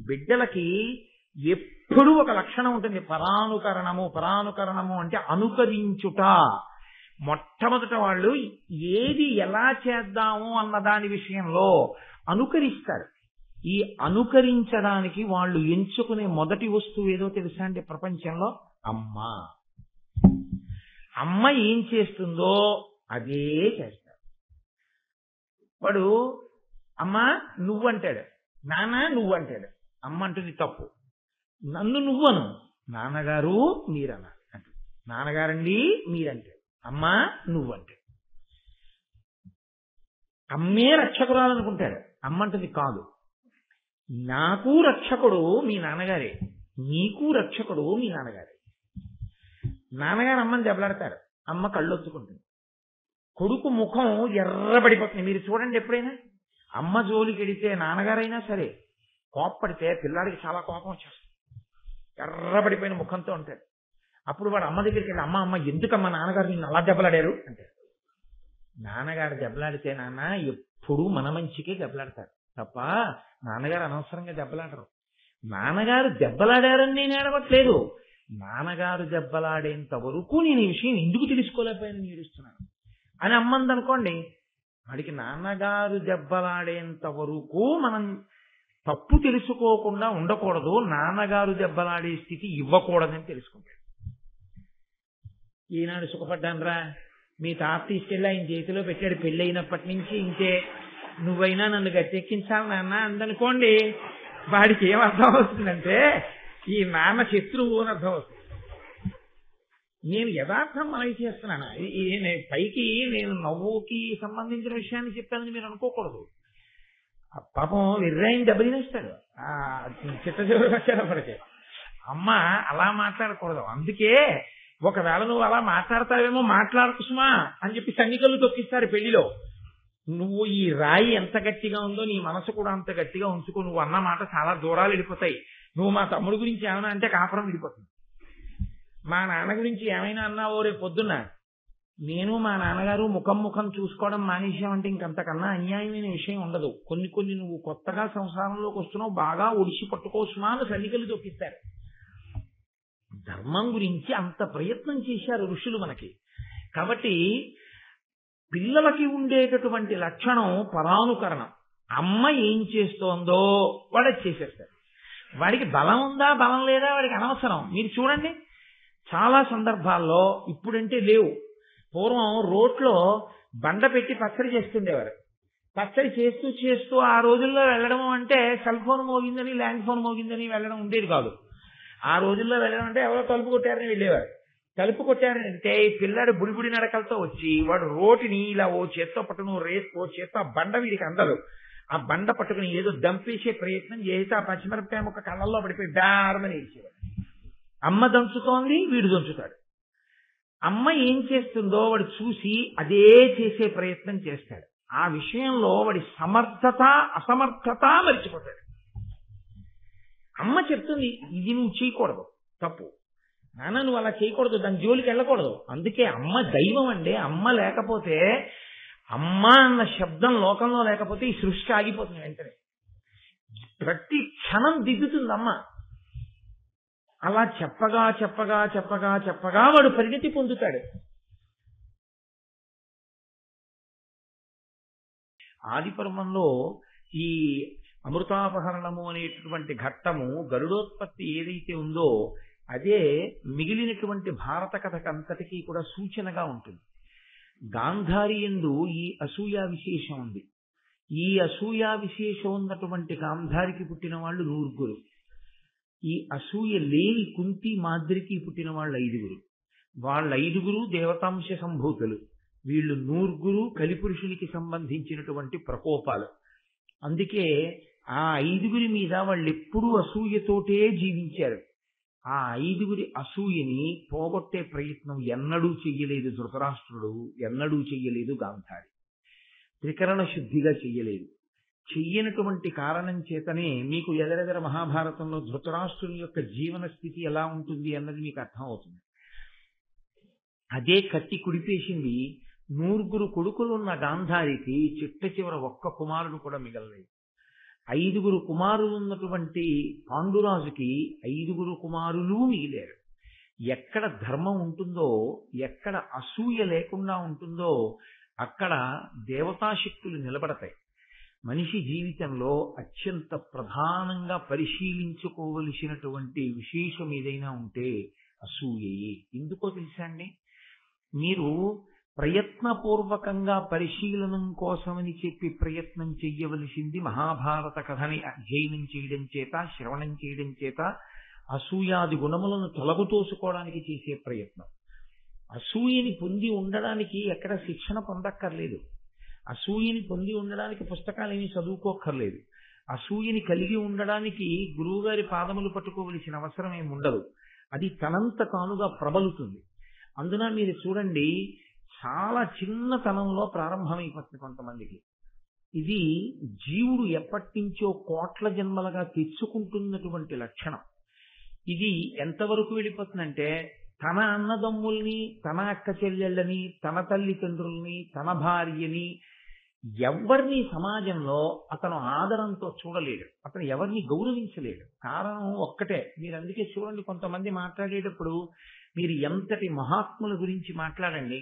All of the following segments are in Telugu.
బిడ్డలకి ఎప్పుడూ ఒక లక్షణం ఉంటుంది, పరానుకరణము. పరానుకరణము అంటే అనుకరించుట. మొట్టమొదట వాళ్ళు ఏది ఎలా చేద్దాము అన్న దాని విషయంలో అనుకరిస్తారు. ఈ అనుకరించడానికి వాళ్ళు ఎంచుకునే మొదటి వస్తువు ఏదో తెలుసా అంటే ప్రపంచంలో అమ్మ. అమ్మ ఏం చేస్తుందో అదే చేస్తారు. వాడు అమ్మ నువ్వంటాడు, నాన్న నువ్వంటాడు. అమ్మ అంటుంది తప్పు, నన్ను నువ్వను, నాన్నగారు మీరన్నా అంటు, నాన్నగారండి మీరంటాడు, అమ్మ నువ్వంటాడు. అమ్మే రక్షకురాలనుకుంటాడు. అమ్మ అంటుంది కాదు, నాకు రక్షకుడు మీ నాన్నగారే, నీకు రక్షకుడు మీ నాన్నగారే. నాన్నగారు అమ్మని దెబ్బలాడతారు, అమ్మ కళ్ళొత్తుకుంటుంది. కొడుకు ముఖం ఎర్రబడిపోతుంది. మీరు చూడండి, ఎప్పుడైనా అమ్మ జోలికి వెడితే నాన్నగారైనా సరే కోప్పడితే పిల్లాడికి చాలా కోపం వచ్చేస్తుంది, ఎర్రబడిపోయిన ముఖంతో ఉంటాడు. అప్పుడు వాడు అమ్మ దగ్గరికి వెళ్ళి, అమ్మ అమ్మ ఎందుకమ్మా నాన్నగారు నిన్ను అలా దెబ్బలాడారు అంటే, నాన్నగారు దెబ్బలాడితే నాన్న ఎప్పుడూ మన మంచికే దెబ్బలాడతారు తప్ప నాన్నగారు అనవసరంగా దెబ్బలాడరు. నాన్నగారు దెబ్బలాడారని నేను ఏడవట్లేదు, నాన్నగారు దెబ్బలాడేంత వరకు నేను ఈ విషయం ఎందుకు తెలుసుకోలేకపోయాను ఏడుస్తున్నాను అని అమ్మందనుకోండి, వాడికి నాన్నగారు దెబ్బలాడేంత వరకు మనం తప్పు తెలుసుకోకుండా ఉండకూడదు, నాన్నగారు దెబ్బలాడే స్థితి ఇవ్వకూడదని తెలుసుకుంటాడు. ఈనాడు సుఖపడ్డానరా, మీ తాత తీసుకెళ్ళి ఆయన చేతిలో పెట్టాడు, పెళ్ళి అయినప్పటి నుంచి ఇంకే, నువ్వైనా నన్ను గట్టెక్కించాలి నాన్న అందనుకోండి, వాడికి ఏం అర్థం అవుతుందంటే ఈ నాన్న శత్రువు అని అర్థం అవుతుంది. నేను యథార్థం మనవి చేస్తున్నాను. పైకి నేను నవ్వుకి సంబంధించిన విషయాన్ని చెప్పానని మీరు అనుకోకూడదు. పాపం విర్రాయిని దెబ్బతినేస్తాడు ఆ చిత్తశివుడు వచ్చేటప్పటికే. అమ్మ అలా మాట్లాడకూడదు. అందుకే ఒకవేళ నువ్వు అలా మాట్లాడతావేమో మాట్లాడకు సుమా అని చెప్పి సన్నికలు తొక్కిస్తారు పెళ్లిలో. నువ్వు ఈ రాయి ఎంత గట్టిగా ఉందో నీ మనసు కూడా అంత గట్టిగా ఉంచుకో, నువ్వు అన్న మాట చాలా దూరాలు వెళ్ళిపోతాయి. నువ్వు మా తమ్ముడు గురించి ఏమైనా అంటే కాపురం వెళ్ళిపోతుంది. మా నాన్న గురించి ఏమైనా అన్నావో రేపు పొద్దున్న నేను మా నాన్నగారు ముఖం చూసుకోవడం మానేసామంటే ఇంకంతకన్నా అన్యాయమైన విషయం ఉండదు. కొన్ని నువ్వు కొత్తగా సంసారంలోకి వస్తున్నావు, బాగా ఒడిసి పట్టుకోసుమా అని సన్నికలు తొక్కిస్తారు. ధర్మం గురించి అంత ప్రయత్నం చేశారు ఋషులు మనకి. కాబట్టి పిల్లలకి ఉండేటటువంటి లక్షణం పరానుకరణం. అమ్మ ఏం చేస్తోందో వాడు చేసేస్తాడు. వాడికి బలం ఉందా బలం లేదా వాడికి అనవసరం. మీరు చూడండి, చాలా సందర్భాల్లో ఇప్పుడంటే లేవు, పూర్వం రోట్లో బండ పెట్టి పచ్చడి చేస్తుండేవారు. పచ్చడి చేస్తూ ఆ రోజుల్లో వెళ్ళడం అంటే సెల్ ఫోన్ మోగిందని ల్యాండ్ ఫోన్ మోగిందని వెళ్ళడం ఉండేది కాదు. ఆ రోజుల్లో వెళ్ళడం అంటే ఎవరో తలుపు కొట్టారని వెళ్ళేవారు. తలుపు కొట్టారంటే పిల్లాడు బుడిబుడి నడకలతో వచ్చి వాడు రోటిని ఇలా ఓ చేత్తో పట్టుకుని ఓ చేత్తో ఆ బండ వీడికి అందరు ఆ బండ పట్టుకుని ఏదో దంపేసే ప్రయత్నం చేసి ఆ పచ్చిమిరపకాయ ముక్క కళ్ళల్లో పడిపోయి దారుమని ఇచ్చేవాడు. అమ్మ దంచుతోంది, వీడు దంచుతాడు. అమ్మ ఏం చేస్తుందో వాడు చూసి అదే చేసే ప్రయత్నం చేస్తాడు. ఆ విషయంలో వాడి సమర్థత అసమర్థత మర్చిపోతాడు. అమ్మ చెప్తుంది ఇది నువ్వు చేయకూడదు, తప్పు, నాన్న నువ్వు అలా చేయకూడదు, దాని జోలికి వెళ్ళకూడదు. అందుకే అమ్మ దైవం అండి. అమ్మ లేకపోతే, అమ్మ అన్న శబ్దం లోకంలో లేకపోతే ఈ సృష్టి ఆగిపోతుంది. వెంటనే ప్రతి క్షణం దిద్దుతుంది అమ్మ. అలా చెప్పగా వాడు పరిణతి పొందుతాడు. ఆది పర్వంలో ఈ అమృతాపహరణము అనేటటువంటి ఘట్టము గరుడోత్పత్తి ఏదైతే ఉందో అదే మిగిలినటువంటి భారత కథకంతటికీ కూడా సూచనగా ఉంటుంది. గాంధారి యందు ఈ అసూయా విశేషం ఉంది. ఈ అసూయా విశేషం ఉన్నటువంటి గాంధారికి పుట్టిన వాళ్ళు 9. ఈ అసూయ లేని కుంతి మాద్రికి పుట్టిన వాళ్ళు 5. వాళ్ళ 5 దేవతాంశ సంభూతులు. వీళ్ళు 9 కలిపురుషునికి సంబంధించినటువంటి ప్రకోపాలు. అందుకే ఆ 5 మీద వాళ్ళు ఎప్పుడూ అసూయతోటే జీవించారు. ఆ 5 అసూయని పోగొట్టే ప్రయత్నం ఎన్నడూ చెయ్యలేదు ధృతరాష్ట్రుడు, ఎన్నడూ చెయ్యలేదు గాంధారి. త్రికరణ శుద్ధిగా చెయ్యలేదు. చెయ్యనటువంటి కారణం చేతనే మీకు ఎదరెదర మహాభారతంలో ధృతరాష్ట్రుని యొక్క జీవన స్థితి ఎలా ఉంటుంది అన్నది మీకు అర్థం అవుతుంది. అదే కత్తి కుడిపేసింది. 9 కొడుకులున్న గాంధారికి చిట్ట చివర ఒక్క కుమారుడు కూడా మిగలలేదు. 5 కుమారులు ఉన్నటువంటి పాండురాజుకి 5 కుమారులు మిగిలారు. ఎక్కడ ధర్మం ఉంటుందో, ఎక్కడ అసూయ లేకుండా ఉంటుందో అక్కడ దేవతాశక్తులు నిలబడతాయి. మనిషి జీవితంలో అత్యంత ప్రధానంగా పరిశీలించుకోవలసినటువంటి విశేషం ఏదైనా ఉంటే అసూయయే. ఎందుకో తెలుసా అండి? మీరు ప్రయత్నపూర్వకంగా పరిశీలనం కోసమని చెప్పి ప్రయత్నం చెయ్యవలసింది మహాభారత కథని అధ్యయనం చేయడం చేత, శ్రవణం చేయడం చేత అసూయాది గుణములను తొలగుతోసుకోవడానికి చేసే ప్రయత్నం. అసూయని పొంది ఉండడానికి ఎక్కడ శిక్షణ పొందక్కర్లేదు. అసూయని పొంది ఉండడానికి పుస్తకాలేమీ చదువుకోక్కర్లేదు. అసూయని కలిగి ఉండడానికి గురువుగారి పాదములు పట్టుకోవలసిన అవసరం ఏమి ఉండదు. అది తనంత తానుగా ప్రబలుతుంది. అందున మీరు చూడండి, చాలా చిన్నతనంలో ప్రారంభమైపోతుంది కొంతమందికి. ఇది జీవుడు ఎప్పటి నుంచో కోట్ల జన్మలుగా తెచ్చుకుంటున్నటువంటి లక్షణం. ఇది ఎంతవరకు వెళ్ళిపోతుందంటే, తన అన్నదమ్ముల్ని, తన అక్క చెల్లెళ్ళని, తన తల్లిదండ్రుల్ని, తన భార్యని ఎవరిని సమాజంలో అతను ఆదరంతో చూడలేడు. అతను ఎవరిని గౌరవించలేడు. కారణం ఒక్కటే. మీరు అందుకే చూడండి, కొంతమంది మాట్లాడేటప్పుడు మీరు ఎంతటి మహాత్ముల గురించి మాట్లాడండి,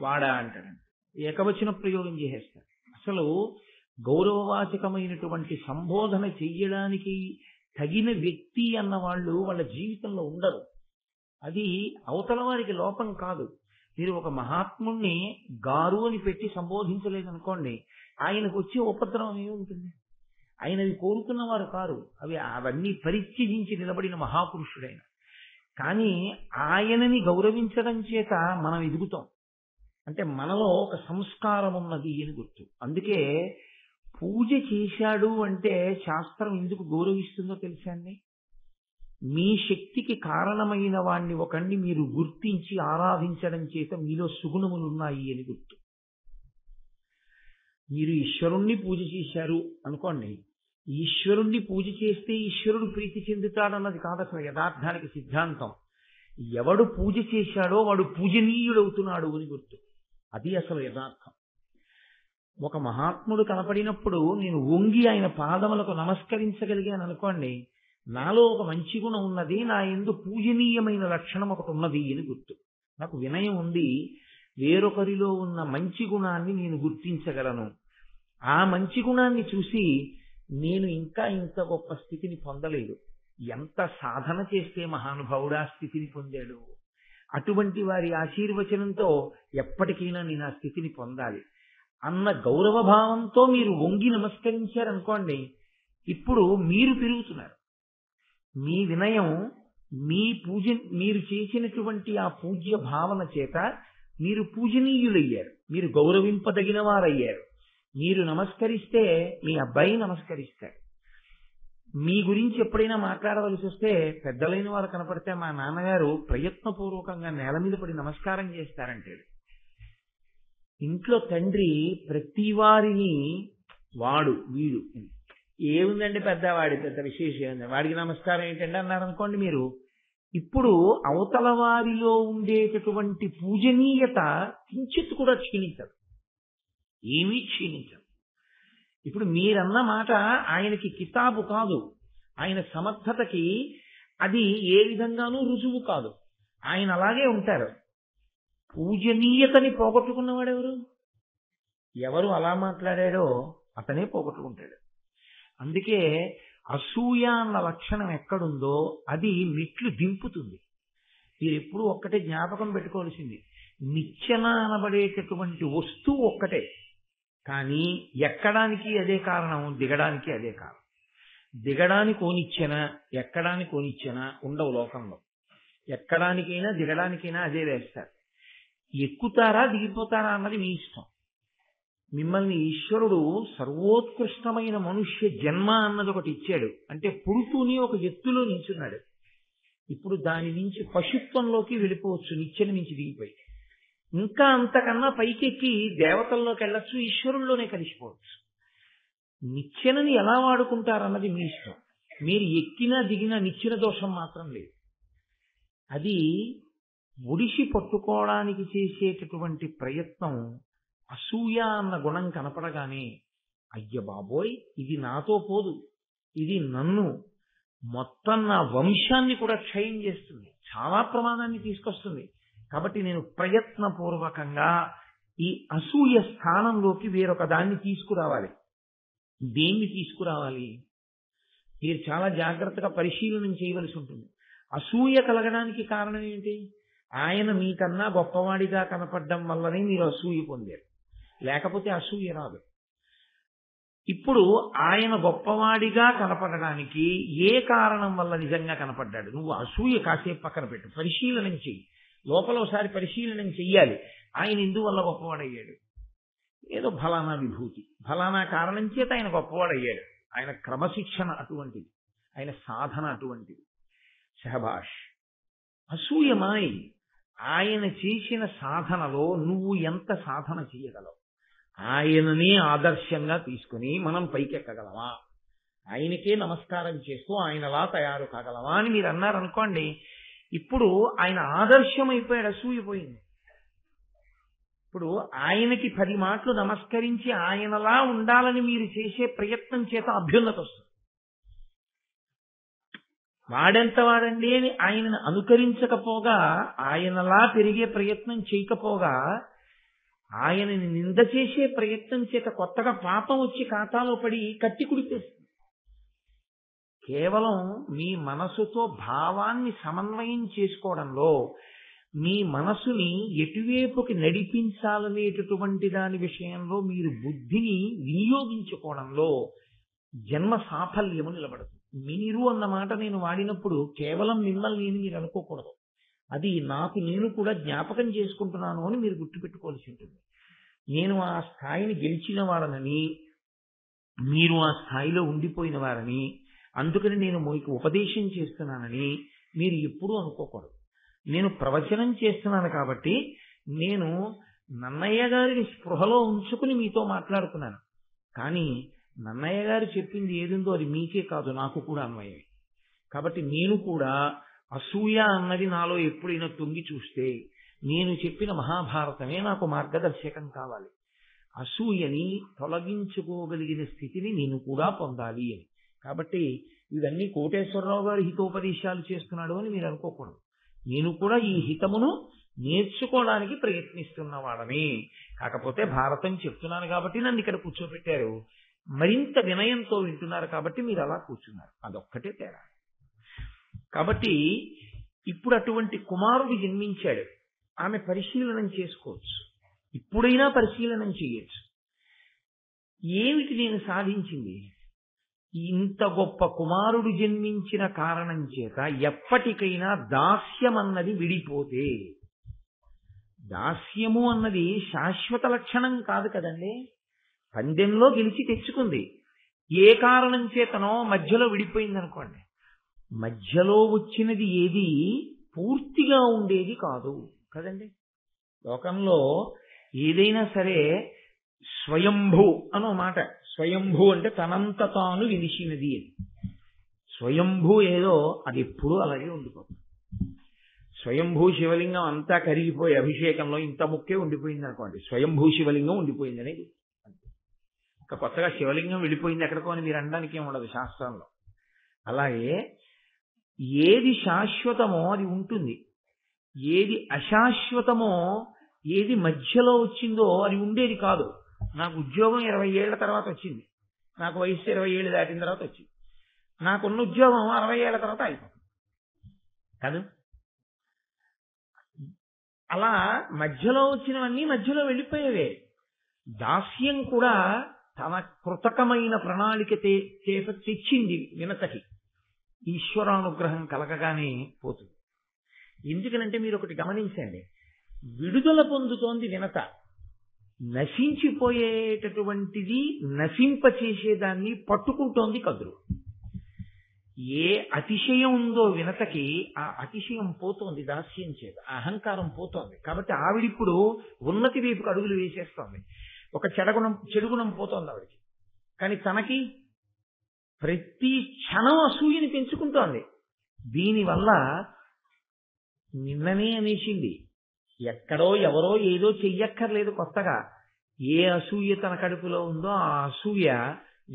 వాడా అంటారండి, ఏకవచన ప్రయోగం చేసేస్తారు. అసలు గౌరవవాచకమైనటువంటి సంబోధన చెయ్యడానికి తగిన వ్యక్తి అన్న వాళ్ళు వాళ్ళ జీవితంలో ఉండరు. అది అవతల వారికి లోపం కాదు. మీరు ఒక మహాత్ముణ్ణి గారు అని పెట్టి సంబోధించలేదనుకోండి, ఆయనకు వచ్చే ఉపద్రవం ఏముంటుంది? ఆయనవి కోరుకున్నవారు కారు. అవన్నీ పరిత్యజించి నిలబడిన మహాపురుషుడైన. కానీ ఆయనని గౌరవించడం చేత మనం ఎదుగుతాం. అంటే మనలో ఒక సంస్కారం ఉన్నది అని గుర్తు. అందుకే పూజ చేశాడు అంటే శాస్త్రం ఎందుకు గౌరవిస్తుందో తెలుసా అండి? మీ శక్తికి కారణమైన వాణ్ణి ఒకణ్ణి మీరు గుర్తించి ఆరాధించడం చేత మీలో సుగుణములు ఉన్నాయి అని గుర్తు. మీరు ఈశ్వరుణ్ణి పూజ చేశారు అనుకోండి, ఈశ్వరుణ్ణి పూజ చేస్తే ఈశ్వరుడు ప్రీతి చెందుతాడన్నది కాదు అసలు యథార్థానికి సిద్ధాంతం. ఎవడు పూజ చేశాడో వాడు పూజనీయుడవుతున్నాడు అని గుర్తు. అది అసలు యథార్థం. ఒక మహాత్ముడు కనపడినప్పుడు నేను వంగి ఆయన పాదములకు నమస్కరించగలిగాను అనుకోండి, నాలో ఒక మంచి గుణం ఉన్నది, నా యందు పూజనీయమైన లక్షణం ఒకటి ఉన్నది అని గుర్తు. నాకు వినయం ఉంది, వేరొకరిలో ఉన్న మంచి గుణాన్ని నేను గుర్తించగలను. ఆ మంచి గుణాన్ని చూసి నేను ఇంకా ఇంత గొప్ప స్థితిని పొందలేదు, ఎంత సాధన చేస్తే మహానుభావుడు ఆ స్థితిని పొందాడు, అటువంటి వారి ఆశీర్వచనంతో ఎప్పటికైనా నేను ఆ స్థితిని పొందాలి అన్న గౌరవ భావంతో మీరు వంగి నమస్కరించారనుకోండి, ఇప్పుడు మీరు పెరుగుతున్నారు. మీ వినయం, మీ పూజ, మీరు చేసినటువంటి ఆ పూజ్య భావన చేత మీరు పూజనీయులయ్యారు, మీరు గౌరవింపదగిన వారయ్యారు. మీరు నమస్కరిస్తే మీ అబ్బాయి నమస్కరిస్తాడు. మీ గురించి ఎప్పుడైనా మాట్లాడవలసి వస్తే పెద్దలైన వారు కనపడితే మా నాన్నగారు ప్రయత్నపూర్వకంగా నేల మీద పడి నమస్కారం చేస్తారంటాడు. ఇంట్లో తండ్రి ప్రతి వారిని వాడు వీడు ఏముందండి పెద్దవాడి పెద్ద విశేషం, వాడికి నమస్కారం ఏంటంటే అన్నారనుకోండి మీరు, ఇప్పుడు అవతల వారిలో ఉండేటటువంటి పూజనీయత కించిత్ కూడా క్షీణించదు, ఏమీ క్షీణించదు. ఇప్పుడు మీరన్న మాట ఆయనకి కితాబు కాదు, ఆయన సమర్థతకి అది ఏ విధంగానూ రుజువు కాదు. ఆయన అలాగే ఉంటారు. పూజనీయతని పోగొట్టుకున్నవాడెవరు? ఎవరు అలా మాట్లాడాడో అతనే పోగొట్టుకుంటాడు. అందుకే అసూయ అన్న లక్షణం ఎక్కడుందో అది మెట్లు దింపుతుంది. మీరు ఎప్పుడు ఒక్కటే జ్ఞాపకం పెట్టుకోవాల్సింది, నిచ్చెన అనబడేటటువంటి వస్తువు ఒక్కటే, కానీ ఎక్కడానికి అదే కారణం, దిగడానికి అదే కారణం. దిగడానికి ఓనిచ్చెన, ఎక్కడానికి ఓనిచ్చెన ఉండవు లోకంలో. ఎక్కడానికైనా దిగడానికైనా అదే వేస్తారు. ఎక్కుతారా దిగిపోతారా అన్నది మీ ఇష్టం. మిమ్మల్ని ఈశ్వరుడు సర్వోత్కృష్టమైన మనుష్య జన్మ అన్నది ఒకటి ఇచ్చాడు. అంటే పుడుతూనే ఒక ఎత్తులో నిల్చున్నాడు. ఇప్పుడు దాని నుంచి పశుత్వంలోకి వెళ్ళిపోవచ్చు, నిచ్చెన నుంచి దిగిపోయి. ఇంకా అంతకన్నా పైకెక్కి దేవతల్లోకి వెళ్ళొచ్చు, ఈశ్వరుల్లోనే కలిసిపోవచ్చు. నిచ్చెనని ఎలా వాడుకుంటారన్నది మీ ఇష్టం. మీరు ఎక్కినా దిగినా నిచ్చెన దోషం మాత్రం లేదు. అది ఒడిసి పట్టుకోవడానికి చేసేటటువంటి ప్రయత్నం అసూయ అన్న గుణం కనపడగానే అయ్య బాబోయ్, ఇది నాతో పోదు, ఇది నన్ను మొత్తం నా వంశాన్ని కూడా క్షయం చేస్తుంది, చాలా ప్రమాదాన్ని తీసుకొస్తుంది. కాబట్టి నేను ప్రయత్నపూర్వకంగా ఈ అసూయ స్థానంలోకి వేరొక దాన్ని తీసుకురావాలి. దేన్ని తీసుకురావాలి? మీరు చాలా జాగ్రత్తగా పరిశీలన చేయవలసి ఉంటుంది. అసూయ కలగడానికి కారణం ఏంటి? ఆయన మీకన్నా గొప్పవాడిగా కనపడడం వల్లనే మీరు అసూయ పొందారు, లేకపోతే అసూయ రాదు. ఇప్పుడు ఆయన గొప్పవాడిగా కనపడడానికి ఏ కారణం వల్ల నిజంగా కనపడ్డాడు? నువ్వు అసూయ కాసేపు పక్కన పెట్టు, పరిశీలన చెయ్యి. లోపల ఒకసారి పరిశీలన చెయ్యాలి. ఆయన ఎందువల్ల గొప్పవాడయ్యాడు? ఏదో ఫలానా విభూతి, ఫలానా కారణం చేత ఆయన గొప్పవాడయ్యాడు. ఆయన క్రమశిక్షణ అటువంటిది, ఆయన సాధన అటువంటిది. శహబాష్. అసూయమాయి ఆయన చేసిన సాధనలో నువ్వు ఎంత సాధన చేయగలవు? ఆయననే ఆదర్శంగా తీసుకుని మనం పైకెక్కగలమా? ఆయనకే నమస్కారం చేస్తూ ఆయనలా తయారు కాగలమా అని మీరు అన్నారనుకోండి, ఇప్పుడు ఆయన ఆదర్శం అయిపోయాడు, అసూయపోయింది. ఇప్పుడు ఆయనకి 10 మాటలు నమస్కరించి ఆయనలా ఉండాలని మీరు చేసే ప్రయత్నం చేత అభ్యున్నత వస్తుంది. వాడెంత వాడండి అని ఆయనను అనుకరించకపోగా, ఆయనలా పెరిగే ప్రయత్నం చేయకపోగా, ఆయనని నింద చేసే ప్రయత్నం చేత కొత్తగా పాపం వచ్చి ఖాతాలో పడి కట్టి కుడిపేస్తుంది. కేవలం మీ మనసుతో భావాన్ని సమన్వయం చేసుకోవడంలో, మీ మనసుని ఎటువైపుకి నడిపించాలనేటటువంటి దాని విషయంలో మీరు బుద్ధిని వినియోగించుకోవడంలో జన్మ సాఫల్యము నిలబడుతుంది. మీరు అన్న మాట నేను వాడినప్పుడు కేవలం మిమ్మల్ని మీరు అనుకోకూడదు. అది నాకు నేను కూడా జ్ఞాపకం చేసుకుంటున్నాను అని మీరు గుర్తుపెట్టుకోవాల్సి ఉంటుంది. నేను ఆ స్థాయిని గెలిచిన వారనని, మీరు ఆ స్థాయిలో ఉండిపోయిన వారని, అందుకని నేను మీకు ఉపదేశం చేస్తున్నానని మీరు ఎప్పుడూ అనుకోకూడదు. నేను ప్రవచనం చేస్తున్నాను కాబట్టి నేను నన్నయ్య గారిని స్పృహలో ఉంచుకుని మీతో మాట్లాడుతున్నాను. కానీ నన్నయ్య గారు చెప్పింది ఏదుందో అది మీకే కాదు, నాకు కూడా అన్వయమే. కాబట్టి నేను కూడా అసూయ అన్నది నాలో ఎప్పుడైనా తొంగి చూస్తే నేను చెప్పిన మహాభారతమే నాకు మార్గదర్శకం కావాలి. అసూయని తొలగించుకోగలిగిన స్థితిని నేను కూడా పొందాలి అని. కాబట్టి ఇవన్నీ కోటేశ్వరరావు గారు హితోపదేశాలు చేస్తున్నాడు అని మీరు అనుకోకూడదు. నేను కూడా ఈ హితమును నేర్చుకోవడానికి ప్రయత్నిస్తున్నవాడని. కాకపోతే భారతం చెప్తున్నాను కాబట్టి నన్ను ఇక్కడ కూర్చోబెట్టారు, మరింత వినయంతో వింటున్నారు కాబట్టి మీరు అలా కూర్చున్నారు, అదొక్కటే తేడా. కాబట్టి ఇప్పుడు అటువంటి కుమారుడు జన్మించాడు, ఆమె పరిశీలనం చేసుకోవచ్చు, ఇప్పుడైనా పరిశీలనం చేయొచ్చు. ఏమిటి నేను సాధించింది? ఇంత గొప్ప కుమారుడు జన్మించిన కారణం చేత ఎప్పటికైనా దాస్యం అన్నది విడిపోతే, దాస్యము అన్నది శాశ్వత లక్షణం కాదు కదండి. పందెంలో గెలిచి తెచ్చుకుంది, ఏ కారణం చేతనో మధ్యలో విడిపోయింది అనుకోండి, మధ్యలో వచ్చినది ఏది పూర్తిగా ఉండేది కాదు కదండి. లోకంలో ఏదైనా సరే స్వయంభూ అనో మాట, స్వయంభూ అంటే తనంత తాను వెలిసినది అని. స్వయంభూ ఏదో అది ఎప్పుడూ అలాగే ఉండిపోతుంది. స్వయంభూ శివలింగం అంతా కరిగిపోయి అభిషేకంలో ఇంత ముక్కే ఉండిపోయింది అనుకోండి, స్వయంభూ శివలింగం ఉండిపోయింది అనేది. ఇంకా కొత్తగా శివలింగం వెళ్ళిపోయింది ఎక్కడికో అని మీరు అనడానికి ఏమి ఉండదు శాస్త్రంలో. అలాగే ఏది శాశ్వతమో అది ఉంటుంది, ఏది అశాశ్వతమో, ఏది మధ్యలో వచ్చిందో అది ఉండేది కాదు. నాకు ఉద్యోగం 20 ఏళ్ల తర్వాత వచ్చింది, నాకు వయసు 20 ఏళ్ళు దాటిన తర్వాత వచ్చింది, నాకున్న ఉద్యోగం 60 ఏళ్ల తర్వాత అయిపోతుంది కాదు. అలా మధ్యలో వచ్చినవన్నీ మధ్యలో వెళ్ళిపోయేవే. దాస్యం కూడా తన కృతకమైన ప్రణాళిక చేత తెచ్చింది వినతకి, ఈశ్వరానుగ్రహం కలగగానే పోతుంది. ఎందుకనంటే మీరు ఒకటి గమనించండి, విడుదల పొందుతోంది వినత, నశించిపోయేటటువంటిది నశింపచేసేదాన్ని పట్టుకుంటోంది కదురు. ఏ అతిశయం ఉందో వినతకి ఆ అతిశయం పోతోంది దాస్యం చేత, అహంకారం పోతోంది. కాబట్టి ఆవిడిప్పుడు ఉన్నతి వైపుకు అడుగులు వేసేస్తోంది. ఒక చెడుగుణం పోతోంది ఆవిడికి, కానీ తనకి ప్రతి క్షణం అసూయని పెంచుకుంటోంది. దీనివల్ల నిన్ననే అనేసింది, ఎక్కడో ఎవరో ఏదో చెయ్యక్కర్లేదు కొత్తగా, ఏ అసూయ తన కడుపులో ఉందో ఆ అసూయ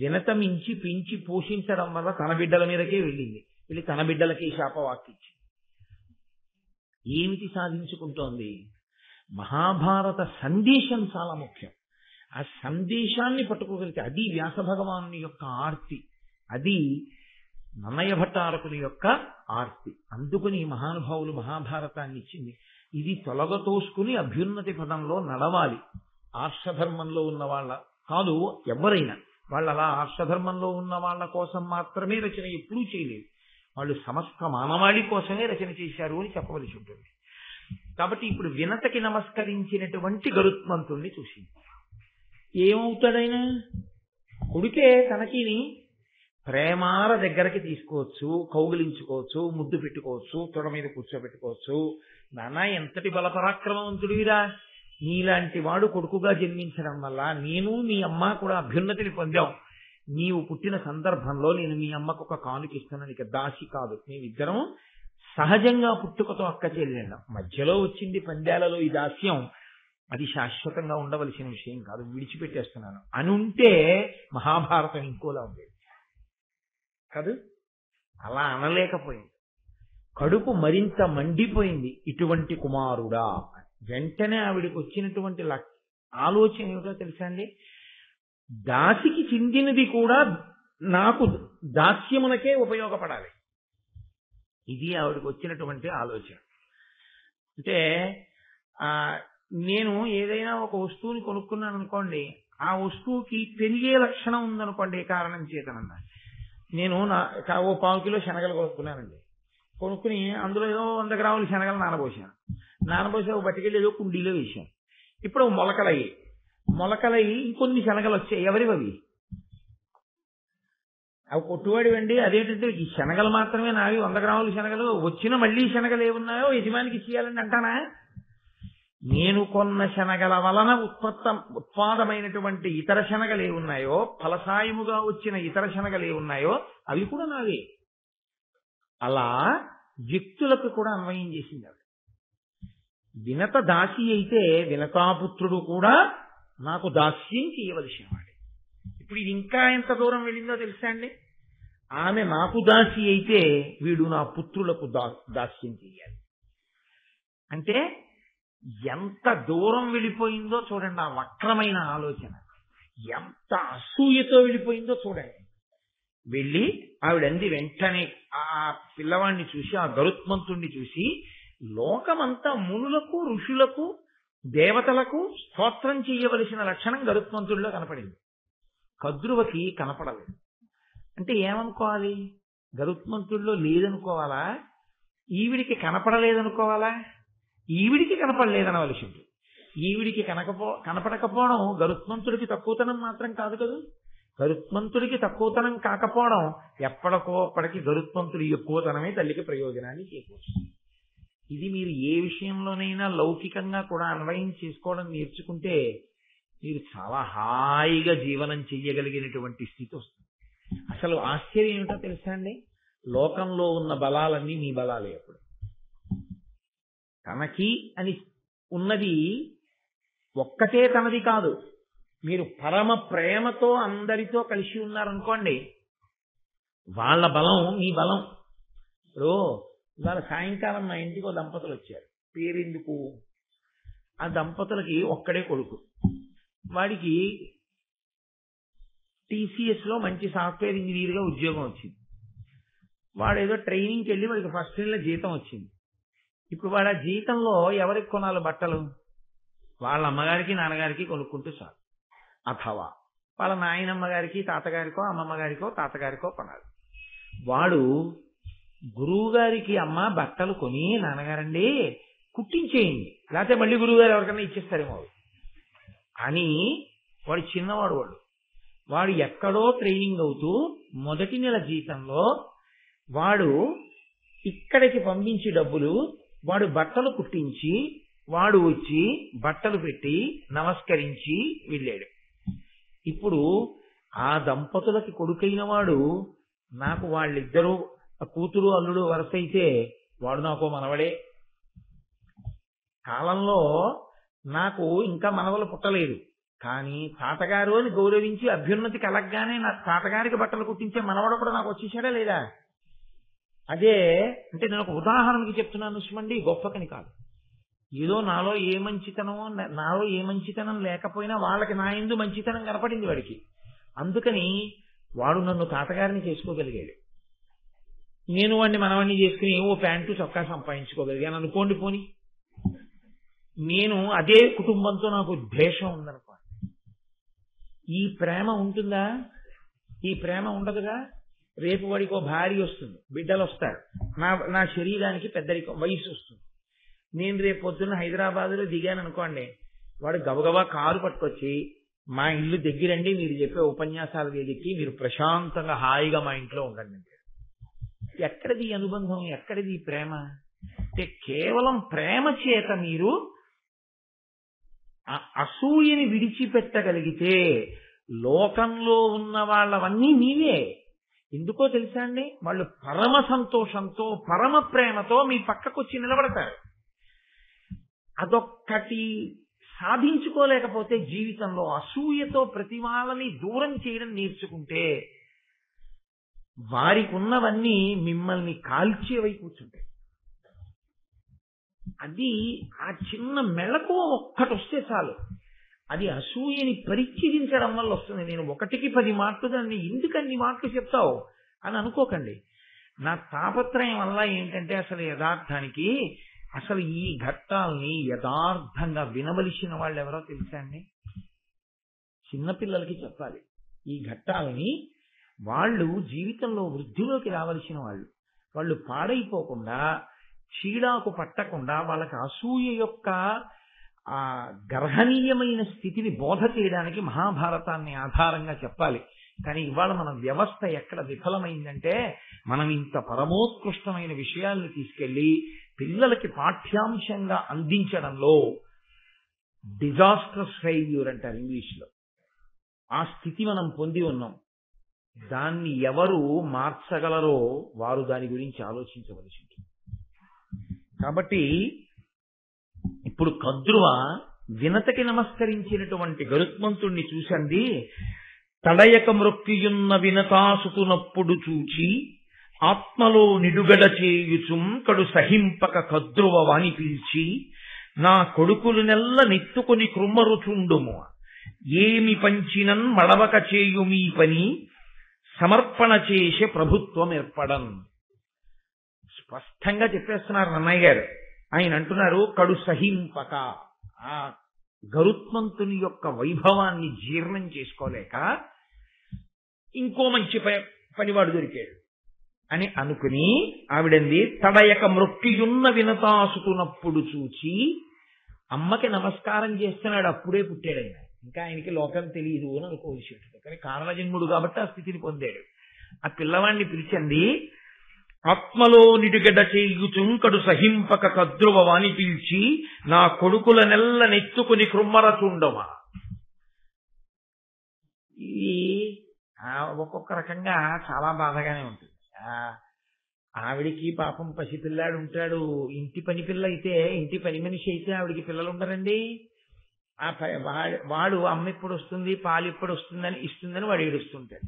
వినతమించి పెంచి పోషించడం వల్ల తన బిడ్డల మీదకే వెళ్ళి తన బిడ్డలకి శాపవాక్కిచ్చి ఏమిటి సాధించుకుంటోంది? మహాభారత సందేశం చాలా ముఖ్యం. ఆ సందేశాన్ని పట్టుకోగలిగితే అది వ్యాస భగవాను యొక్క ఆర్తి, అది నన్నయ భట్టారకుని యొక్క ఆర్తి. అందుకని మహానుభావులు మహాభారతాన్ని ఇచ్చింది. ఇది తొలగతోసుకుని అభ్యున్నతి పదంలో నడవాలి. ఆర్షధర్మంలో ఉన్న వాళ్ళ కాదు, ఎవరైనా వాళ్ళు అలా ఆర్షధర్మంలో ఉన్న వాళ్ళ కోసం మాత్రమే రచన ఎప్పుడూ చేయలేదు. వాళ్ళు సమస్త మానవాళి కోసమే రచన చేశారు అని చెప్పవలసి ఉంటుంది. కాబట్టి ఇప్పుడు వినతకి నమస్కరించినటువంటి గరుత్మంతుణ్ణి చూసింది. ఏమవుతాడైనా? కొడుకే తనకిని ప్రేమార దగ్గరకి తీసుకోవచ్చు, కౌగిలించుకోవచ్చు, ముద్దు పెట్టుకోవచ్చు, తొడ మీద కూర్చోబెట్టుకోవచ్చు. నాన్న ఎంతటి బలపరాక్రమవంతుడివిరా, నీలాంటి వాడు కొడుకుగా జన్మించడం వల్ల నేను మీ అమ్మ కూడా అభ్యున్నతిని పొందాం. నీవు పుట్టిన సందర్భంలో నేను మీ అమ్మకు ఒక కానుకిస్తున్నాను, ఇక దాసి కాదు. మేమిద్దరం సహజంగా పుట్టుకతో అక్క చెల్లెళ్ళం. మధ్యలో వచ్చింది పందేలలో ఈ దాస్యం, అది శాశ్వతంగా ఉండవలసిన విషయం కాదు, విడిచిపెట్టేస్తున్నాను అని ఉంటే మహాభారతం ఇంకోలా ఉండేది కాదు. అలా అనలేకపోయింది. కడుపు మరింత మండిపోయింది. ఇటువంటి కుమారుడా! వెంటనే ఆవిడికి వచ్చినటువంటి ఆలోచన ఏమిటో తెలుసా అండి? దాసికి చెందినది కూడా నాకు దాస్యమునకే ఉపయోగపడాలి. ఇది ఆవిడకి వచ్చినటువంటి ఆలోచన. అంటే నేను ఏదైనా ఒక వస్తువుని కొనుక్కున్నాను అనుకోండి, ఆ వస్తువుకి పెరిగే లక్షణం ఉందనుకోండి, ఏ కారణం చేతనన్నా. నేను ఓ 1/4 కిలో శనగలు కొనుక్కున్నానండి. కొనుక్కుని అందులో ఏదో 100 గ్రాముల శనగలు నానబోసాను. ఒక బట్టికెళ్ళి ఏదో కుండీలో వేసాను. ఇప్పుడు మొలకలయ్యి ఇంకొన్ని శనగలు వచ్చాయి. ఎవరివి అవి? అవి కొట్టువాడివండి. అదేంటంటే ఈ శనగలు మాత్రమే నావి, 100 గ్రాముల శనగలు వచ్చిన మళ్ళీ శనగలు ఏమున్నాయో యజమానికి ఇచ్చేయాలని అంటానా? నేను కొన్న శనగల వలన ఉత్పాదమైనటువంటి ఇతర శనగలు ఏమున్నాయో, ఫలసాయముగా వచ్చిన ఇతర శనగలు ఏమున్నాయో అవి కూడా నావే. అలా వ్యక్తులకు కూడా అన్వయం చేసింది ఆవిడ. వినత దాసి అయితే వినతాపుత్రుడు కూడా నాకు దాస్యం చేయవలసిన వాడే. ఇప్పుడు ఇది ఇంకా ఎంత దూరం వెళ్ళిందో తెలుసా అండి? ఆమె నాకు దాసి అయితే వీడు నా పుత్రులకు దాస్యం చెయ్యాలి అంటే ఎంత దూరం వెళ్ళిపోయిందో చూడండి. ఆ వక్రమైన ఆలోచన ఎంత అసూయతో వెళ్ళిపోయిందో చూడండి. వెళ్ళి ఆవిడంది వెంటనే ఆ పిల్లవాడిని చూసి, ఆ గరుత్మంతుణ్ణి చూసి, లోకమంతా మునులకు, ఋషులకు, దేవతలకు స్తోత్రం చేయవలసిన లక్షణం గరుత్మంతుడిలో కనపడింది. కద్రువకి కనపడలేదు. అంటే ఏమనుకోవాలి? గరుత్మంతుడిలో లేదనుకోవాలా? ఈవిడికి కనపడలేదనుకోవాలా? ఈవిడికి కనపడలేదనవలసి ఉంటుంది. ఈవిడికి కనపడకపోవడం గరుత్మంతుడికి తక్కువతనం మాత్రం కాదు కదా. గరుత్మంతుడికి తక్కువతనం కాకపోవడం ఎప్పటికో అప్పటికి గరుత్మంతుడి ఎక్కువతనమే తల్లికి ప్రయోజనాన్ని చేకూరుస్తుంది. ఇది మీరు ఏ విషయంలోనైనా లౌకికంగా కూడా అన్వయం చేసుకోవడం నేర్చుకుంటే మీరు చాలా హాయిగా జీవనం చెయ్యగలిగినటువంటి స్థితి వస్తుంది. అసలు ఆశ్చర్యం ఏమిటో తెలుసా అండి? లోకంలో ఉన్న బలాలన్నీ మీ బలాలే. అప్పుడు తనకి అని ఉన్నది ఒక్కటే తనది కాదు. మీరు పరమ ప్రేమతో అందరితో కలిసి ఉన్నారనుకోండి, వాళ్ళ బలం మీ బలం. ఇప్పుడు ఇవాళ సాయంకాలం మా ఇంటికి ఓ దంపతులు వచ్చారు. పేరెందుకు? ఆ దంపతులకి ఒక్కడే కొడుకు. వాడికి TCS లో మంచి సాఫ్ట్వేర్ ఇంజనీర్గా ఉద్యోగం వచ్చింది. వాడు ఏదో ట్రైనింగ్కి వెళ్ళి వాడికి ఫస్ట్ నెల జీతం వచ్చింది. ఇప్పుడు వాడు ఆ జీతంలో ఎవరికి కొనాలి బట్టలు? వాళ్ళ అమ్మగారికి నాన్నగారికి కొనుక్కుంటూ చాలు. అథవా వాళ్ళ నాయనమ్మ గారికి, తాతగారికో, అమ్మమ్మ గారికో, తాతగారికో కొనాలి. వాడు గురువు గారికి అమ్మ బట్టలు కొని, నాన్నగారండి కుట్టించేయండి, లేకపోతే మళ్ళీ గురువు గారు ఎవరికైనా ఇచ్చేస్తారేమో అని వాడు చిన్నవాడు. వాడు ఎక్కడో ట్రైనింగ్ అవుతూ మొదటి నెల జీతంలో వాడు ఇక్కడికి పంపించి డబ్బులు వాడు బట్టలు కుట్టించి వాడు వచ్చి బట్టలు పెట్టి నమస్కరించి వెళ్ళాడు. ఇప్పుడు ఆ దంపతులకి కొడుకైన వాడు నాకు వాళ్ళిద్దరూ కూతురు అల్లుడు వరుస అయితే వాడు నాకు మనవడే. కాలంలో నాకు ఇంకా మనవలు పుట్టలేదు, కానీ తాతగారు అని గౌరవించి అభ్యున్నతి కలగగానే నా తాతగారికి బట్టలు కుట్టించే మనవడు కూడా నాకు వచ్చేసాడా లేదా? అదే అంటే నేను ఒక ఉదాహరణకి చెప్తున్నాను సుమండి, గొప్పకని కాదు. ఏదో నాలో ఏ మంచితనం లేకపోయినా వాళ్ళకి నా యందు మంచితనం కనపడింది వాడికి. అందుకని వాడు నన్ను తాతగారిని చేసుకోగలిగాడు. నేను వాడిని మనవాడిని చేసుకుని ఓ ప్యాంటు చొక్కా సంపాదించుకోగలిగాను అనుకోండి. పోని నేను అదే కుటుంబంతో నాకు ద్వేషం ఉందనుకో, ఈ ప్రేమ ఉంటుందా? ఈ ప్రేమ ఉండదుగా. రేపు వాడికి ఓ భార్య వస్తుంది, బిడ్డలు వస్తారు, నా శరీరానికి పెద్దరికం వయసు వస్తుంది. నేను రేపు పొద్దున్న హైదరాబాద్లో దిగాను అనుకోండి, వాడు గబగబా కారు పట్టుకొచ్చి మా ఇల్లు దగ్గరండి, మీరు చెప్పే ఉపన్యాసాల వేదికి మీరు ప్రశాంతంగా హాయిగా మా ఇంట్లో ఉండండి. ఎక్కడిది అనుబంధం? ఎక్కడిది ప్రేమ? అంటే కేవలం ప్రేమ చేత మీరు అసూయని విడిచిపెట్టగలిగితే లోకంలో ఉన్న వాళ్ళవన్నీ మీవే. ఎందుకో తెలుసా అండి? వాళ్ళు పరమ సంతోషంతో పరమ ప్రేమతో మీ పక్కకొచ్చి నిలబడతారు. అదొక్కటి సాధించుకోలేకపోతే జీవితంలో అసూయతో ప్రతి వాళ్ళని దూరం చేయడం నేర్చుకుంటే వారికి ఉన్నవన్నీ మిమ్మల్ని కాల్చేవై కూర్చుంటాయి. అది ఆ చిన్న మెళకు ఒక్కటి వస్తే చాలు, అది అసూయని పరిచయించడం వల్ల వస్తుంది. నేను 1కి 10 మాటలు దాన్ని ఎందుకు అన్ని మాటలు చెప్తావు అని అనుకోకండి. నా తాపత్రయం వల్ల ఏంటంటే అసలు యథార్థానికి అసలు ఈ ఘట్టాలని యథార్థంగా వినవలసిన వాళ్ళు ఎవరో తెలుసా అండి? చిన్నపిల్లలకి చెప్పాలి ఈ ఘట్టాలని. వాళ్ళు జీవితంలో వృద్ధిలోకి రావలసిన వాళ్ళు పాడైపోకుండా, చీడాకు పట్టకుండా, వాళ్ళకి అసూయ యొక్క ఆ గర్హనీయమైన స్థితిని బోధ చేయడానికి మహాభారతాన్ని ఆధారంగా చెప్పాలి. కానీ ఇవాళ మన వ్యవస్థ ఎక్కడ విఫలమైందంటే, మనం ఇంత పరమోత్కృష్టమైన విషయాల్ని తీసుకెళ్లి పిల్లలకి పాఠ్యాంశంగా అందించడంలో డిజాస్ట్రస్ ఫెయిల్యూర్ అంటారు ఇంగ్లీష్లో. ఆ స్థితి మనం పొంది ఉన్నాం. దాన్ని ఎవరు మార్చగలరో వారు దాని గురించి ఆలోచించవలసి ఉంటుంది. కాబట్టి ఇప్పుడు కద్రువ వినతకి నమస్కరించినటువంటి గరుత్మంతుణ్ణి చూసండి. తడయక మృక్కియున్న వినతాసుతునప్పుడు చూచి ఆత్మలో నిడుగడ చేయుచుం కడు సహింపక కద్రువ వాని పిలిచి నా కొడుకులు నెల్ల నెత్తుకొని కృమ్మరుచుండుము ఏమి పంచినన్ మడవక చేయు మీ పని సమర్పణ చేసే ప్రభుత్వం ఏర్పడం. స్పష్టంగా చెప్పేస్తున్నారు నన్నయ్య గారు. ఆయన అంటున్నారు కడు సహింపక, ఆ గరుత్మంతుని యొక్క వైభవాన్ని జీర్ణం చేసుకోలేక ఇంకో మంచి పనివాడు దొరికాడు అని అనుకుని ఆవిడంది తడయక మృక్కియున్న వినతాసుతున్నప్పుడు చూచి, అమ్మకి నమస్కారం చేస్తున్నాడు, అప్పుడే పుట్టాడు ఆయన, ఇంకా ఆయనకి లోకం తెలియదు అని అనుకోవలసి ఉంటుంది. కానీ కారణజన్ముడు కాబట్టి ఆ స్థితిని పొందాడు. ఆ పిల్లవాడిని పిలిచండి, ఆత్మలో నిడుగడ చేయుచుంకడు సహింపక కద్రువ వాని పిలిచి నా కొడుకుల నెల్ల నెత్తుకుని కృమ్మరచుండమా. ఇది ఒక్కొక్క రకంగా చాలా బాధగానే ఉంటుంది. ఆవిడికి పాపం పసిపిల్లాడు ఉంటాడు. ఇంటి పని పిల్ల అయితే, ఇంటి పని మనిషి అయితే ఆవిడికి పిల్లలు ఉండరండి. వాడు అమ్మ ఎప్పుడు వస్తుంది, పాలు ఎప్పుడు వస్తుందని ఇస్తుందని వాడు ఏడుస్తుంటాడు.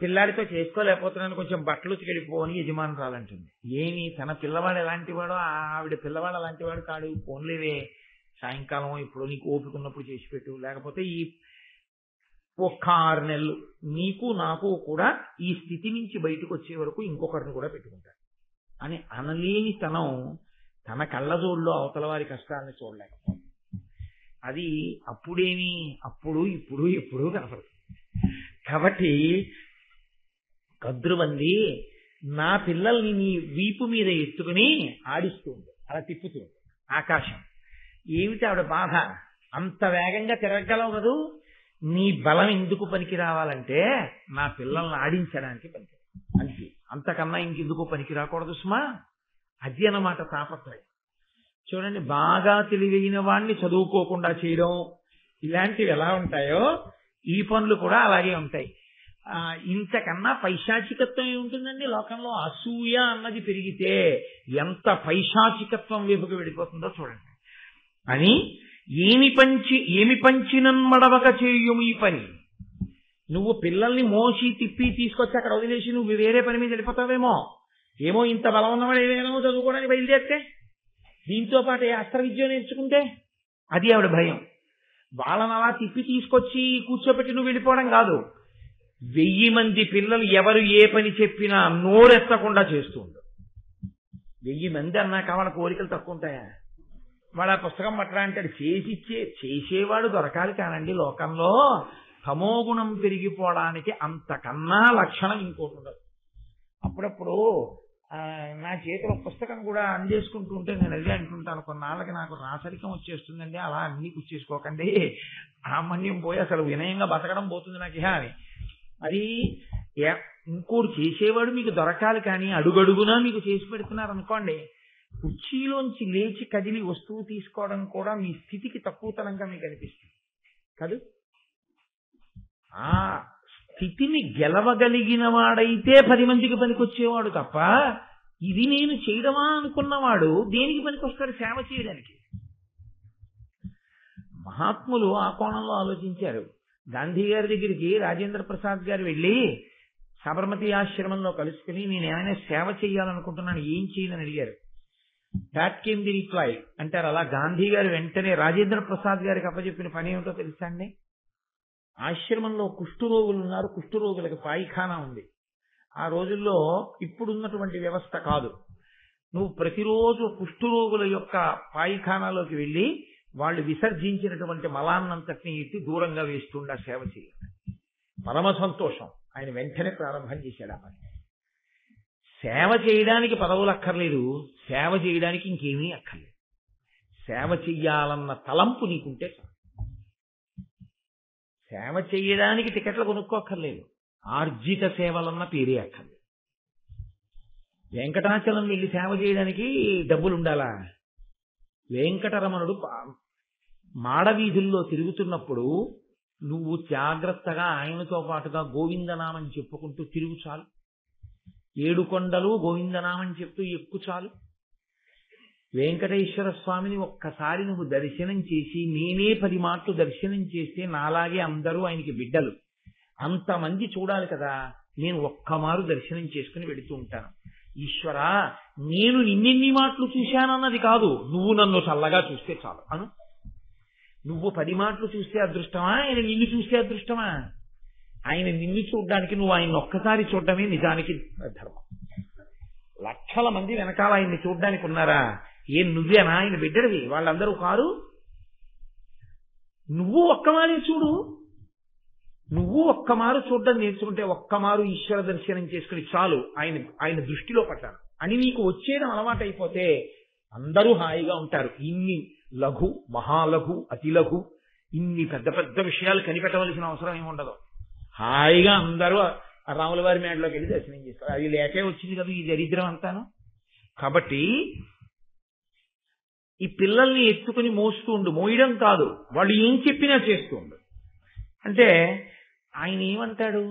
పిల్లాడితో చేసుకోలేకపోతున్నాను, కొంచెం బట్టలు చెడిపోని యజమానురాలంటుంది. ఏమి తన పిల్లవాడు ఎలాంటి వాడో ఆవిడ పిల్లవాడు అలాంటి వాడు కాడు. పోన్లేవే సాయంకాలం ఇప్పుడు నీకు ఓపిక ఉన్నప్పుడు చేసి పెట్టు, లేకపోతే ఈ ఒక్క 6 నెలలు నీకు నాకు కూడా ఈ స్థితి నుంచి బయటకు వచ్చే వరకు ఇంకొకరిని కూడా పెట్టుకుంటాడు అని అనలేని తనం తన కళ్ళజోడులో అవతల వారి కష్టాలని చూడలేకపోతుంది. అది అప్పుడేమి అప్పుడు ఇప్పుడు ఎప్పుడు కనపడుతుంది. కాబట్టి కద్రువంది నా పిల్లల్ని నీ వీపు మీద ఎత్తుకుని ఆడిస్తూ ఉంది, అలా తిప్పుతూ ఉంది ఆకాశం. ఏమిటి ఆవిడ బాధ? అంత వేగంగా తిరగలవు కదూ, నీ బలం ఎందుకు పనికి రావాలంటే నా పిల్లల్ని ఆడించడానికి పనికి, అంతే, అంతకన్నా ఇంకెందుకు పనికి రాకూడదు సుమా. అది అన్నమాట తాపత్రయం. చూడండి, బాగా తెలివైన వాడిని చదువుకోకుండా చేయడం ఇలాంటివి ఎలా ఉంటాయో ఈ పనులు కూడా అలాగే ఉంటాయి. ఇంతకన్నా పైశాచికత్వం ఏముంటుందండి లోకంలో? అసూయ అన్నది పెరిగితే ఎంత పైశాచికత్వం వైపుకు వెళ్ళిపోతుందో చూడండి అని ఏమి పంచినన్మడవక చేయుము ఈ పని. నువ్వు పిల్లల్ని మోసి తిప్పి తీసుకొచ్చి అక్కడ వదిలేసి నువ్వు వేరే పని మీద వెళ్ళిపోతావేమో. ఏమో ఇంత బలం ఉన్నవాడు ఏదేమో చదువుకోవడానికి బయలుదేరితే, దీంతో పాటు ఏ అస్త్ర విద్య నేర్చుకుంటే, అది ఆవిడ భయం. వాళ్ళని అలా తిప్పి తీసుకొచ్చి కూర్చోబెట్టి నువ్వు వెళ్ళిపోవడం కాదు. 1000 మంది పిల్లలు ఎవరు ఏ పని చెప్పినా నోరెత్తకుండా చేస్తూ ఉండు. 1000 మంది అన్నాక వాళ్ళ కోరికలు తక్కువ ఉంటాయా? వాడు ఆ పుస్తకం పట్టరా అంటాడు. చేసేవాడు దొరకాలి కానండి లోకంలో. తమోగుణం పెరిగిపోవడానికి అంతకన్నా లక్షణం ఇంకోటి ఉండదు. అప్పుడప్పుడు నా చేతిలో పుస్తకం కూడా అందేసుకుంటూ ఉంటే నేను అదే అంటుంటాను, కొన్నాళ్ళకి నాకు రాసరికం వచ్చేస్తుందండి, అలా అన్నీ కూర్చేసుకోకండి, సామాన్యం పోయి అసలు వినయంగా బతకడం పోతుంది నాకు ఇహ అని. అది ఇంకోటి చేసేవాడు మీకు దొరకాలి, కానీ అడుగడుగునా మీకు చేసి పెడుతున్నారు అనుకోండి, కుర్చీలోంచి లేచి కదిలి వస్తువు తీసుకోవడం కూడా మీ స్థితికి తక్కువతనంగా మీకు అనిపిస్తుంది కాదు. ఆ స్థితిని గెలవగలిగిన వాడైతే 10 మందికి పనికొచ్చేవాడు తప్ప, ఇది నేను చేయడమా అనుకున్నవాడు దేనికి పనికొస్తాడు? సేవ చేయడానికి. మహాత్ములు ఆ కోణంలో ఆలోచించారు. గాంధీ గారి దగ్గరికి రాజేంద్ర ప్రసాద్ గారు వెళ్ళి సబర్మతి ఆశ్రమంలో కలుసుకుని నేను ఏమైనా సేవ చేయాలనుకుంటున్నాను, ఏం చేయాలని అడిగారు. దాట్ కేమ్ ది రిప్లై అంటారు. అలా గాంధీ గారు వెంటనే రాజేంద్ర ప్రసాద్ గారికి అప్పచెప్పిన పని ఏమిటో తెలుసా అండి? ఆశ్రమంలో కుష్ఠరోగులు ఉన్నారు, కుష్ఠరోగులకు పాయిఖానా ఉంది. ఆ రోజుల్లో ఇప్పుడున్నటువంటి వ్యవస్థ కాదు. నువ్వు ప్రతిరోజు కుష్ఠరోగుల యొక్క పాయిఖానాలోకి వెళ్ళి వాళ్ళు విసర్జించినటువంటి మలాన్నంతటిని ఎత్తి దూరంగా వేస్తుండా సేవ చేయాలి. పరమ సంతోషం. ఆయన వెంటనే ప్రారంభం చేశాడు ఆ పని. సేవ చేయడానికి పదవులు అక్కర్లేదు, సేవ చేయడానికి ఇంకేమీ అక్కర్లేదు. సేవ చెయ్యాలన్న తలంపు నీకుంటే చాలు. సేవ చేయడానికి టికెట్లు కొనుక్కోక్కర్లేదు, ఆర్జిత సేవలన్న పేరే అక్కర్లేదు. వెంకటాచలం వెళ్ళి సేవ చేయడానికి డబ్బులు ఉండాలా? వెంకటరమణుడు మాడవీధుల్లో తిరుగుతున్నప్పుడు నువ్వు జాగ్రత్తగా ఆయనతో పాటుగా గోవిందనామని చెప్పుకుంటూ తిరుగు చాలు. 7 కొండలు గోవిందనామని చెప్తూ ఎక్కు చాలు. వెంకటేశ్వర స్వామిని ఒక్కసారి నువ్వు దర్శనం చేసి, నేనే 10 మాటలు దర్శనం చేస్తే నాలాగే అందరూ ఆయనకి బిడ్డలు, అంతమంది చూడాలి కదా. నేను ఒక్కమారు దర్శనం చేసుకుని వెళుతూ ఉంటాను. ఈశ్వరా, నేను నిన్నెన్ని మాటలు చూశానన్నది కాదు, నువ్వు నన్ను చల్లగా చూస్తే చాలు అను. నువ్వు 10 మాటలు చూస్తే అదృష్టమా, ఆయన నిన్ను చూస్తే అదృష్టమా? ఆయన నిన్ను చూడడానికి నువ్వు ఆయన ఒక్కసారి చూడటమే నిజానికి ధర్మం. లక్షల మంది వెనకాల ఆయన్ని చూడడానికి ఉన్నారా? నువ్వేనా ఆయన బిడ్డడివి? వాళ్ళందరూ కారు. నువ్వు ఒక్కమారే చూడు. నువ్వు ఒక్కమారు చూడడం నేర్చుకుంటే, ఒక్కమారు ఈశ్వర దర్శనం చేసుకుని చాలు ఆయన దృష్టిలో పడ్డాను అని నీకు వచ్చేయడం అలవాటు అయిపోతే అందరూ హాయిగా ఉంటారు. ఇన్ని లఘు, మహాలఘు, అతి లఘు, ఇన్ని పెద్ద పెద్ద విషయాలు కనిపెట్టవలసిన అవసరం ఏమి ఉండదు. హాయిగా అందరూ రాముల వారి మేడలోకి వెళ్ళి దర్శనం చేసుకోవాలి. అది లేకే వచ్చింది కదా ఈ దరిద్రం అంతాను. కాబట్టి ఈ పిల్లల్ని ఎత్తుకుని మోస్తూ ఉండు. మోయడం కాదు, వాళ్ళు ఏం చెప్పినా చేస్తూ ఉండు. అంటే ఆయన ఏమంటాడు?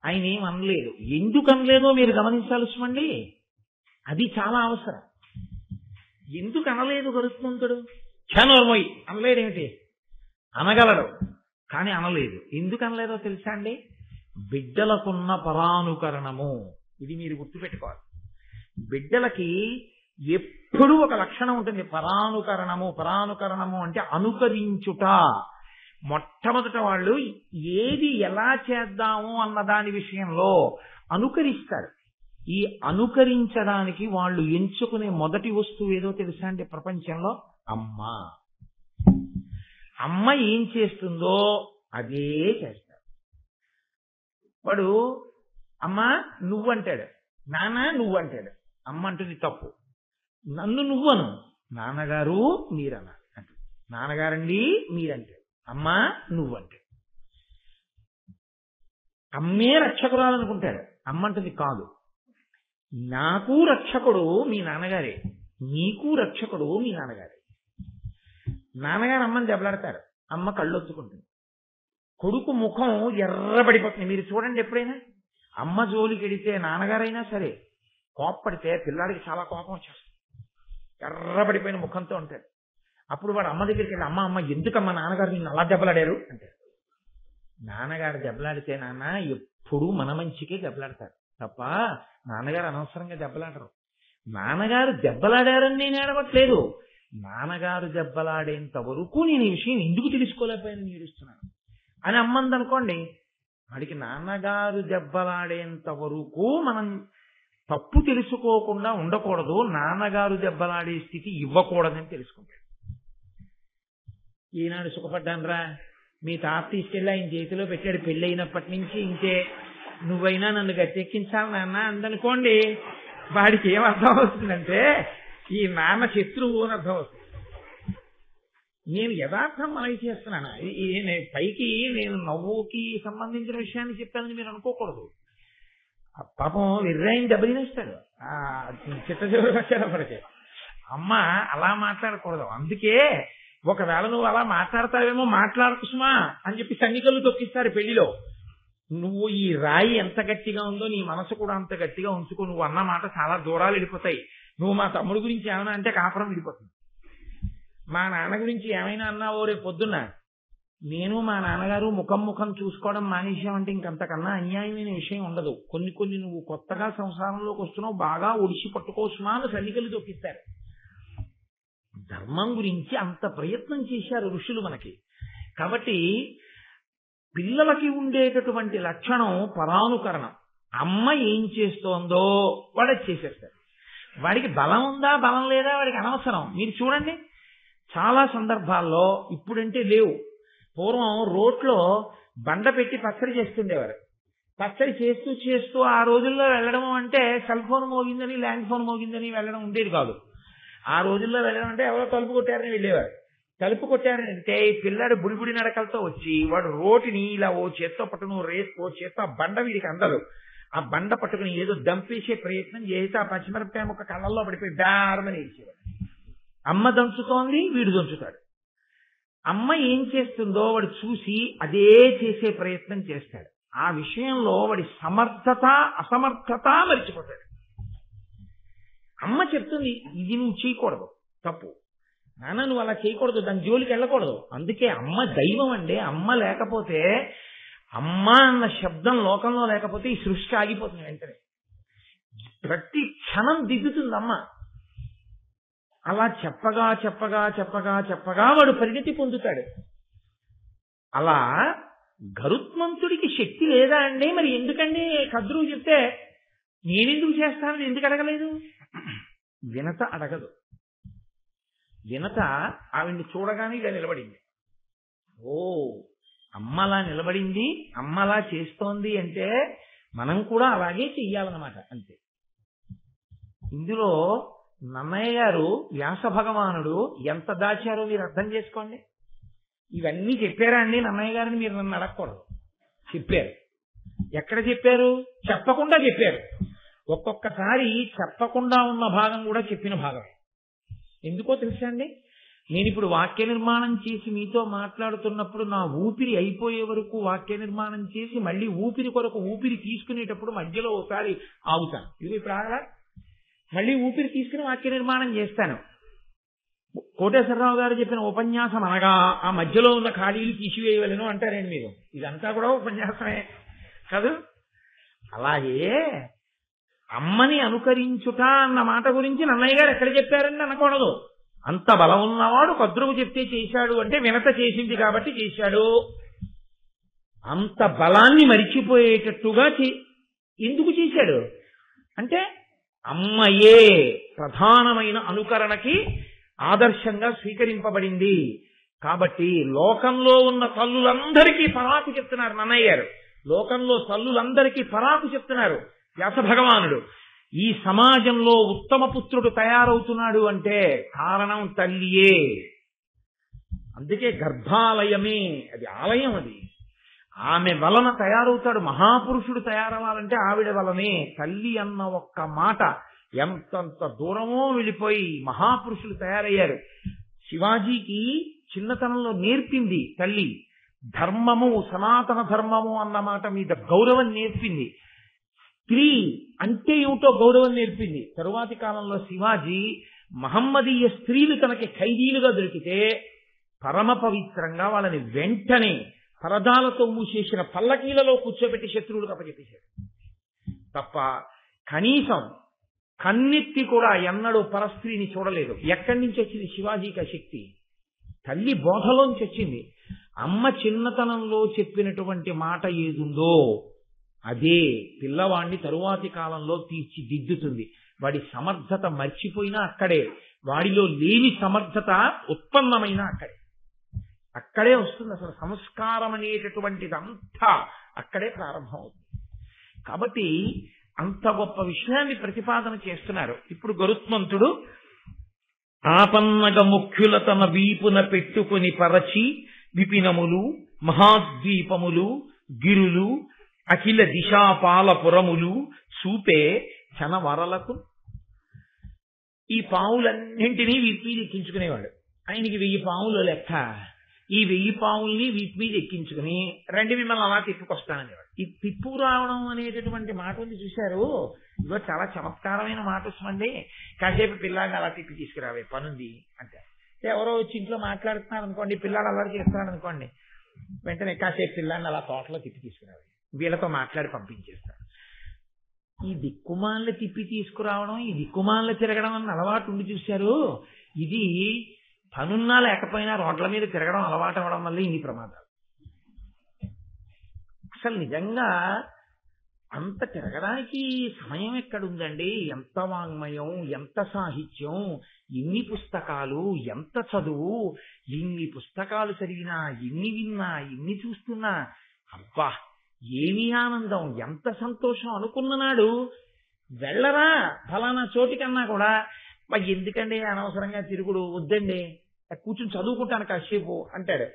ఆయన ఏం అనలేదు. ఎందుకు అనలేదో మీరు గమనించాల్సిందండి. అది చాలా అవసరం. ఎందుకు అనలేదు గరుత్మంతుడు? క్షణోర్మోయి అనలేడేమిటి? అనగలడు, కానీ అనలేదు. ఎందుకు అనలేదో తెలుసా అండి? బిడ్డలకున్న పరానుకరణము. ఇది మీరు గుర్తుపెట్టుకోవాలి. బిడ్డలకి ఎప్పుడూ ఒక లక్షణం ఉంటుంది, పరానుకరణము. పరానుకరణము అంటే అనుకరించుట. మొట్టమొదట వాళ్ళు ఏది ఎలా చేద్దాము అన్న దాని విషయంలో అనుకరిస్తారు. ఈ అనుకరించడానికి వాళ్ళు ఎంచుకునే మొదటి వస్తువు ఏదో తెలుసా అంటే ప్రపంచంలో అమ్మ. అమ్మ ఏం చేస్తుందో అదే చేస్తారు. వాడు అమ్మ నువ్వంటాడు, నాన్న నువ్వంటాడు. అమ్మ అంటుంది తప్పు. నన్ను నువ్వను, నాన్నగారు మీరన్నా అంటాడు. నాన్నగారండి మీరంటాడు, అమ్మ నువ్వంటాడు. అమ్మే రక్షకురాలనుకుంటాడు. అమ్మ అంటుంది కాదు, నాకు రక్షకుడు మీ నాన్నగారే, నీకు రక్షకుడు మీ నాన్నగారే. నాన్నగారు అమ్మని దెబ్బలాడతారు, అమ్మ కళ్ళొత్తుకుంటుంది. కొడుకు ముఖం ఎర్రబడిపోతుంది. మీరు చూడండి, ఎప్పుడైనా అమ్మ జోలికి వెడితే నాన్నగారైనా సరే కోప్పడితే పిల్లాడికి చాలా కోపం వచ్చేస్తుంది. ఎర్రబడిపోయిన ముఖంతో ఉంటాడు. అప్పుడు వాడు అమ్మ దగ్గరికి వెళ్ళి, అమ్మ అమ్మ ఎందుకమ్మా నాన్నగారు నిన్ను అలా దెబ్బలాడారు అంటే, నాన్నగారు దెబ్బలాడితే నాన్న ఎప్పుడూ మన మంచికే దెబ్బలాడతారు తప్ప నాన్నగారు అనవసరంగా దెబ్బలాడరు. నాన్నగారు దెబ్బలాడారని నేను ఏడవట్లేదు, నాన్నగారు దెబ్బలాడేంత వరకు నేను ఈ విషయం ఎందుకు తెలుసుకోలేకపోయాను ఏడుస్తున్నాను అని అమ్మందనుకోండి, వాడికి నాన్నగారు దెబ్బలాడేంత వరకు మనం తప్పు తెలుసుకోకుండా ఉండకూడదు, నాన్నగారు దెబ్బలాడే స్థితి ఇవ్వకూడదని తెలుసుకుంటాడు. ఈనాడు సుఖపడ్డానరా, మీ తాత తీసుకెళ్ళి ఆయన చేతిలో పెట్టాడు, పెళ్ళి అయినప్పటి నుంచి ఇంకే నువ్వైనా నన్ను గట్టెక్కించాలి నాన్న అందనుకోండి, వాడికి ఏం అర్థం అవుతుందంటే ఈ నాన్న శత్రువు అని అర్థం అవుతుంది. నేను యథార్థం మనవి చేస్తున్నాను. పైకి నేను నవ్వుకి సంబంధించిన విషయాన్ని చెప్పానని మీరు అనుకోకూడదు. పాపం విర్రాయిని దెబ్బతినేస్తాడు చిట్ట చివరికి వచ్చేటప్పటికే. అమ్మ అలా మాట్లాడకూడదు, అందుకే ఒకవేళ నువ్వు అలా మాట్లాడతావేమో మాట్లాడకు సుమా అని చెప్పి సన్నికలు తొక్కిస్తారు పెళ్లిలో. నువ్వు ఈ రాయి ఎంత గట్టిగా ఉందో నీ మనసు కూడా అంత గట్టిగా ఉంచుకో, నువ్వు అన్న మాట చాలా దూరాలు వెళ్ళిపోతాయి. నువ్వు మా తమ్ముడు గురించి ఏమైనా అంటే కాపురం వెళ్ళిపోతుంది. మా నాన్న గురించి ఏమైనా అన్నావో రేపు పొద్దున్న నేను మా నాన్నగారు ముఖం చూసుకోవడం మానేసామంటే ఇంకంతకన్నా అన్యాయమైన విషయం ఉండదు. కొన్ని నువ్వు కొత్తగా సంసారంలోకి వస్తున్నావు, బాగా ఒడిసి పట్టుకోసుమా అని సన్నికలు తొక్కిస్తారు. ధర్మం గురించి అంత ప్రయత్నం చేశారు ఋషులు మనకి. కాబట్టి పిల్లలకి ఉండేటటువంటి లక్షణం పరానుకరణం. అమ్మ ఏం చేస్తోందో వాడు చేసేస్తాడు. వాడికి బలం ఉందా బలం లేదా వాడికి అనవసరం. మీరు చూడండి, చాలా సందర్భాల్లో ఇప్పుడంటే లేవు, పూర్వం రోడ్లో బండ పెట్టి పచ్చడి చేస్తుండేవారు. పచ్చడి చేస్తూ ఆ రోజుల్లో వెళ్ళడం అంటే సెల్ ఫోన్ మోగిందని ల్యాండ్ ఫోన్ మోగిందని వెళ్ళడం ఉండేది కాదు. ఆ రోజుల్లో వెళ్ళడం అంటే ఎవరో తలుపు కొట్టారని వెళ్ళేవారు. తలుపు కొట్టారంటే పిల్లాడు బుడిబుడి నడకలతో వచ్చి వాడు రోటిని ఇలా ఓ చేత్తో పట్టుకుని ఓ చేత్తో ఆ బండ వీడికి అందరు ఆ బండ పట్టుకుని ఏదో దంపేసే ప్రయత్నం చేసి ఆ పచ్చిమిరపకాయ ముక్క కళ్ళల్లో పడిపోయి డారమని ఏడ్చేవాడు. అమ్మ దంచుతోంది, వీడు దంచుతాడు. అమ్మ ఏం చేస్తుందో వాడు చూసి అదే చేసే ప్రయత్నం చేస్తాడు. ఆ విషయంలో వాడి సమర్థత అసమర్థత మర్చిపోతాడు. అమ్మ చెప్తుంది ఇది నువ్వు చేయకూడదు, తప్పు నాన్న, నువ్వు అలా చేయకూడదు, దాని జోలికి వెళ్ళకూడదు. అందుకే అమ్మ దైవం అండి. అమ్మ లేకపోతే, అమ్మ అన్న శబ్దం లోకంలో లేకపోతే ఈ సృష్టి ఆగిపోతుంది. వెంటనే ప్రతి క్షణం దిద్దుతుంది అమ్మ. అలా చెప్పగా వాడు పరిణతి పొందుతాడు. అలా గరుత్మంతుడికి శక్తి లేదా అండి? మరి ఎందుకండి కద్రువు చెప్తే నేనెందుకు చేస్తానని ఎందుకు అడగలేదు? వినత అడగదు. వినత ఆవిడ్ని చూడగానే ఇలా నిలబడింది. ఓ అమ్మలా నిలబడింది, అమ్మలా చేస్తోంది అంటే మనం కూడా అలాగే చెయ్యాలన్నమాట. అంతే. ఇందులో నన్నయ్య గారు వ్యాస భగవానుడు ఎంత దాచారో మీరు అర్థం చేసుకోండి. ఇవన్నీ చెప్పారా అండి నన్నయ్య గారిని మీరు నన్ను అడగకూడదు. చెప్పారు. ఎక్కడ చెప్పారు? చెప్పకుండా చెప్పారు. ఒక్కొక్కసారి చెప్పకుండా ఉన్న భాగం కూడా చెప్పిన భాగమే. ఎందుకో తెలుసా అండి, నేను ఇప్పుడు వాక్య నిర్మాణం చేసి మీతో మాట్లాడుతున్నప్పుడు నా ఊపిరి అయిపోయే వరకు వాక్య నిర్మాణం చేసి మళ్ళీ ఊపిరి కొరకు ఊపిరి తీసుకునేటప్పుడు మధ్యలో ఒకసారి ఆగుతాను. ఇది ఇప్పుడు ఆగలా, మళ్ళీ ఊపిరి తీసుకుని వాక్య నిర్మాణం చేస్తాను. కోటేశ్వరరావు గారు చెప్పిన ఉపన్యాసం అనగా ఆ మధ్యలో ఉన్న ఖాళీలు తీసివేయవలను అంటారండి మీరు. ఇదంతా కూడా ఉపన్యాసమే కాదు. అలాగే అమ్మని అనుకరించుట అన్న మాట గురించి నన్నయ్య గారు ఎక్కడ చెప్పారని అనకూడదు. అంత బలం ఉన్నవాడు కద్రువు చెప్తే చేశాడు అంటే వినత చేసింది కాబట్టి చేశాడు. అంత బలాన్ని మరిచిపోయేటట్టుగా ఎందుకు చేశాడు అంటే అమ్మయే ప్రధానమైన అనుకరణకి ఆదర్శంగా స్వీకరింపబడింది. కాబట్టి లోకంలో ఉన్న తల్లులందరికీ పరాకు చెప్తున్నారు నన్నయ్య గారు. లోకంలో తల్లులందరికీ పరాకు చెప్తున్నారు వ్యాస భగవానుడు. ఈ సమాజంలో ఉత్తమ పుత్రుడు తయారవుతున్నాడు అంటే కారణం తల్లియే. అందుకే గర్భాలయమే అది ఆలయం. అది ఆమె వలన తయారవుతాడు. మహాపురుషుడు తయారవ్వాలంటే ఆవిడ వలనే. తల్లి అన్న ఒక్క మాట ఎంతంత దూరమో వెళ్ళిపోయి మహాపురుషులు తయారయ్యారు. శివాజీకి చిన్నతనంలో నేర్పింది తల్లి. ధర్మము, సనాతన ధర్మము అన్న మాట మీద గౌరవం నేర్పింది. స్త్రీ అంటే ఏమిటో గౌరవం నేర్పింది. తరువాతి కాలంలో శివాజీ మహమ్మదీయ స్త్రీలు తనకి ఖైదీలుగా దొరికితే పరమ పవిత్రంగా వాళ్ళని వెంటనే పరదాలతో మూసేసిన పల్లకీలలో కూర్చోబెట్టి శత్రువులకు అప్పచెప్పేశాడు తప్ప కనీసం కన్నెత్తి కూడా ఎన్నడూ పరస్త్రీని చూడలేదు. ఎక్కడి నుంచి వచ్చింది శివాజీకి ఆ శక్తి? తల్లి బోధలోంచి వచ్చింది. అమ్మ చిన్నతనంలో చెప్పినటువంటి మాట ఏదుందో అదే పిల్లవాడిని తరువాతి కాలంలో తీర్చిదిద్దుతుంది. వాడి సమర్థత మర్చిపోయినా అక్కడే, వాడిలో లేని సమర్థత ఉత్పన్నమైనా అక్కడే వస్తుంది. అసలు సంస్కారం అనేటటువంటిదంతా అక్కడే ప్రారంభం అవుతుంది. కాబట్టి అంత గొప్ప విషయాన్ని ప్రతిపాదన చేస్తున్నారు. ఇప్పుడు గరుత్మంతుడు ఆపన్నగ ముఖ్యుల తన వీపున పెట్టుకుని పరచి విపినములు మహాద్వీపములు గిరులు అఖిల దిశాపాలపురములు చూపే చనవరలకు. ఈ పావులన్నింటినీ వీటి మీద ఎక్కించుకునేవాడు. ఆయనకి 1000 పావులు లెక్క. ఈ 1000 పావుల్ని వీటి మీద ఎక్కించుకుని రండి మిమ్మల్ని అలా తిప్పుకొస్తాననేవాడు. ఈ తిప్పు రావడం అనేటటువంటి మాట ఉంది చూశారు, ఇదో చాలా చమత్కారమైన మాట వస్తుందండి. కాసేపు పిల్లాడిని అలా తిప్పి తీసుకురావే పనుంది అంటే, ఎవరో వచ్చి ఇంట్లో మాట్లాడుతున్నారు అనుకోండి, పిల్లాడు అలా చేస్తున్నాడు అనుకోండి, వెంటనే కాసేపు పిల్లాడిని అలా తోటలో తిప్పి తీసుకురావే, వీళ్ళతో మాట్లాడి పంపించేస్తారు. ఈ దిక్కుమాలను తిప్పి తీసుకురావడం, ఈ దిక్కుమాలను తిరగడం అన్న అలవాటు ఉండి చూశారు. ఇది పనున్నా లేకపోయినా రోడ్ల మీద తిరగడం అలవాటు అవ్వడం వల్ల ఇన్ని ప్రమాదాలు. అసలు నిజంగా అంత తిరగడానికి సమయం ఎక్కడుందండి? ఎంత వాంగ్మయం, ఎంత సాహిత్యం, ఎన్ని పుస్తకాలు, ఎంత చదువు, ఎన్ని పుస్తకాలు చదివినా, ఎన్ని విన్నా, ఎన్ని చూస్తున్నా, అబ్బా ఏమి ఆనందం, ఎంత సంతోషం అనుకున్ననాడు వెళ్ళరా ఫలానా చోటికన్నా కూడా ఎందుకండి అనవసరంగా తిరుగుడు, వద్దండి కూర్చుని చదువుకుంటాను కాసేపు అంటాడు.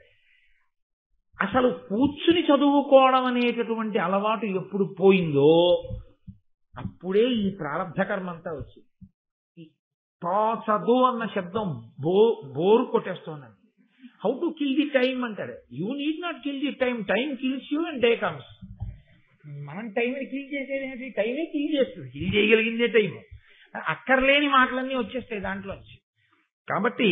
అసలు కూర్చుని చదువుకోవడం అనేటటువంటి అలవాటు ఎప్పుడు పోయిందో అప్పుడే ఈ ప్రారంభ కర్మ అంతా వచ్చింది. చదువు అన్న శబ్దం బోరు కొట్టేస్తోందండి. How to kill the time అంటాడు. You need not kill the time, time kills you and day comes. మనం టైంని కిల్ చేసేది ఏంటి? టైమే కిల్ చేస్తుంది. కిల్ చేయగలిగిందే టైం. అక్కర్లేని మాటలన్నీ వచ్చేస్తాయి దాంట్లోంచి. కాబట్టి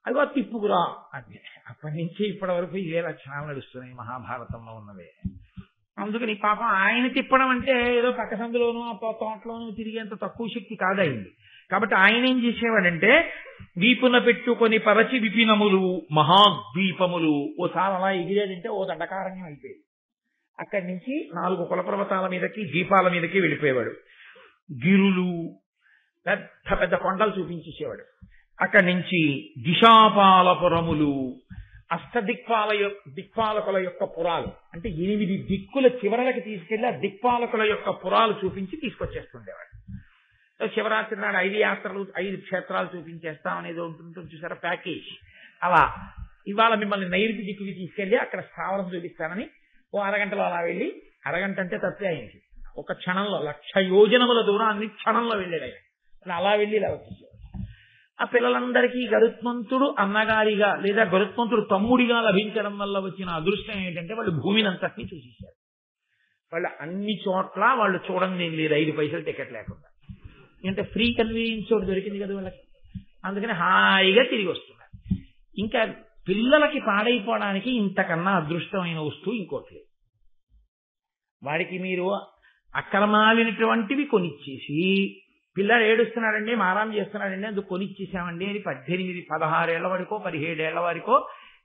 అదిగో తిప్పుకురా అంటే అప్పటి నుంచి ఇప్పటి వరకు ఇవే లక్షణాలు నడుస్తున్నాయి మహాభారతంలో ఉన్నవే. అందుకని పాపం ఆయన తిప్పడం అంటే ఏదో పక్క సందులోనూ తోటలోనూ తిరిగేంత తక్కువ శక్తి కాదయింది. కాబట్టి ఆయన ఏం చేసేవాడంటే వీపున పెట్టుకొని పరచి విపినములు మహాద్వీపములు ఓసారి అలా ఎగిరేదంటే ఓ దండకారణ్యం అయిపోయేది. అక్కడి నుంచి 4 కులపర్వతాల మీదకి ద్వీపాల మీదకి వెళ్ళిపోయేవాడు. గిరులు పెద్ద పెద్ద కొండలు చూపించేసేవాడు. అక్కడి నుంచి దిశాపాలపురములు దిక్పాలకుల యొక్క పురాలు అంటే 8 దిక్కుల చివరలకి తీసుకెళ్లి ఆ దిక్పాలకుల యొక్క పురాలు చూపించి తీసుకొచ్చేస్తుండేవాడు. శివరాత్రి నాడు 5 యాత్రలు 5 క్షేత్రాలు చూపించేస్తాం అనేది ఉంటుంది చూసారా ప్యాకేజ్. అలా ఇవాళ మిమ్మల్ని నైరుతి దిక్కుకి తీసుకెళ్లి అక్కడ స్థావరం చూపిస్తానని ఓ అరగంటలో అలా వెళ్ళి, అరగంట అంటే తప్పే అయింది, ఒక క్షణంలో 1,00,000 యోజనముల దూరాన్ని క్షణంలో వెళ్ళాడు ఆయన. అలా వెళ్ళి ఇలా వచ్చేసాడు. ఆ పిల్లలందరికీ గరుత్మంతుడు అన్నగారిగా లేదా గరుత్మంతుడు తమ్ముడిగా లభించడం వల్ల వచ్చిన అదృష్టం ఏంటంటే వాళ్ళు భూమిని అంతటినీ చూసేశారు. వాళ్ళు అన్ని చోట్ల వాళ్ళు చూడండి ఏం లేదు 5 పైసలు టికెట్ లేకుండా. అంటే ఫ్రీ కన్వీనియన్స్ చోటు దొరికింది కదా వాళ్ళకి. అందుకని హాయిగా తిరిగి వస్తున్నారు. ఇంకా పిల్లలకి పాడైపోవడానికి ఇంతకన్నా అదృష్టమైన వస్తువు ఇంకోటి లేదు. వాడికి మీరు అక్రమాలినటువంటివి కొనిచ్చేసి పిల్లాడు ఏడుస్తున్నాడండి మారాం చేస్తున్నాడండి అందుకు కొనిచ్చేసామండి అని 18, 16 ఏళ్ల వరకో 17 ఏళ్ల వరకో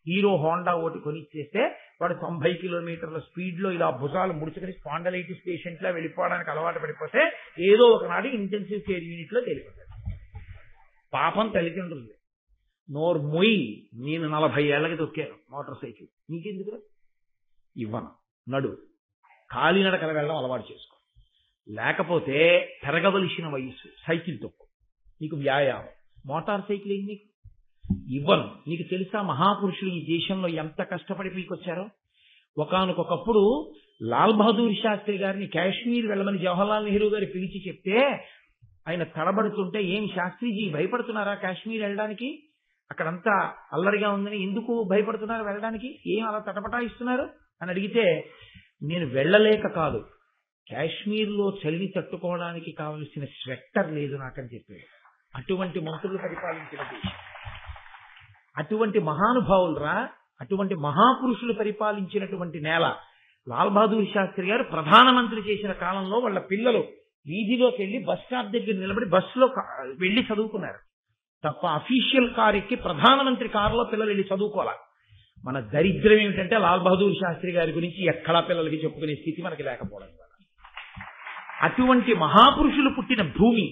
హీరో హోండా ఒకటి కొనిచ్చేస్తే వాడు 90 కిలోమీటర్ల స్పీడ్ లో ఇలా భుజాలు ముడుచుకుని స్పాండలైటిస్ పేషెంట్ లా వెళ్ళిపోవడానికి అలవాటు పడిపోతే ఏదో ఒకనాడు ఇంటెన్సివ్ కేర్ యూనిట్ లో వెళ్ళిపోతాడు. పాపం తల్లిదండ్రులు నోరు మొయ్యి, నేను 40 ఏళ్ళకి తొక్కాను మోటార్ సైకిల్, నీకెందుకు ఇవ్వను, నడు కాలినడకల వెళ్ళడం అలవాటు చేసుకో, లేకపోతే పెరగవలసిన వయస్సు సైకిల్ తొక్కు, నీకు వ్యాయామం. మోటార్ సైకిల్ ఏంటి నీకు ఇవ్వను. నీకు తెలుసా మహాపురుషులు ఈ దేశంలో ఎంత కష్టపడి పీకొచ్చారో? ఒకానొకప్పుడు లాల్ బహదూర్ శాస్త్రి గారిని కాశ్మీర్ వెళ్ళమని జవహర్లాల్ నెహ్రూ గారు పిలిచి చెప్తే ఆయన తడబడుతుంటే, ఏం శాస్త్రిజీ భయపడుతున్నారా కాశ్మీర్ వెళ్ళడానికి? అక్కడంతా అల్లరిగా ఉందని ఎందుకు భయపడుతున్నారు వెళ్ళడానికి? ఏం అలా తటపటాయిస్తున్నారు అని అడిగితే, నేను వెళ్ళలేక కాదు, కాశ్మీర్లో చలిని తట్టుకోవడానికి కావలసిన స్వెట్టర్ లేదు నాకని చెప్పాడు. అటువంటి మంత్రులు పరిపాలించిన దేశం. అటువంటి మహానుభావులరా, అటువంటి మహాపురుషులు పరిపాలించినటువంటి నేల. లాల్ బహదూర్ శాస్త్రి గారు ప్రధానమంత్రి చేసిన కాలంలో వాళ్ళ పిల్లలు వీధిలోకి వెళ్ళి బస్ స్టాప్ దగ్గర నిలబడి బస్సులో వెళ్ళి చదువుకున్నారు తప్ప అఫీషియల్ కార్ ఎక్కి ప్రధానమంత్రి కారులో పిల్లలు వెళ్ళి చదువుకోవాలి. మన దరిద్రం ఏమిటంటే లాల్ బహదూర్ శాస్త్రి గారి గురించి ఎక్కడా పిల్లలకి చెప్పుకునే స్థితి మనకి లేకపోవడం. అటువంటి మహాపురుషులు పుట్టిన భూమి.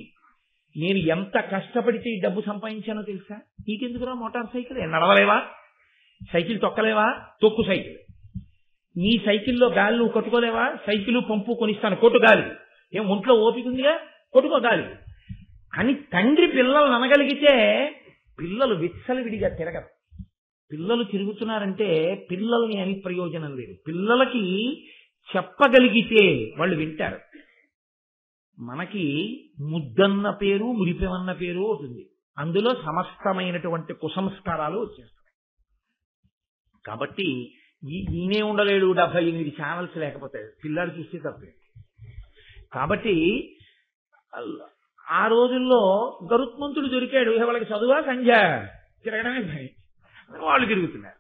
నేను ఎంత కష్టపడితే ఈ డబ్బు సంపాదించానో తెలుసా? నీకెందుకురా మోటార్ సైకిల్? నడవలేవా? సైకిల్ తొక్కలేవా? తొక్కు సైకిల్. నీ సైకిల్లో గాలి నువ్వు కొట్టుకోలేవా? సైకిల్ పంపు కొనిస్తాను, కొట్టు గాలి. ఏం ఒంట్లో ఓపిక ఉందిగా, కొట్టుకో గాలి అని తండ్రి పిల్లలు అనగలిగితే పిల్లలు విచ్చలవిడిగా తిరగరు. పిల్లలు తిరుగుతున్నారంటే పిల్లల్ని అని ప్రయోజనం లేదు. పిల్లలకి చెప్పగలిగితే వాళ్ళు వింటారు. మనకి ముద్దన్న పేరు, మురిపెమన్న పేరు అవుతుంది. అందులో సమస్తమైనటువంటి కుసంస్కారాలు వచ్చేస్తాయి. కాబట్టి ఈయనే ఉండలేడు 78 ఛానల్స్ లేకపోతే పిల్లలు చూస్తే తప్పే. కాబట్టి ఆ రోజుల్లో గరుత్మంతుడు దొరికాడు. వాళ్ళకి చదువా సంధ్య తిరగడమే పని, వాళ్ళు తిరుగుతున్నారు.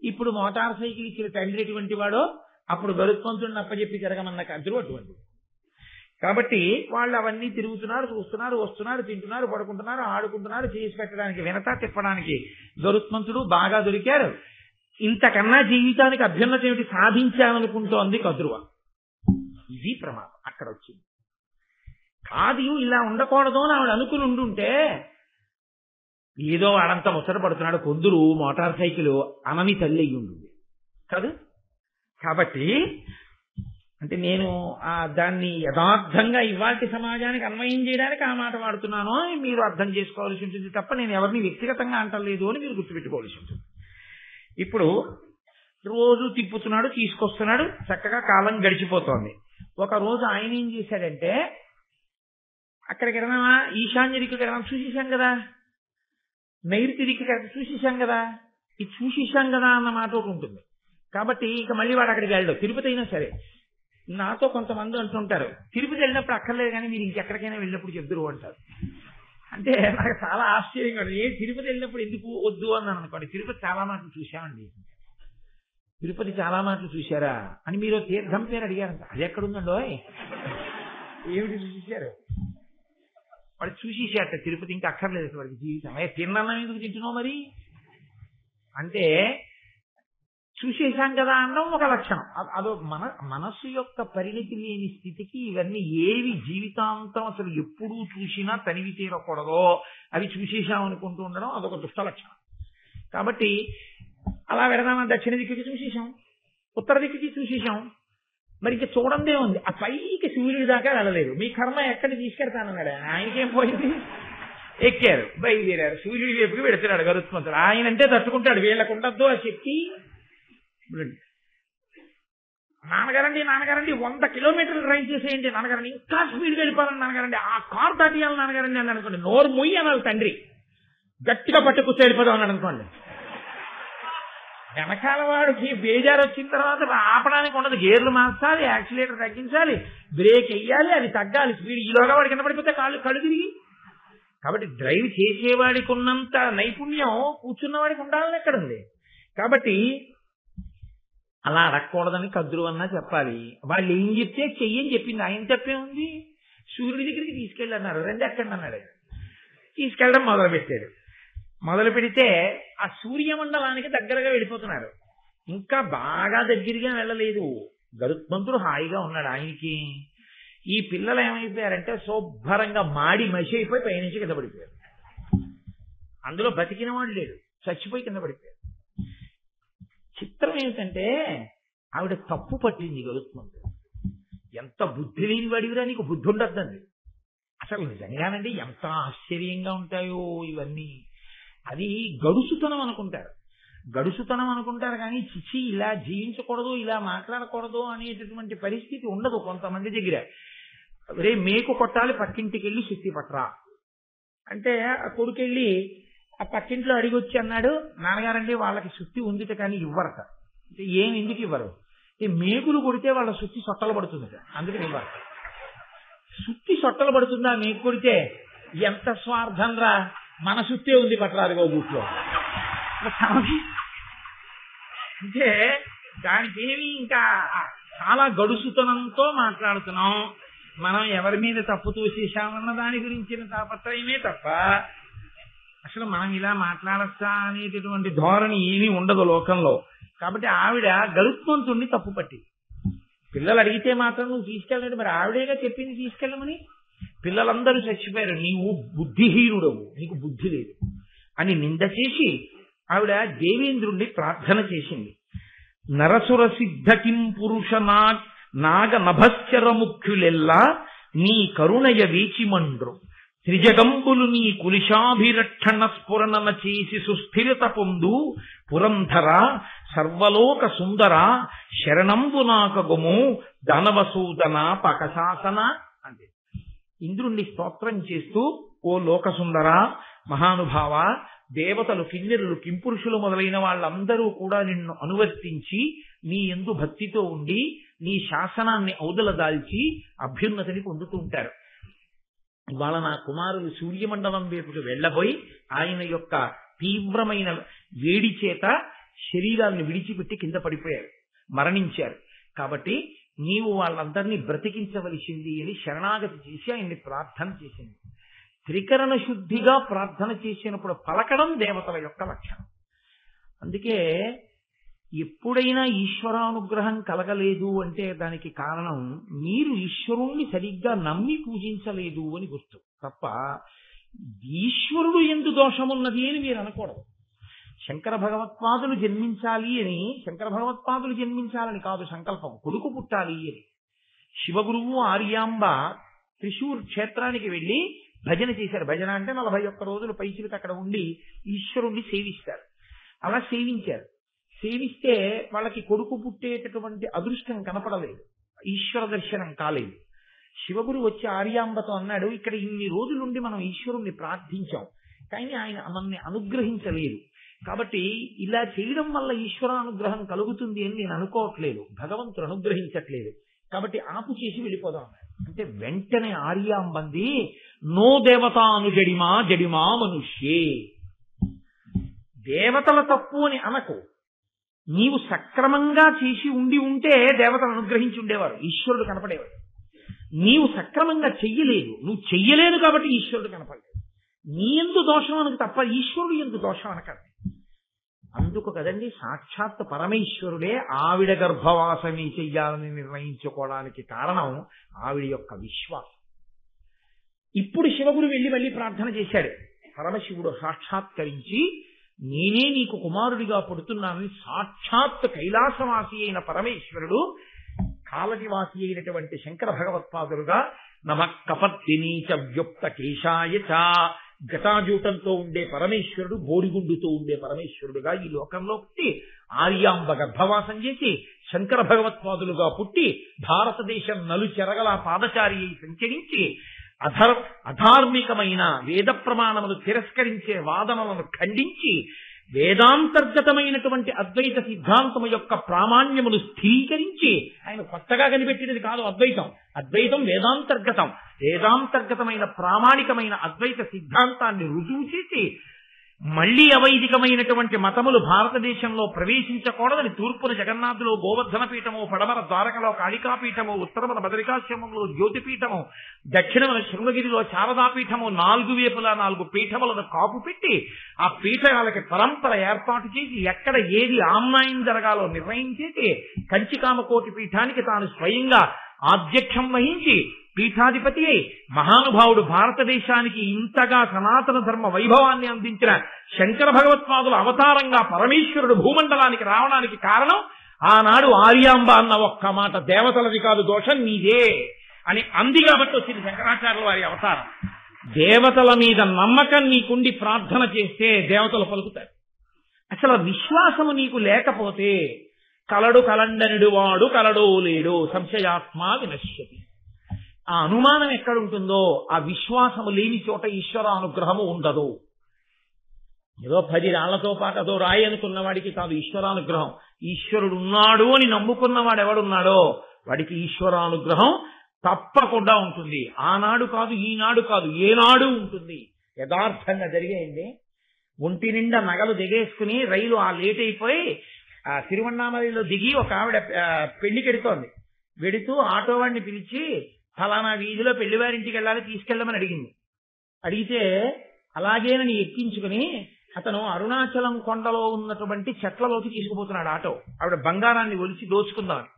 ఇప్పుడు మోటార్ సైకిల్ ఇచ్చిన తండ్రి ఎటువంటి వాడో అప్పుడు గరుత్మంతుడిని అప్పచెప్పి తిరగమన్న కద్రు అటువంటి. కాబట్టి వాళ్ళు అవన్నీ తిరుగుతున్నారు, చూస్తున్నారు, వస్తున్నారు, తింటున్నారు, పడుకుంటున్నారు, ఆడుకుంటున్నారు. చేసి పెట్టడానికి వినత తిప్పడానికి గరుత్మంతుడు బాగా దొరికారు. ఇంతకన్నా జీవితానికి అభ్యున్నతి ఏమిటి సాధించాలనుకుంటోంది కద్రువ. ఇది ప్రమాదం అక్కడ వచ్చింది. కాదు ఇలా ఉండకూడదు అని ఆవిడ అనుకుని ఉండుంటే ఏదో వాడంతా ముచ్చట పడుతున్నాడు కొందరు మోటార్ సైకిల్ అనని తల్లి అయ్యి ఉంటుంది కాదు. కాబట్టి అంటే నేను దాన్ని యథార్థంగా ఇవాల్టి సమాజానికి అన్వయం చేయడానికి ఆ మాట వాడుతున్నాను అని మీరు అర్థం చేసుకోవాల్సి ఉంటుంది తప్ప నేను ఎవరిని వ్యక్తిగతంగా అంటలేదు అని మీరు గుర్తుపెట్టుకోవాల్సి ఉంటుంది. ఇప్పుడు రోజు తిప్పుతున్నాడు, తీసుకొస్తున్నాడు, చక్కగా కాలం గడిచిపోతోంది. ఒక రోజు ఆయన ఏం చేశాడంటే అక్కడికి వెళ్ళామా, ఈశాన్య దిక్కుకి వెళ్ళామా, చూసేశాం కదా, నైరుతి దిక్కు చూసేశాం కదా, ఇది చూసేశాం కదా అన్న మాట ఒకటి ఉంటుంది. కాబట్టి ఇక మళ్ళీ వాడు అక్కడికి వెళ్ళడు. తిరుపతి అయినా సరే నాతో కొంతమంది అంటుంటారు, తిరుపతి వెళ్ళినప్పుడు అక్కర్లేదు కానీ మీరు ఇంకెక్కడికైనా వెళ్ళినప్పుడు చెప్తురు అంటారు. అంటే నాకు చాలా ఆశ్చర్యంగా ఉంటుంది. తిరుపతి వెళ్ళినప్పుడు ఎందుకు వద్దు అన్నాను అనుకోండి. తిరుపతి చాలా మాటలు చూశామండి. తిరుపతి చాలా మాటలు చూశారా అని మీరు తీర్థం పేరు అడిగారంట. అది ఎక్కడుందండో, ఏమిటి చూసేశారు? వాడు చూసేసాట తిరుపతి, ఇంకా అక్కర్లేదు వాడికి జీవితం. తిన్నన్నం ఎందుకు తింటున్నావు మరి అంటే చూసేశాం కదా అనడం ఒక లక్షణం. అదో మనస్సు యొక్క పరిణితి లేని స్థితికి ఇవన్నీ ఏవి జీవితాంతం అసలు ఎప్పుడూ చూసినా తనివి తీరకూడదో అవి చూసేశాం అనుకుంటూ ఉండడం అదొక దుష్ట లక్షణం. కాబట్టి అలా వెళదామా, దక్షిణ దిక్కుకి చూసేశాం, ఉత్తర దిక్కుకి చూసేశాం, మరి ఇంకా చూడందే ఉంది. ఆ పైకి సూర్యుడి దాకా వెళ్ళలేదు. మీ కర్మ ఎక్కడికి తీసుకెళ్తానన్నాడు. ఆయనకేం పోయింది, ఎక్కారు, బయలుదేరారు, సూర్యుడి వైపుకి పెడుతున్నాడు గరుత్మంతుడు. ఆయన అంటే తట్టుకుంటాడు, వీళ్ళకు ఉండద్దు ఆ శక్తి. నాన్నగారండి 100 కిలోమీటర్లు డ్రైవ్ చేసేయండి నాన్నగారండి, ఇంకా స్పీడ్గా వెళ్ళిపోవాలని నాన్నగారండి, ఆ కారు దాటియాలి నాన్నగారండి అని అనుకోండి. నోరు మొయ్యి అనాలి తండ్రి, గట్టిగా పట్టు కూర్చో వెళ్ళిపోదాం అని అనుకోండి. వెనకాల వాడికి బేజారు వచ్చిన తర్వాత ఆపడానికి ఉండదు. గేర్లు మార్చాలి, యాక్సిలేటర్ తగ్గించాలి, బ్రేక్ వెయ్యాలి, అది తగ్గాలి స్పీడ్. ఈలోగా వాడి కింద పడిపోతే కళ్ళు తిరిగి. కాబట్టి డ్రైవ్ చేసేవాడికి ఉన్నంత నైపుణ్యం కూర్చున్నవాడికి ఉండాలని ఎక్కడ ఉంది. కాబట్టి అలా అడగకూడదని కద్రు అన్నా చెప్పాలి. వాళ్ళు ఏం చెప్తే చెయ్యని చెప్పింది. ఆయన తప్పే ఉంది. సూర్యుడి దగ్గరికి తీసుకెళ్ళి అన్నారు, రెండు ఎక్కండి అన్నాడు. తీసుకెళ్ళడం మొదలుపెట్టాడు. మొదలు పెడితే ఆ సూర్యమండలానికి దగ్గరగా వెళ్ళిపోతున్నారు. ఇంకా బాగా దగ్గరగా వెళ్ళలేదు. గరుత్మంతుడు హాయిగా ఉన్నాడు. ఆయనకి ఈ పిల్లలు ఏమైపోయారంటే శుభ్రంగా మాడి మసి అయిపోయి పైనుంచి కింద పడిపోయారు. అందులో బతికిన వాడు లేడు, చచ్చిపోయి కింద పడిపోయారు. చిత్రం ఏమిటంటే ఆవిడ తప్పు పట్టింది గరుత్మంతుడు. ఎంత బుద్ధి లేని వాడివిరా, నీకు బుద్ధి ఉండద్దండి. అసలు నిజంగానండి ఎంత ఆశ్చర్యంగా ఉంటాయో ఇవన్నీ. అది గడుసుతనం అనుకుంటారు కానీ చిచి ఇలా జీవించకూడదు, ఇలా మాట్లాడకూడదు అనేటటువంటి పరిస్థితి ఉండదు కొంతమంది దగ్గర. రే మేకు కొట్టాలి, పక్కింటికి వెళ్ళి శక్తి పట్టరా అంటే ఆ కొడుకెళ్ళి ఆ పక్కింట్లో అడిగి వచ్చి అన్నాడు, నాన్నగారండి వాళ్ళకి శుద్ధి ఉందిట కానీ ఇవ్వరట. అంటే ఏం ఎందుకు ఇవ్వరు? మేకులు కొడితే వాళ్ళ శుద్ధి సొట్టలు పడుతుందట, అందుకని ఇవ్వరు. శుద్ధి సొట్టలు పడుతుందా మేకు కొడితే? ఎంత స్వార్థం రా, మన సుత్తే ఉంది పట్టరాదుగో బూట్లో. అంటే దానికి ఏమి ఇంకా చాలా గడుసుతనంతో మాట్లాడుతున్నాం. మనం ఎవరి మీద తప్పు తోసేసామన్న దాని గురించిన తాపత్రయమే తప్ప అసలు మనం ఇలా మాట్లాడచ్చా అనేటటువంటి ధోరణి ఏమీ ఉండదు లోకంలో. కాబట్టి ఆవిడ గరుత్మంతుణ్ణి తప్పు పట్టింది. పిల్లలు అడిగితే మాత్రం నువ్వు తీసుకెళ్ళండి, మరి ఆవిడేగా చెప్పింది తీసుకెళ్ళమని. పిల్లలందరూ చచ్చిపోయారు, నీవు బుద్ధిహీనుడవు, నీకు బుద్ధి లేదు అని నింద చేసి ఆవిడ దేవేంద్రుణ్ణి ప్రార్థన చేసింది. నరసుర సిద్ధ కిం పురుష నాగ నభశ్చర ముఖ్యులెల్లా నీ కరుణయ వేచిమండ్రు త్రిజగంబులు నీ కులిశాభిరక్షణ స్ఫురణన చేసి సుస్థిరత పొందు పురంధర సర్వలోక సుందర శరణంబు నాకగుము దానవసూదన పకశాసన అంటే ఇంద్రుణ్ణి స్తోత్రం చేస్తూ, ఓ లోకసుందర మహానుభావ, దేవతలు కిన్నెరులు కింపురుషులు మొదలైన వాళ్ళందరూ కూడా నిన్ను అనువర్తించి నీ యందు భక్తితో ఉండి నీ శాసనాన్ని ఔదల దాల్చి అభ్యున్నతిని పొందుతూ ఉంటారు. ఇవాళ నా కుమారులు సూర్యమండలం వైపుకు వెళ్లబోయి ఆయన యొక్క తీవ్రమైన వేడి చేత శరీరాన్ని విడిచిపెట్టి కింద పడిపోయారు, మరణించారు. కాబట్టి నీవు వాళ్ళందరినీ బ్రతికించవలసింది అని శరణాగతి చేసి ఆయన్ని ప్రార్థన చేసింది. త్రికరణ శుద్ధిగా ప్రార్థన చేసినప్పుడు పలకడం దేవతల యొక్క లక్షణం. అందుకే ఎప్పుడైనా ఈశ్వరానుగ్రహం కలగలేదు అంటే దానికి కారణం మీరు ఈశ్వరుణ్ణి సరిగ్గా నమ్మి పూజించలేదు అని గుర్తు తప్ప ఈశ్వరుడు ఎందు దోషమున్నది అని మీరు అనకూడదు. శంకర భగవత్పాదులు జన్మించాలని కాదు సంకల్పం, కొడుకు పుట్టాలి అని. శివగురువు ఆర్యాంబ త్రిశూర్ క్షేత్రానికి వెళ్లి భజన చేశారు. భజన అంటే 41 రోజులు పైచిలకు అక్కడ ఉండి ఈశ్వరుణ్ణి సేవిస్తారు. అలా సేవించారు. సేవిస్తే వాళ్ళకి కొడుకు పుట్టేటటువంటి అదృష్టం కనపడలేదు, ఈశ్వర దర్శనం కాలేదు. శివగురు వచ్చి ఆర్యాంబతో అన్నాడు, ఇక్కడ ఇన్ని రోజులుండి మనం ఈశ్వరుణ్ణి ప్రార్థించాం, కానీ ఆయన మనల్ని అనుగ్రహించలేదు. కాబట్టి ఇలా చేయడం వల్ల ఈశ్వరానుగ్రహం కలుగుతుంది అని నేను అనుకోవట్లేదు, భగవంతుడు అనుగ్రహించట్లేదు, కాబట్టి ఆపు చేసి వెళ్ళిపోదాం అంటే వెంటనే ఆర్యాంబంది, నో దేవతాను జడిమా మనుష్యే. దేవతల తప్పు అని అనకు, నీవు సక్రమంగా చేసి ఉంటే దేవతలు అనుగ్రహించి ఉండేవారు, ఈశ్వరుడు కనపడేవాడు. నీవు సక్రమంగా చెయ్యలేదు, నువ్వు చెయ్యలేదు కాబట్టి ఈశ్వరుడు కనపడలేదు. నీ ఎందు దోషం అనకు తప్ప ఈశ్వరుడు ఎందు దోషం అనకండి. అందుకు కదండి సాక్షాత్ పరమేశ్వరుడే ఆవిడ గర్భవాసని చెయ్యాలని నిర్ణయించుకోవడానికి కారణం ఆవిడ యొక్క విశ్వాసం. ఇప్పుడు శివగురు వెళ్ళి మళ్ళీ ప్రార్థన చేశాడు. పరమశివుడు సాక్షాత్కరించి నేనే నీకు కుమారుడిగా పుడుతున్నానని సాక్షాత్ కైలాసవాసి అయిన పరమేశ్వరుడు కాలటివాసి అయినటువంటి శంకర భగవత్పాదులుగా నమ కపర్దినీచ వ్యుక్త కేశాయ చ, జటాజూటంతో ఉండే పరమేశ్వరుడు, బోడిగుండుతో ఉండే పరమేశ్వరుడుగా ఈ లోకంలో పుట్టి ఆర్యాంబ గర్భవాసం చేసి శంకర భగవత్పాదులుగా పుట్టి భారతదేశం నలుచెరగల పాదచారి అయి సంచరించి అధార్మికమైన వేద ప్రమాణములు తిరస్కరించే వాదనలను ఖండించి వేదాంతర్గతమైనటువంటి అద్వైత సిద్ధాంతము యొక్క ప్రామాణ్యమును స్థిరీకరించి ఆయన కొత్తగా కనిపెట్టినది కాదు అద్వైతం. అద్వైతం వేదాంతర్గతమైన ప్రామాణికమైన అద్వైత సిద్ధాంతాన్ని రుజువు చేసి మళ్లీ అవైదికమైనటువంటి మతములు భారతదేశంలో ప్రవేశించకూడదని తూర్పున జగన్నాథులో గోవర్ధన పీఠము, పడమర ద్వారకలో కాళికాపీఠము, ఉత్తరమున బదరికాశ్రమంలో జ్యోతిపీఠము, దక్షిణమున శృంగగిరిలో శారదాపీఠము, 4 వైపులా 4 పీఠములను కాపు పెట్టి ఆ పీఠాలకి పరంపర ఏర్పాటు చేసి ఎక్కడ ఏది ఆమ్నాయం జరగాలో నిర్ణయించేసి కంచికామకోటి పీఠానికి తాను స్వయంగా ఆధ్యక్షం వహించి పీఠాధిపతి అయి మహానుభావుడు భారతదేశానికి ఇంతగా సనాతన ధర్మ వైభవాన్ని అందించిన శంకర భగవత్పాదుల అవతారంగా పరమేశ్వరుడు భూమండలానికి రావడానికి కారణం ఆనాడు ఆర్యాంబ అన్న ఒక్క మాట, దేవతలది కాదు దోషం నీదే అని అంది కాబట్టి వచ్చింది శంకరాచార్యుల వారి అవతారం. దేవతల మీద నమ్మకం నీకుండి ప్రార్థన చేస్తే దేవతలు పలుకుతారు. అసలు విశ్వాసము నీకు లేకపోతే కలడు కలండనుడు వాడు కలడో లేడో సంశయాత్మా వినశ్యతి. ఆ అనుమానం ఎక్కడుంటుందో ఆ విశ్వాసము లేని చోట ఈశ్వరానుగ్రహము ఉండదు. ఏదో 10 రాళ్లతో పాటు అదో రాయి అనుకున్న వాడికి కాదు ఈశ్వరానుగ్రహం. ఈశ్వరుడు ఉన్నాడు అని నమ్ముకున్నవాడు ఎవడున్నాడో వాడికి ఈశ్వరానుగ్రహం తప్పకుండా ఉంటుంది. ఆనాడు కాదు, ఈనాడు కాదు, ఏనాడు ఉంటుంది. యథార్థంగా జరిగేయండి. ఒంటి నిండా నగలు దిగేసుకుని రైలు లేట్ అయిపోయి ఆ తిరువన్నామలలో దిగి ఒక ఆవిడ పెళ్లికి వెడుతోంది. వెడుతూ ఆటో వాడిని పిలిచి ఫలానా వీధిలో పెళ్లివారింటికి వెళ్ళాలి, తీసుకెళ్ళమని అడిగింది. అడిగితే అలాగేనని ఎక్కించుకుని అతను అరుణాచలం కొండలో ఉన్నటువంటి చెట్లలోకి తీసుకుపోతున్నాడు ఆటో. ఆవిడ బంగారాన్ని ఒలిచి దోచుకుందామని.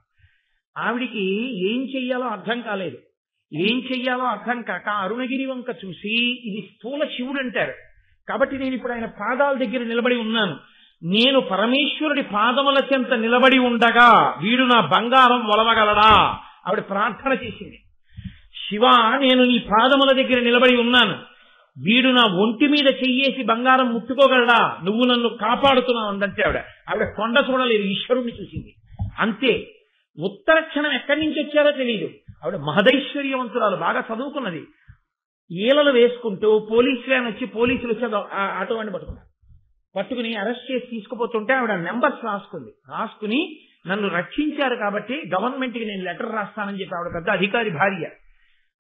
ఆవిడికి ఏం చెయ్యాలో అర్థం కాలేదు. ఏం చెయ్యాలో అర్థం కాక అరుణగిరి వంక చూసి, ఇది స్థూల శివుడు అంటారు కాబట్టి నేను ఇప్పుడు ఆయన పాదాల దగ్గర నిలబడి ఉన్నాను, నేను పరమేశ్వరుడి పాదముల చెంత నిలబడి ఉండగా వీడు నా బంగారం ఒలవగలడా? ఆవిడ ప్రార్థన చేసింది. శివ, నేను నీ పాదముల దగ్గర నిలబడి ఉన్నాను, వీడు నా ఒంటి మీద చెయ్యేసి బంగారం ముట్టుకోగలడా? నువ్వు నన్ను కాపాడుతున్నావు అందంటే ఆవిడ కొండ చూడలేదు, ఈశ్వరుణ్ణి చూసింది. అంతే. ఉత్తర క్షణం ఎక్కడి నుంచి వచ్చారో తెలియదు. ఆవిడ మహదైశ్వర్యవంతురాలు, బాగా చదువుకున్నది. ఈలలు వేసుకుంటూ పోలీస్ వ్యాన్ వచ్చి, పోలీసులు వచ్చి ఆటో వాడిని పట్టుకుని అరెస్ట్ చేసి తీసుకుపోతుంటే ఆవిడ నెంబర్స్ రాసుకుని నన్ను రక్షించారు కాబట్టి గవర్నమెంట్కి నేను లెటర్ రాస్తానని చెప్పి, ఆవిడ పెద్ద అధికారి భార్య.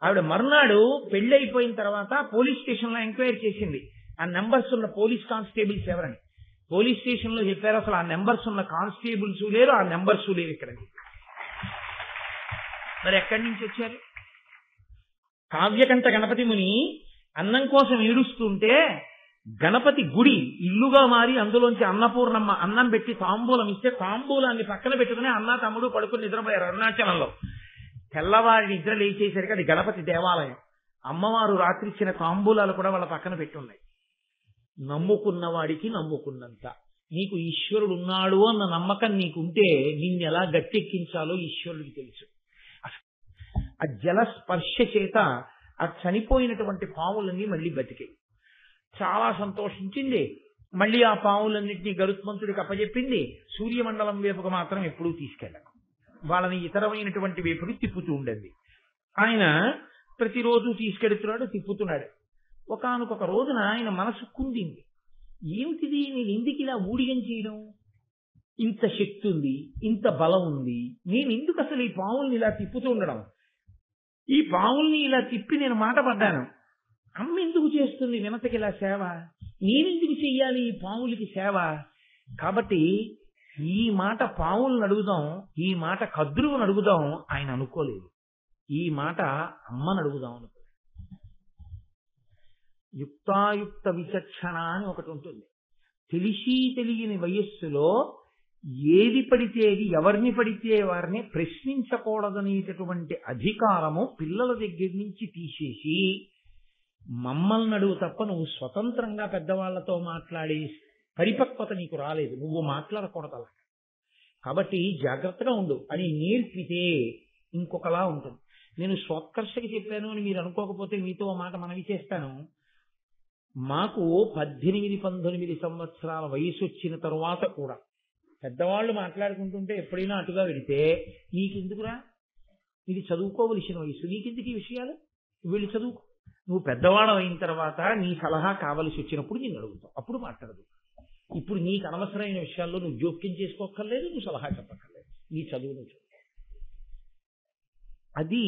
ఆవిడ మర్నాడు పెళ్లి అయిపోయిన తర్వాత పోలీస్ స్టేషన్ లో ఎంక్వైరీ చేసింది ఆ నెంబర్స్ ఉన్న పోలీస్ కానిస్టేబుల్స్ ఎవరని. పోలీస్ స్టేషన్ లో చెప్పారు అసలు ఆ నెంబర్స్ ఉన్న కానిస్టేబుల్స్ లేరు, ఆ నెంబర్స్ లేవు ఇక్కడ. మరి ఎక్కడి నుంచి వచ్చారు? కావ్యకంఠ గణపతి ముని అన్నం కోసం ఏడుస్తుంటే గణపతి గుడి ఇల్లుగా మారి అందులోంచి అన్నపూర్ణమ్మ అన్నం పెట్టి తాంబూలం ఇస్తే తాంబూలాన్ని పక్కన పెట్టుకుని అన్న తమ్ముడు పడుకుని నిద్రపోయారు అరుణాచలంలో. తెల్లవారి నిద్ర లేచేసరికి అది గణపతి దేవాలయం. అమ్మవారు రాత్రి ఇచ్చిన తాంబూలాలు కూడా వాళ్ళ పక్కన పెట్టి ఉన్నాయి. నమ్ముకున్న వాడికి నమ్ముకున్నంత. నీకు ఈశ్వరుడు ఉన్నాడు అన్న నమ్మకం నీకుంటే నిన్ను ఎలా గట్టెక్కించాలో ఈశ్వరుడికి తెలుసు. ఆ జల స్పర్శ చేత ఆ చనిపోయినటువంటి పావులన్నీ మళ్ళీ బతికాయి. చాలా సంతోషించింది. మళ్ళీ ఆ పావులన్నింటినీ గరుత్మంతుడికి అప్పచెప్పింది. సూర్యమండలం వైపుకు మాత్రం ఎప్పుడూ తీసుకెళ్ళను, వాళ్ళని ఇతరమైనటువంటి వైపుకి తిప్పుతూ ఉండేది. ఆయన ప్రతిరోజు తీసుకెడుతున్నాడు, తిప్పుతున్నాడు. ఒకానొక రోజున ఆయన మనసు కుందింది. ఏమిటిది, నేను ఎందుకు ఇలా ఊడిగం చేయడం? ఇంత శక్తి ఉంది, ఇంత బలం ఉంది, నేను ఎందుకు అసలు ఈ పావుల్ని ఇలా తిప్పుతూ ఉండడం? ఈ పావుల్ని ఇలా తిప్పి నేను మాట పడ్డాను. అమ్మ ఎందుకు చేస్తుంది వినతకి ఇలా సేవ? నేనెందుకు చెయ్యాలి ఈ పావులకి సేవ? కాబట్టి ఈ మాట పావులను అడుగుదాం, ఈ మాట కద్రువును అడుగుదాం ఆయన అనుకోలేదు. ఈ మాట అమ్మను అడుగుదాం అనుకోలేదు. యుక్తాయుక్త విచక్షణ అని ఒకటి ఉంటుంది. తెలిసి తెలియని వయస్సులో ఏది పడితే ఏది, ఎవరిని పడితే వారిని ప్రశ్నించకూడదనేటటువంటి అధికారము పిల్లల దగ్గర నుంచి తీసేసి మమ్మల్ని అడుగు తప్ప నువ్వు స్వతంత్రంగా పెద్దవాళ్లతో మాట్లాడే పరిపక్వత నీకు రాలేదు, నువ్వు మాట్లాడకూడదు అలా. కాబట్టి జాగ్రత్తగా ఉండు అని నేర్పితే ఇంకొకలా ఉంటుంది. నేను స్వోత్కర్షకి చెప్పాను అని మీరు అనుకోకపోతే మీతో మాట మనవి చేస్తాను. మాకు 18-19 సంవత్సరాల వయసు వచ్చిన తరువాత కూడా పెద్దవాళ్ళు మాట్లాడుకుంటుంటే ఎప్పుడైనా అటుగా వెళితే, నీకెందుకురా, ఇది చదువుకోవలసిన వయసు, నీకెందుకు ఈ విషయాలు, వీళ్ళు చదువుకో, నువ్వు పెద్దవాడు అయిన తర్వాత నీ సలహా కావలసి వచ్చినప్పుడు నేను అడుగుతావు, అప్పుడు మాట్లాడదు. ఇప్పుడు నీకు అనవసరమైన విషయాల్లో నువ్వు జోక్యం చేసుకోక్కర్లేదు, నువ్వు సలహా చెప్పక్కర్లేదు, నీ చదువు నువ్వు. అది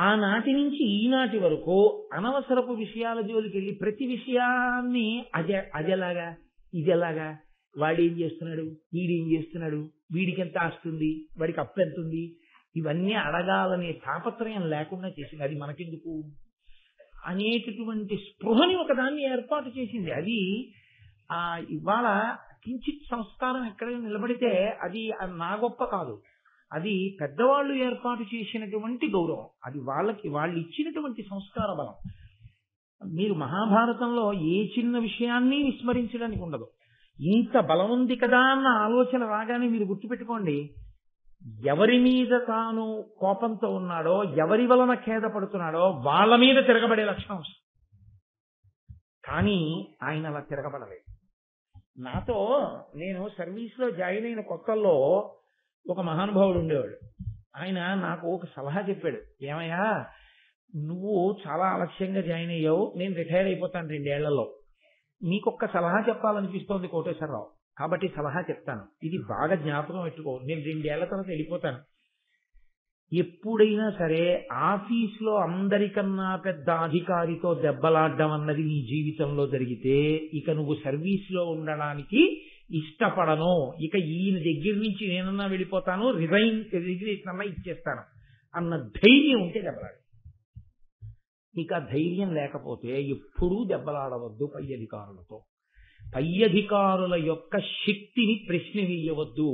ఆనాటి నుంచి ఈనాటి వరకు అనవసరపు విషయాల జోలికి వెళ్ళి ప్రతి విషయాన్ని అదెలాగా ఇదెలాగా, వాడేం చేస్తున్నాడు, వీడేం చేస్తున్నాడు, వీడికి ఎంత ఆస్తుంది, వాడికి అప్పు ఎంత ఉంది, ఇవన్నీ అడగాలనే తాపత్రయం లేకుండా చేసింది. అది మనకెందుకు అనేటటువంటి స్పృహని ఒకదాన్ని ఏర్పాటు చేసింది. అది ఇవాళ కించిత్ సంస్కారం ఎక్కడైనా నిలబడితే అది నా గొప్ప కాదు, అది పెద్దవాళ్ళు ఏర్పాటు చేసినటువంటి గౌరవం, అది వాళ్ళు ఇచ్చినటువంటి సంస్కార బలం. మీరు మహాభారతంలో ఏ చిన్న విషయాన్ని విస్మరించడానికి ఉండదు. ఇంత బలం ఉంది కదా అన్న ఆలోచన రాగానే మీరు గుర్తుపెట్టుకోండి, ఎవరి మీద తాను కోపంతో ఉన్నాడో, ఎవరి వలన ఖేదపడుతున్నాడో వాళ్ళ మీద తిరగబడే లక్షణం వస్తుంది. కానీ ఆయన అలా తిరగబడలేదు. నాతో నేను సర్వీస్లో జాయిన్ అయిన కొత్తల్లో ఒక మహానుభావుడు ఉండేవాడు. ఆయన నాకు ఒక సలహా చెప్పాడు. ఏమయ్యా, నువ్వు చాలా ఆలస్యంగా జాయిన్ అయ్యావు, నేను రిటైర్ అయిపోతాను 2 ఏళ్లలో, నీకొక్క సలహా చెప్పాలనిపిస్తోంది కోటేశ్వరరావు, కాబట్టి సలహా చెప్తాను, ఇది బాగా జ్ఞాపకం పెట్టుకో, నేను 2 ఏళ్ల తర్వాత వెళ్ళిపోతాను, ఎప్పుడైనా సరే ఆఫీసులో అందరికన్నా పెద్ద అధికారితో దెబ్బలాడడం అన్నది నీ జీవితంలో జరిగితే ఇక నువ్వు సర్వీస్లో ఉండడానికి ఇష్టపడను, ఇక ఈయన దగ్గర నుంచి నేనన్నా వెళ్ళిపోతాను, రిజిగ్నేషన్ అన్నా ఇచ్చేస్తాను అన్న ధైర్యం ఉంటే దెబ్బలాడు. ఇక ధైర్యం లేకపోతే ఎప్పుడూ దెబ్బలాడవద్దు పై అధికారులతో. పై అధికారుల యొక్క శక్తిని ప్రశ్న వేయవద్దు.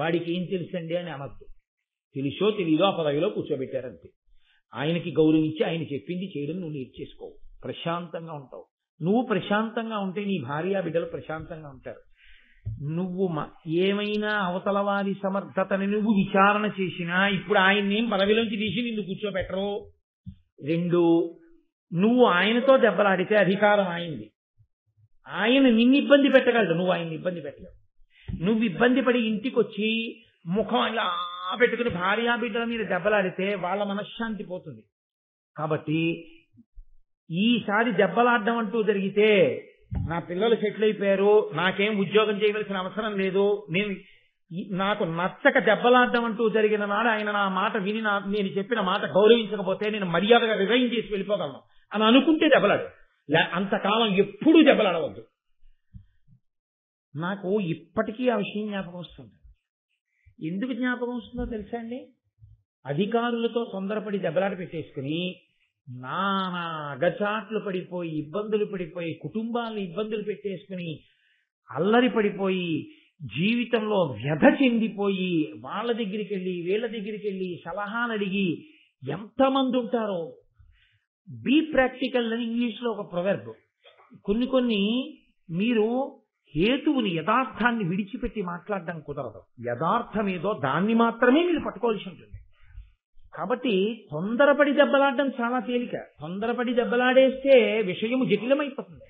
వాడికి ఏం తెలుసండి అని అనద్దు. తెలుసో తెలీదో ఆ పదవిలో కూర్చోబెట్టారంతే. ఆయనకి గౌరవించి ఆయన చెప్పింది చేయడం నువ్వు నేర్చేసుకోవు, ప్రశాంతంగా ఉంటావు. నువ్వు ప్రశాంతంగా ఉంటే నీ భార్య బిడ్డలు ప్రశాంతంగా ఉంటారు. నువ్వు ఏమైనా అవతల వారి సమర్థతని నువ్వు విచారణ చేసినా ఇప్పుడు ఆయన్ని పదవిలోంచి తీసి నిన్ను కూర్చోబెట్టరు. 2, నువ్వు ఆయనతో దెబ్బలాడితే అధికారం ఆయనది. ఆయన నిన్ను ఇబ్బంది పెట్టగలడు, నువ్వు ఆయన్ని ఇబ్బంది పెట్టలేవు. నువ్వు ఇబ్బంది పడి ఇంటికి వచ్చి ముఖం ఇలా పెట్టుకుని భార్యా బిడ్డల మీద దెబ్బలాడితే వాళ్ళ మనశ్శాంతి పోతుంది. కాబట్టి ఈసారి దెబ్బలాడడం అంటూ జరిగితే నా పిల్లలు సెటిల్ అయిపోయారు, నాకేం ఉద్యోగం చేయవలసిన అవసరం లేదు, నాకు నచ్చక దెబ్బలాడడం అంటూ జరిగిన నాడు ఆయన నా మాట విని నేను చెప్పిన మాట గౌరవించకపోతే నేను మర్యాదగా రిజైన్ చేసి వెళ్ళిపోగలను అని అనుకుంటే దెబ్బలాడు. అంతకాలం ఎప్పుడూ దెబ్బలాడవద్దు. నాకు ఇప్పటికీ ఆ విషయం జ్ఞాపకం వస్తుంది. ఎందుకు జ్ఞాపకం వస్తుందో తెలుసా అండి? అధికారులతో తొందరపడి దెబ్బలాట పెట్టేసుకుని నానా అగచాట్లు పడిపోయి ఇబ్బందులు పడిపోయి కుటుంబాలను ఇబ్బందులు పెట్టేసుకుని అల్లరి పడిపోయి జీవితంలో వ్యధ చెందిపోయి వాళ్ళ దగ్గరికి వెళ్ళి వీళ్ళ దగ్గరికి వెళ్ళి సలహాలు అడిగి ఎంతమంది ఉంటారో. బీ ప్రాక్టికల్ అని ఇంగ్లీష్లో ఒక ప్రొవర్బ్. కొన్ని మీరు హేతువుని యథార్థాన్ని విడిచిపెట్టి మాట్లాడడం కుదరదు. యథార్థం ఏదో దాన్ని మాత్రమే మీరు పట్టుకోవాల్సి ఉంటుంది. కాబట్టి తొందరపడి దెబ్బలాడడం చాలా తేలిక. తొందరపడి దెబ్బలాడేస్తే విషయము జటిలమైపోతుంది.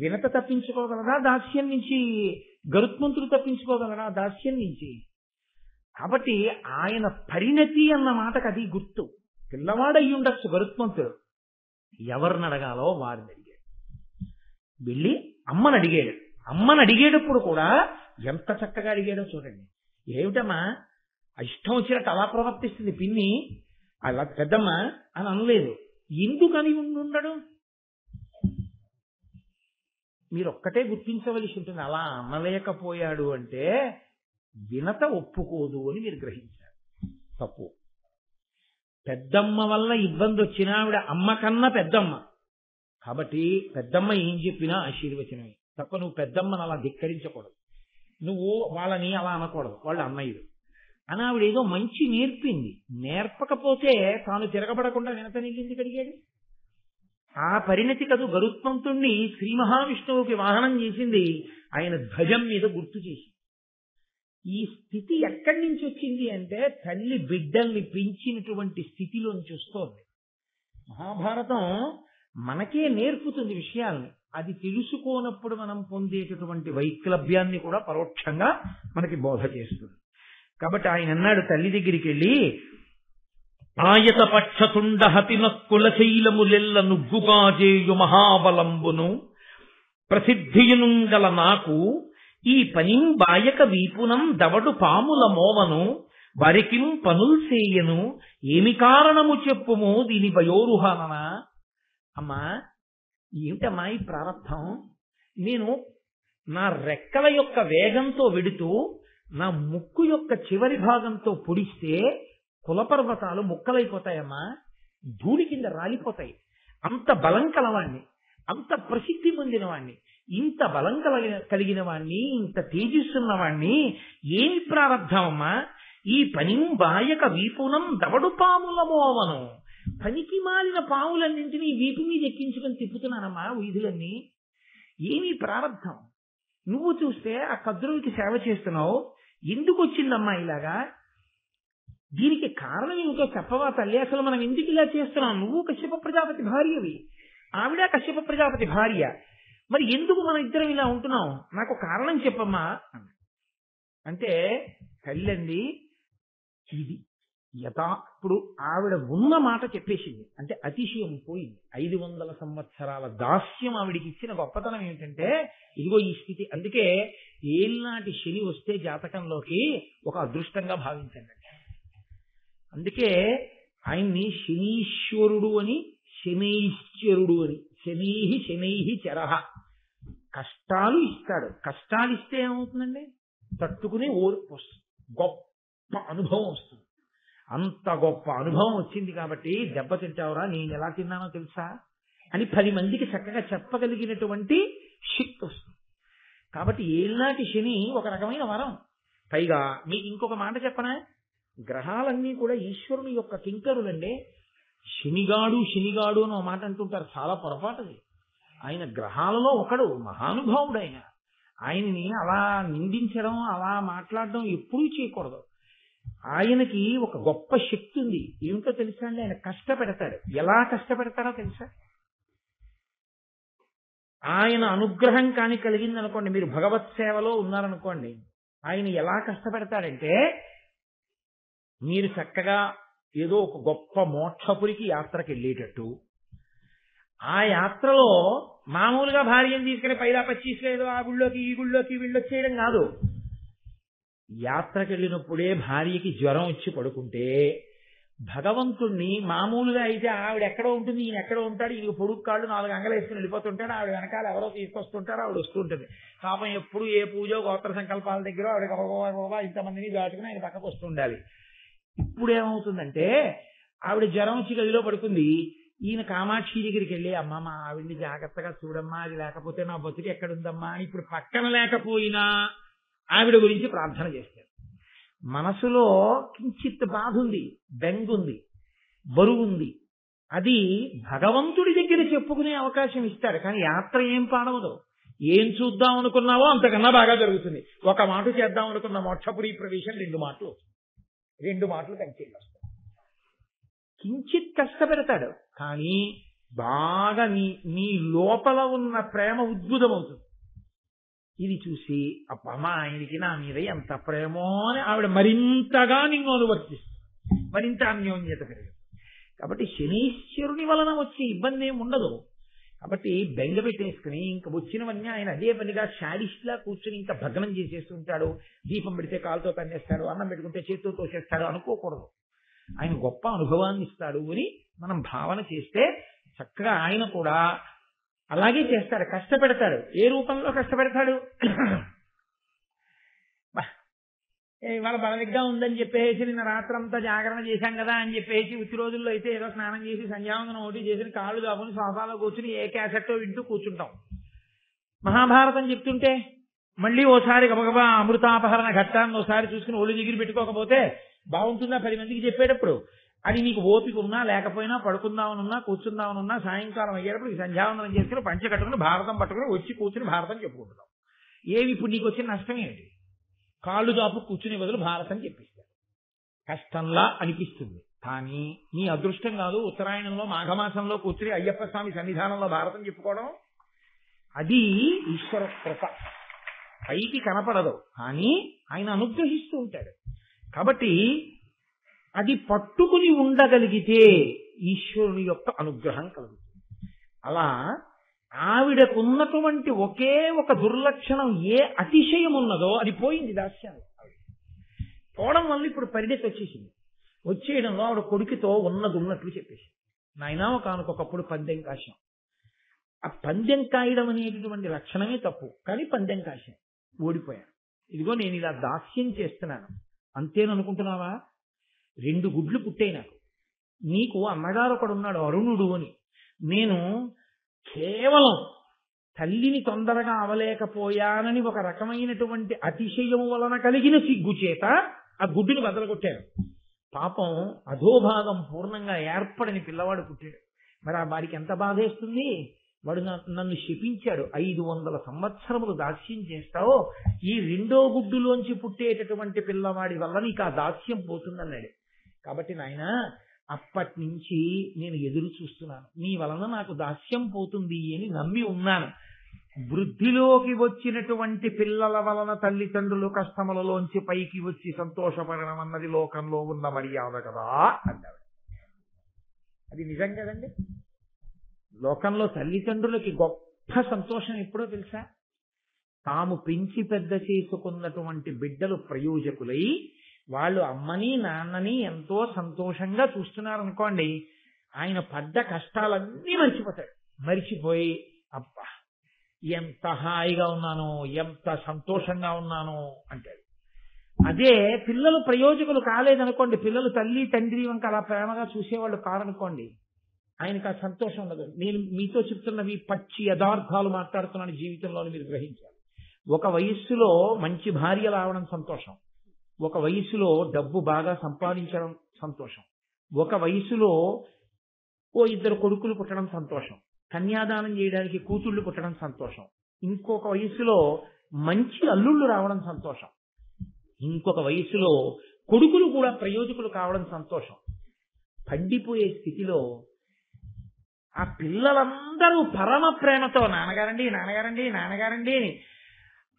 వినత తప్పించుకోగలరా దాస్యం నుంచి? గరుత్మంతుడు తప్పించుకోగలరా దాస్యం నుంచి? కాబట్టి ఆయన పరిణతి అన్న మాటకు అది గుర్తు. పిల్లవాడయ్యి ఉండొచ్చు గరుత్మంతుడు, ఎవరిని అడగాలో వారిని అడిగాడు. వెళ్ళి అమ్మని అడిగాడు. అమ్మని అడిగేటప్పుడు కూడా ఎంత చక్కగా అడిగాడో చూడండి. ఏమిటమ్మా ఇష్టం వచ్చినట్టు అలా ప్రవర్తిస్తుంది పిన్ని, అలా పెద్దమ్మ అని అనలేదు. ఎందుకని ఉండడు? మీరు ఒక్కటే గుర్తించవలసి ఉంటుంది. అలా అనలేకపోయాడు అంటే వినత ఒప్పుకోదు అని మీరు గ్రహించారు. తప్పు. పెద్దమ్మ వల్ల ఇబ్బంది వచ్చినా ఆవిడ అమ్మ కన్నా పెద్దమ్మ కాబట్టి పెద్దమ్మ ఏం చెప్పినా ఆశీర్వచనమే తప్ప నువ్వు పెద్దమ్మను అలా ధిక్కరించకూడదు. నువ్వు వాళ్ళని అలా అనకూడదు, వాళ్ళు అన్నయ్యలు అని ఆవిడ ఏదో మంచి నేర్పింది. నేర్పకపోతే తాను తిరగబడకుండా వినతనిగింది కడిగాడు. ఆ పరిణతి కదు గరుత్మంతుణ్ణి శ్రీ మహావిష్ణువుకి వాహనం చేసింది ఆయన ధ్వజం మీద గుర్తు చేసి. ఈ స్థితి ఎక్కడి నుంచి వచ్చింది అంటే తల్లి బిడ్డల్ని పెంచినటువంటి స్థితిలోంచి వస్తోంది. మహాభారతం మనకే నేర్పుతుంది విషయాల్ని. అది తెలుసుకోనప్పుడు మనం పొందేటటువంటి వైక్లభ్యాన్ని కూడా పరోక్షంగా మనకి బోధ చేస్తుంది. కాబట్టి ఆయన అన్నాడు తల్లి దగ్గరికి వెళ్ళి, ఆయత పక్షతుండ హతినక్కుల శైలములెల్ల నుగ్గుగాజేయు మహాబలంబును ప్రసిద్ధియునుంగల నాకు ఈ పనిం బాయక వీపునం దవడు పాముల మోవను వరికిం పనుల్ సేయను ఏమి కారణము చెప్పుము దీని వయోరుహాననా. అమ్మా ఏమిటమ్మా ఈ ప్రారంభం? నేను నా రెక్కల యొక్క వేగంతో వెడుతూ నా ముక్కు యొక్క చివరి భాగంతో పొడిస్తే కులపర్వతాలు ముక్కలైపోతాయమ్మా, ధూళి కింద రాలిపోతాయి. అంత బలం కలవాణ్ణి, అంత ప్రసిద్ధి పొందిన వాణ్ణి, ఇంత బలం కలిగిన వాణ్ణి, ఇంత తేజస్సున్న వాణ్ణి ఏమి ప్రారంభమమ్మా? ఈ పనిం బాయక వీపునం దవడు పాముల మోవను. పనికి మాలిన పాములన్నింటినీ వీపు మీద ఎక్కించుకొని తిప్పుతున్నానమ్మా వీధులన్నీ. ఏమీ ప్రారంభం? నువ్వు చూస్తే ఆ కద్రువుకి సేవ చేస్తున్నావు, ఎందుకు వచ్చిందమ్మా ఇలాగా? దీనికి కారణం ఏమిటో చెప్పవా తల్లి? అసలు మనం ఎందుకు ఇలా చేస్తున్నాం? నువ్వు కశ్యప ప్రజాపతి భార్యవి, ఆవిడ కశ్యప ప్రజాపతి భార్య, మరి ఎందుకు మనం ఇద్దరం ఇలా ఉంటున్నాం? నాకు కారణం చెప్పమ్మా అంటే తల్లి ఇది ఇప్పుడు ఆవిడ ఉన్న మాట చెప్పేసింది అంటే అతిశయం పోయింది. 500 సంవత్సరాల దాస్యం ఆవిడికి ఇచ్చిన గొప్పతనం ఏమిటంటే ఇదిగో ఈ స్థితి. అందుకే ఏళ్ళనాటి శని వస్తే జాతకంలోకి ఒక అదృష్టంగా భావించండి. అందుకే ఆయన్ని శనీశ్వరుడు అని, శనైశ్వరుడు అని. శనైహి చరహ. కష్టాలు ఇస్తాడు. కష్టాలు ఇస్తే ఏమవుతుందండి? తట్టుకుని ఓర్పు వస్తుంది, గొప్ప అనుభవం వస్తుంది. అంత గొప్ప అనుభవం వచ్చింది కాబట్టి దెబ్బతింటావురా, నేను ఎలా తిన్నానో తెలుసా అని 10 మందికి చక్కగా చెప్పగలిగినటువంటి శక్తి వస్తుంది. కాబట్టి ఏళ్ళనాటి శని ఒక రకమైన వరం. పైగా మీకు ఇంకొక మాట చెప్పనా, గ్రహాలన్నీ కూడా ఈశ్వరుని యొక్క కింకరులండి. శనిగాడు శనిగాడు అని ఒక మాట అంటుంటారు, చాలా పొరపాటుది. ఆయన గ్రహాలలో ఒకడు, మహానుభావుడు. ఆయనని అలా నిందించడం, అలా మాట్లాడడం ఎప్పుడూ చేయకూడదు. ఆయనకి ఒక గొప్ప శక్తి ఉంది. ఏమిటో తెలుసా అండి? ఆయన కష్టపెడతాడు. ఎలా కష్టపెడతాడో తెలుసా? ఆయన అనుగ్రహం కాని కలిగిందనుకోండి, మీరు భగవత్ సేవలో ఉన్నారనుకోండి, ఆయన ఎలా కష్టపెడతాడంటే, మీరు చక్కగా ఏదో ఒక గొప్ప మోక్షపురికి యాత్రకు వెళ్ళేటట్టు, ఆ యాత్రలో మామూలుగా భార్యను తీసుకుని పైలా 25 ఏదో ఆ గుళ్ళోకి ఈ గుళ్ళోకి వీళ్ళొచ్చేయడం కాదు. యాత్రకు వెళ్ళినప్పుడే భార్యకి జ్వరం వచ్చి పడుకుంటే, భగవంతుణ్ణి మామూలుగా అయితే ఆవిడ ఎక్కడో ఉంటుంది, ఈయన ఎక్కడో ఉంటాడు, ఈయన పొడుగు కాళ్ళు 4 అంగలు వేసుకుని వెళ్ళిపోతుంటాడు, ఆవిడ వెనకాల ఎవరో తీసుకొస్తుంటారు, ఆవిడ వస్తుంటుంది. పాపం ఎప్పుడు ఏ పూజో గోత్ర సంకల్పాల దగ్గర ఆవిడ ఇంతమందిని దాటుకుని ఆయన పక్కకు వస్తుండాలి. ఇప్పుడు ఏమవుతుందంటే, ఆవిడ జ్వరం వచ్చి గదిలో పడుకుంది, ఈయన కామాక్షి దగ్గరికి వెళ్ళి, అమ్మ మా ఆవిడ్ని జాగ్రత్తగా చూడమ్మా, అది లేకపోతే నా బతుకు ఎక్కడుందమ్మా అని ఇప్పుడు పక్కన లేకపోయినా ఆవిడ గురించి ప్రార్థన చేస్తాడు. మనసులో కించిత్ బాధ ఉంది, బెంగుంది, బరువుంది. అది భగవంతుడి దగ్గర చెప్పుకునే అవకాశం ఇస్తాడు. కానీ యాత్ర ఏం పాడవదు. ఏం చూద్దాం అనుకున్నావో అంతకన్నా బాగా జరుగుతుంది. ఒక మాట చేద్దాం అనుకున్న మోక్షపురి ప్రవేశం 2 మాటలు, 2 మాటలు కంచెలు వస్తాయి. కించిత్ కష్టపెడతాడు, కానీ బాగా నీ లోపల ఉన్న ప్రేమ ఉద్భుతమవుతుంది. ఇది చూసి అప్పమ్మా ఆయనకి నా మీద ఎంత ప్రేమో అని ఆవిడ మరింతగా నిన్ను అనువర్తిస్తుంది, మరింత అన్యోన్యత పెరుగుతుంది. కాబట్టి శనీశ్వరుని వలన వచ్చే ఇబ్బంది ఏమి ఉండదు. కాబట్టి బెంగ పెట్టేసుకుని ఇంకా వచ్చినవన్నీ ఆయన అదే పనిగా శాడిస్ట్లా కూర్చుని ఇంకా భగ్నం చేసేస్తుంటాడు. దీపం పెడితే కాలుతో తన్నేస్తాడు, అన్నం పెట్టుకుంటే చేతితో తోసేస్తాడు అనుకోకూడదు. ఆయన గొప్ప అనుభవాన్ని ఇస్తాడు అని మనం భావన చేస్తే చక్కగా ఆయన కూడా అలాగే చేస్తాడు, కష్టపెడతాడు. ఏ రూపంలో కష్టపెడతాడు? ఇవాళ బలవిగ్గా ఉందని చెప్పేసి నిన్న రాత్రంతా జాగరణ చేశాం కదా అని చెప్పేసి ఉత్తి రోజుల్లో అయితే ఏదో స్నానం చేసి సంధ్యావందనం ఒకటి చేసి కాళ్ళు దాపుని సోఫాలో కూర్చుని ఏ క్యాసెట్టో వింటూ కూర్చుంటాం. మహాభారతం చెప్తుంటే మళ్ళీ ఓసారి గబగబా అమృతాపహరణ ఘట్టాన్ని ఒకసారి చూసుకుని ఒళ్ళు దిగిరి పెట్టుకోకపోతే బాగుంటుందా 10 మందికి చెప్పేటప్పుడు? అది నీకు ఓపిక ఉన్నా లేకపోయినా, పడుకుందామనున్నా కూర్చుందామనున్నా, సాయంకాలం అయ్యేటప్పుడు సంధ్యావందనం చేసుకుని పంచ కట్టుకుని భారతం పట్టుకుని వచ్చి కూర్చుని భారతం చెప్పుకుంటున్నాం. ఏమి ఇప్పుడు నీకు వచ్చిన నష్టం ఏంటి? కాళ్ళు దాపు కూర్చునే బదులు భారతం చెప్పిస్తారు. కష్టంలా అనిపిస్తుంది, కానీ నీ అదృష్టం కాదు. ఉత్తరాయణంలో మాఘమాసంలో కూర్చుని అయ్యప్ప స్వామి సన్నిధానంలో భారతం చెప్పుకోవడం అది ఈశ్వర కృప. పైకి కనపడదు, కానీ ఆయన అనుగ్రహిస్తూ ఉంటాడు. కాబట్టి అది పట్టుకుని ఉండగలిగితే ఈశ్వరుని యొక్క అనుగ్రహం కలుగుతుంది. అలా ఆవిడకున్నటువంటి ఒకే ఒక దుర్లక్షణం, ఏ అతిశయం ఉన్నదో అది పోయింది. దాస్యాన్ని పోవడం వల్ల ఇప్పుడు పరిణతి వచ్చేసింది. వచ్చేయడంలో ఆవిడ కొడుకుతో ఉన్నది ఉన్నట్లు చెప్పేసి, నాయనా ఒకనకొకప్పుడు పందెం కాశాం. ఆ పందెం కాయడం అనేటటువంటి లక్షణమే తప్పు, కానీ పందెం కాశాం, ఓడిపోయాను. ఇదిగో నేను ఇలా దాస్యం చేస్తున్నాను అంతేననుకుంటున్నావా? 2 గుడ్లు పుట్టాయి నాకు. నీకు అన్నగారు ఒకడున్నాడు అరుణుడు అని. నేను కేవలం తల్లిని తొందరగా అవలేకపోయానని ఒక రకమైనటువంటి అతిశయం వలన కలిగిన సిగ్గు చేత ఆ గుడ్డుని బదలగొట్టాను. పాపం అధోభాగం పూర్ణంగా ఏర్పడని పిల్లవాడు పుట్టాడు. మరి ఆ వాడికి ఎంత బాధేస్తుంది? వాడు నన్ను శపించాడు, 500 సంవత్సరములు దాస్యం చేస్తావో ఈ 2వ గుడ్డులోంచి పుట్టేటటువంటి పిల్లవాడి వల్ల నీకు ఆ దాస్యం పోతుందన్నాడు. కాబట్టి నాయన అప్పటి నుంచి నేను ఎదురు చూస్తున్నాను, నీ వలన నాకు దాస్యం పోతుంది అని నమ్మి ఉన్నాను. వృద్ధిలోకి వచ్చినటువంటి పిల్లల వలన తల్లిదండ్రులు కష్టములలోంచి పైకి వచ్చి సంతోషపడడం అన్నది లోకంలో ఉన్న మర్యాద కదా అన్నాడు. అది నిజం కదండి. లోకంలో తల్లిదండ్రులకి గొప్ప సంతోషం ఎప్పుడో తెలుసా? తాము పెంచి పెద్ద చేసుకున్నటువంటి బిడ్డలు ప్రయోజకులై వాళ్ళు అమ్మని నాన్నని ఎంతో సంతోషంగా చూస్తున్నారనుకోండి, ఆయన పడ్డ కష్టాలన్నీ మర్చిపోతాడు. మర్చిపోయి అబ్బా ఎంత హాయిగా ఉన్నాను, ఎంత సంతోషంగా ఉన్నాను అంటాడు. అదే పిల్లలు ప్రయోజకులు కాలేదనుకోండి, పిల్లలు తల్లి తండ్రి వంక అలా ప్రేమగా చూసేవాళ్ళు కారనుకోండి, ఆయనకు ఆ సంతోషం ఉండదు. నేను మీతో చెప్తున్నవి పచ్చి యథార్థాలు మాట్లాడుతున్నాను, జీవితంలో మీరు గ్రహించాలి. ఒక వయస్సులో మంచి భార్య రావడం సంతోషం, ఒక వయసులో డబ్బు బాగా సంపాదించడం సంతోషం, ఒక వయసులో ఓ 2 కొడుకులు పుట్టడం సంతోషం, కన్యాదానం చేయడానికి కూతుళ్ళు పుట్టడం సంతోషం, ఇంకొక వయసులో మంచి అల్లుళ్ళు రావడం సంతోషం, ఇంకొక వయసులో కొడుకులు కూడా ప్రయోజకులు కావడం సంతోషం. పండిపోయే స్థితిలో ఆ పిల్లలందరూ పరమ ప్రేమతో నాన్నగారండి నాన్నగారండి నాన్నగారండి అని,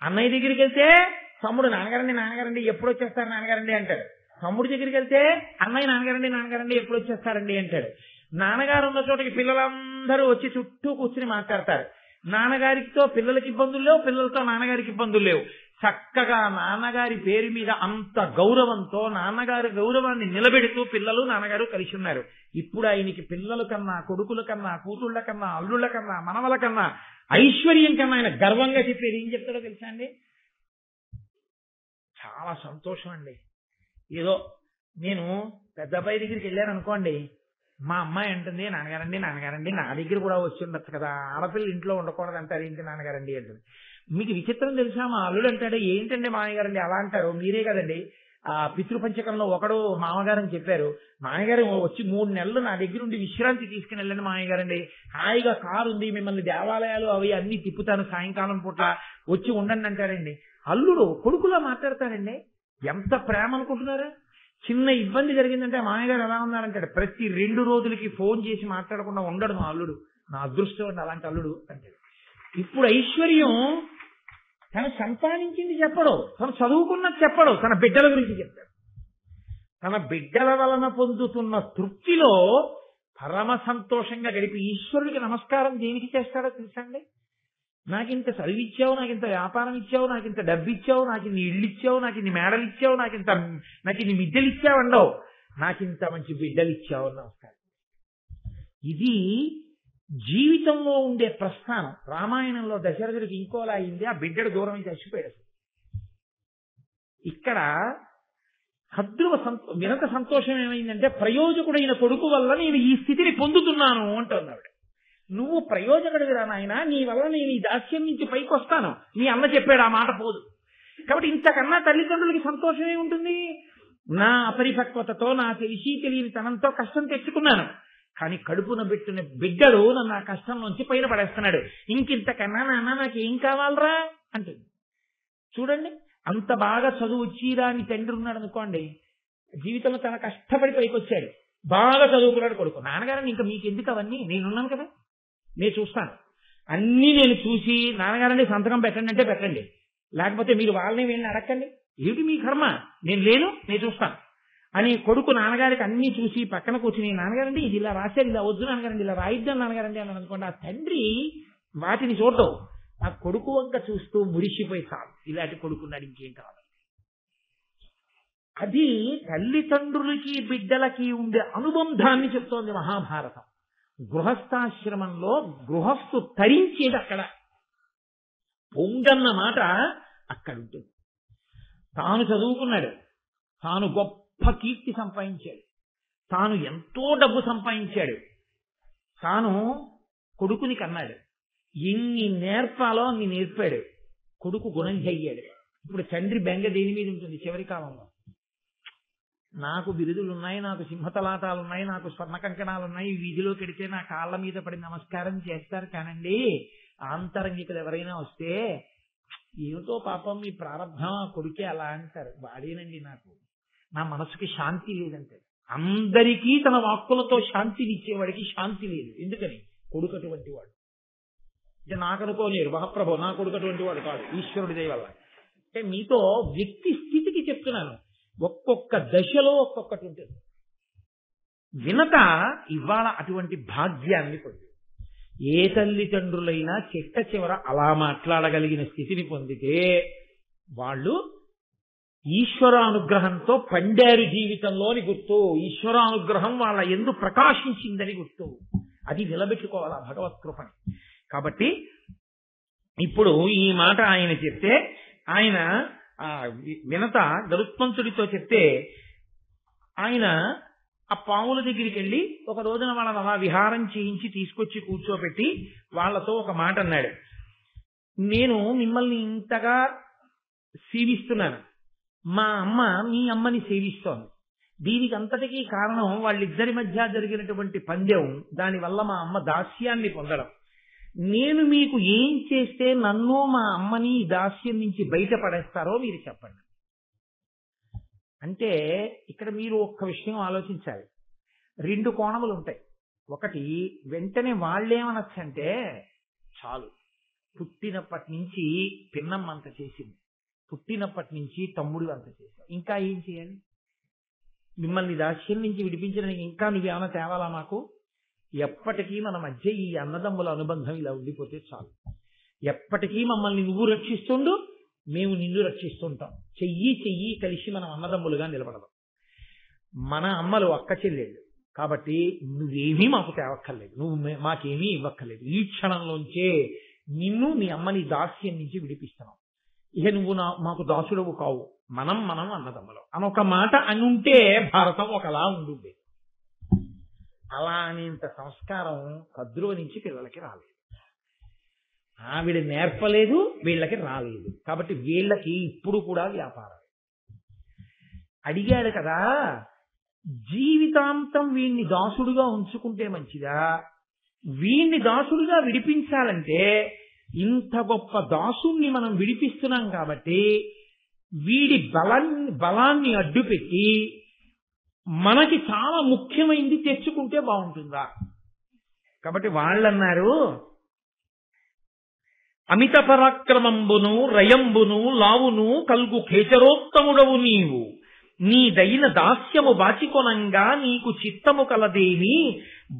అన్నయ్య దగ్గరికి వెళ్తే తమ్ముడు నాన్నగారండి నాన్నగారండి ఎప్పుడు వచ్చేస్తారు నాన్నగారండి అంటాడు, తమ్ముడి దగ్గరికి వెళ్తే అన్నయ్య నాన్నగారండి నాన్నగారండి ఎప్పుడు వచ్చేస్తారండి అంటాడు. నాన్నగారు ఉన్న చోటకి పిల్లలందరూ వచ్చి చుట్టూ కూర్చుని మాట్లాడతారు. నాన్నగారితో పిల్లలకి ఇబ్బందులు లేవు, పిల్లలతో నాన్నగారికి ఇబ్బందులు లేవు. చక్కగా నాన్నగారి పేరు మీద అంత గౌరవంతో నాన్నగారి గౌరవాన్ని నిలబెడుతూ పిల్లలు నాన్నగారు కలిసి ఉన్నారు. ఇప్పుడు ఆయనకి పిల్లల కన్నా, కొడుకుల కన్నా, కూతుళ్ల కన్నా, అల్లుళ్ళ కన్నా, మనవల కన్నా, ఐశ్వర్యం కన్నా ఆయన గర్వంగా చెప్పేది ఏం చెప్తాడో తెలుసా అండి? చాలా సంతోషం అండి. ఏదో నేను పెద్ద అబ్బాయి దగ్గరికి వెళ్ళాను అనుకోండి, మా అమ్మాయి అంటుంది నాన్నగారండి నాన్నగారండి నా దగ్గర కూడా వచ్చి ఉండొచ్చు కదా, ఆడపిల్ల ఇంట్లో ఉండకూడదు అంటారు ఏంటి నాన్నగారండి అంటుంది. మీకు విచిత్రం తెలుసా, మా అల్లుడు అంటాడు ఏంటండి మామయ్యగారండి అలా అంటారు, మీరే కదండి ఆ పితృపంచకంలో ఒకడు మామగారని చెప్పారు, మామయ్యగారు వచ్చి 3 నెలలు నా దగ్గర ఉండి విశ్రాంతి తీసుకుని వెళ్ళండి మామయ్యగారండి, హాయిగా కారు ఉంది, మిమ్మల్ని దేవాలయాలు అవి అన్ని తిప్పుతాను, సాయంకాలం పూట వచ్చి ఉండండి అంటారండి. అల్లుడు కొడుకులా మాట్లాడతారండి. ఎంత ప్రేమ అనుకుంటున్నారు? చిన్న ఇబ్బంది జరిగిందంటే మామయ్యగారు ఎలా ఉన్నారంటాడు. ప్రతి 2 రోజులకి ఫోన్ చేసి మాట్లాడకుండా ఉండడు మా అల్లుడు. నా అదృష్టం అండి అలాంటి అల్లుడు అంటాడు. ఇప్పుడు ఐశ్వర్యం తను సంపాదించింది చెప్పడు, తను చదువుకున్నది చెప్పడు, తన బిడ్డల గురించి చెప్తాడు. తన బిడ్డల వలన పొందుతున్న తృప్తిలో పరమ సంతోషంగా గడిపి ఈశ్వరుడికి నమస్కారం దేనికి చేస్తాడో తెలుసండి? నాకింత చదివిచ్చావు, నాకింత వ్యాపారం ఇచ్చావు, నాకింత డబ్బు ఇచ్చావు, నాకు ఇన్ని ఇళ్ళు ఇచ్చావు, నాకు ఇన్ని మేడలు ఇచ్చావు, నాకు ఇన్ని మిద్దెలు ఇచ్చావు అండవు, నాకింత మంచి బిడ్డలు ఇచ్చావు నమస్కారం. ఇది జీవితంలో ఉండే ప్రస్థానం. రామాయణంలో దశరథుడికి ఇంకోలా అయింది, ఆ బిడ్డడు దూరం నుంచి చచ్చిపోయాడు. ఇక్కడ కద్రువ వినత సంతోషం ఏమైందంటే ప్రయోజకుడైన కొడుకు వల్ల నేను ఈ స్థితిని పొందుతున్నాను అంటున్నాడు. నువ్వు ప్రయోజకుడివిరా నాయన, నీ వల్ల నేను ఈ దాస్యం నుంచి పైకి వస్తాను, నీ అన్న చెప్పాడు, ఆ మాట పోదు. కాబట్టి ఇంతకన్నా తల్లిదండ్రులకి సంతోషమే ఉంటుంది. నా అపరిపక్వతతో, నా తెలియని తనంతో కష్టం తెచ్చుకున్నాను, కానీ కడుపున పెట్టిన బిడ్డడు నన్ను ఆ కష్టం నుంచి పైన పడేస్తున్నాడు, ఇంకింతకన్నా నాన్న నాకేం కావాలరా అంటుంది. చూడండి, అంత బాగా చదువు వచ్చిరాని తండ్రి ఉన్నాడు అనుకోండి, జీవితంలో తన కష్టపడి పైకి వచ్చాడు, బాగా చదువుకున్నాడు కొడుకు, నాన్నగారని ఇంకా మీకు ఎందుకు అవన్నీ, నేనున్నాను కదా, నేను చూస్తాను, అన్నీ నేను చూసి నాన్నగారండి సంతకం పెట్టండి అంటే పెట్టండి, లేకపోతే మీరు వాళ్ళని వీళ్ళని అడగండి, ఏమిటి మీ కర్మ, నేను లేను నేను చూస్తాను అని కొడుకు నాన్నగారికి అన్ని చూసి పక్కన కూర్చుని నాన్నగారండి ఇది ఇలా రాశారు, ఇలా వద్దు నాన్నగారండి, ఇలా రాయిద్దాం నాన్నగారండి అని అనుకోండి. ఆ తండ్రి వాటిని చూడవు, ఆ కొడుకు వంక చూస్తూ మురిసిపోయి చాలు, ఇలాంటి కొడుకున్నాడు ఇంకేం కావాలి. అది తల్లిదండ్రులకి బిడ్డలకి ఉండే అనుబంధాన్ని చెప్తోంది మహాభారతం. గృహస్థాశ్రమంలో గృహస్థు తరించేది అక్కడ, పొంగన్న మాట అక్కడ ఉంటుంది. తాను చదువుకున్నాడు, తాను గొప్ప కీర్తి సంపాదించాడు, తాను ఎంతో డబ్బు సంపాదించాడు, తాను కొడుకుని కన్నాడు, ఎన్ని నేర్పాలో అన్ని నేర్పాడు, కొడుకు గుణం చెయ్యాడు. ఇప్పుడు తండ్రి బెంగ దేని మీద ఉంటుంది చివరి కాలంలో? నాకు బిరుదులున్నాయి, నాకు సింహతలాటాలున్నాయి, నాకు స్వర్ణ కంకణాలున్నాయి, వీధిలో కెడితే నా కాళ్ళ మీద పడి నమస్కారం చేస్తారు కానండి, ఆంతరంగికులు ఎవరైనా వస్తే ఏమిటో పాపం మీ ప్రారంభం ఆ కొడుకే అలా అంటారు, వాడేనండి నాకు నా మనసుకి శాంతి లేదంటే. అందరికీ తన వాక్కులతో శాంతిని ఇచ్చేవాడికి శాంతి లేదు. ఎందుకని? కొడుకు అటువంటి వాడు. ఇక నాకు అనుకోలేరు మహాప్రభు, నా కొడుకు అటువంటి వాడు కాదు, ఈశ్వరుడి దయ వల్ల. అంటే మీతో వ్యక్తి స్థితికి చెప్తున్నాను, ఒక్కొక్క దశలో ఒక్కొక్కటి ఉంటుంది. వినత ఇవాళ అటువంటి భాగ్యాన్ని పొంది, ఏ తల్లిదండ్రులైనా చిట్ట చివర అలా మాట్లాడగలిగిన స్థితిని పొందితే వాళ్ళు ఈశ్వరానుగ్రహంతో పండారు జీవితంలోని గుర్తు. ఈశ్వరానుగ్రహం వాళ్ళ యందు ప్రకాశించిందని గుర్తు. అది నిలబెట్టుకోవాలి ఆ భగవత్ కృపని. కాబట్టి ఇప్పుడు ఈ మాట ఆయన చెప్తే, ఆయన వినత గరుత్మంతుడితో చెప్తే, ఆయన ఆ పావుల దగ్గరికి వెళ్ళి ఒక రోజున వాళ్ళని అలా విహారం చేయించి తీసుకొచ్చి కూర్చోబెట్టి వాళ్ళతో ఒక మాట అన్నాడు. నేను మిమ్మల్ని ఇంతగా సేవిస్తున్నాను, మా అమ్మ మీ అమ్మని సేవిస్తోంది. దీనికి అంతటికీ కారణం వాళ్ళిద్దరి మధ్య జరిగినటువంటి పందెం. దానివల్ల మా అమ్మ దాస్యాన్ని పొందడం. నేను మీకు ఏం చేస్తే నన్ను మా అమ్మని దాస్యం నుంచి బయటపడేస్తారో మీరు చెప్పండి. అంటే ఇక్కడ మీరు ఒక్క విషయం ఆలోచించాలి. 2 కోణములు ఉంటాయి. ఒకటి, వెంటనే వాళ్ళేమనొచ్చంటే, చాలు పుట్టినప్పటి నుంచి పిన్నమ్మ అంత చేసింది, పుట్టినప్పటి నుంచి తమ్ముడు అంత చేశావు, ఇంకా ఏం చేయాలి? మిమ్మల్ని దాస్యం నుంచి విడిపించడానికి ఇంకా నువ్వేమైనా తేవాలా మాకు? ఎప్పటికీ మన మధ్య ఈ అన్నదమ్ముల అనుబంధం ఇలా ఉండిపోతే చాలు. ఎప్పటికీ మమ్మల్ని నువ్వు రక్షిస్తుండు, మేము నిన్ను రక్షిస్తుంటాం. చెయ్యి కలిసి మనం అన్నదమ్ములుగా నిలబడదాం. మన అమ్మలు అక్క చెల్లెళ్ళు కాబట్టి నువ్వేమీ మాకు తేవక్కర్లేదు, నువ్వు మాకేమీ ఇవ్వక్కర్లేదు. ఈ క్షణంలోంచే నిన్ను మీ అమ్మని దాస్యం నుంచి విడిపిస్తున్నాం. ఇక నువ్వు మాకు దాసుడవు కావు, మనం అన్నదమ్ములం అని ఒక మాట అనుంటే భారతం ఒకలా ఉండుండేది. అలా అనేంత సంస్కారం కద్రువ నుంచి పిల్లలకి రాలేదు. ఆవిడ నేర్పలేదు, వీళ్ళకి రాలేదు. కాబట్టి వీళ్ళకి ఇప్పుడు కూడా వ్యాపారం. అడిగాడు కదా, జీవితాంతం వీణ్ణి దాసుడుగా ఉంచుకుంటే మంచిదా, వీణ్ణి దాసుడుగా విడిపించాలంటే ఇంత గొప్ప దాసుణ్ణి మనం విడిపిస్తున్నాం కాబట్టి వీడి బలాన్ని అడ్డుపెట్టి మనకి చాలా ముఖ్యమైనది తెచ్చుకుంటే బాగుంటుందా? కాబట్టి వాళ్ళన్నారు, అమిత పరాక్రమంబును రయంబును లావును కల్గు ఖేచరోత్తముడవు నీవు, నీదైన దాస్యము బాచికొనంగా నీకు చిత్తము కలదేమి,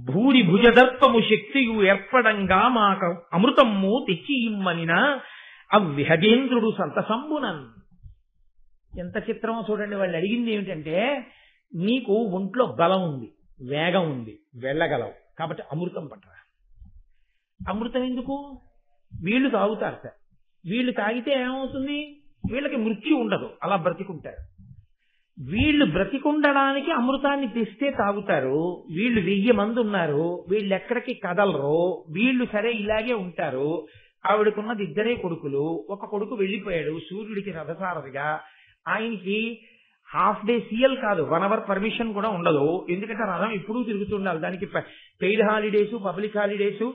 భూరి భుజదర్పము శక్తియు ఏర్పడంగా మాకు అమృతమ్ము తెచ్చి ఇమ్మనిన అవ్విహగేంద్రుడు సంతసంబునన్. ఎంత చిత్రమో చూడండి. వాళ్ళు అడిగింది ఏమిటంటే, నీకు ఒంట్లో బలం ఉంది, వేగం ఉంది, వెళ్ళగలవు, కాబట్టి అమృతం పట్టరా. అమృతం ఎందుకు? వీళ్ళు తాగుతారట. వీళ్ళు తాగితే ఏమవుతుంది? వీళ్ళకి మృత్యు ఉండదు, అలా బ్రతికుంటారు. వీళ్ళు బ్రతికుండడానికి అమృతాన్ని తెస్తే తాగుతారు. వీళ్ళు 1000 మంది ఉన్నారు, వీళ్ళు ఎక్కడికి కదలరు, వీళ్ళు సరే ఇలాగే ఉంటారు. ఆవిడకున్నది 2 కొడుకులు, ఒక కొడుకు వెళ్ళిపోయాడు సూర్యుడికి రథసారథిగా. ఆయనకి హాఫ్ డే సీఎల్ కాదు, 1 అవర్ పర్మిషన్ కూడా ఉండదు. ఎందుకంటే రథం ఎప్పుడూ తిరుగుతుండాలి. దానికి పెయిడ్ హాలిడేస్, పబ్లిక్ హాలిడేస్,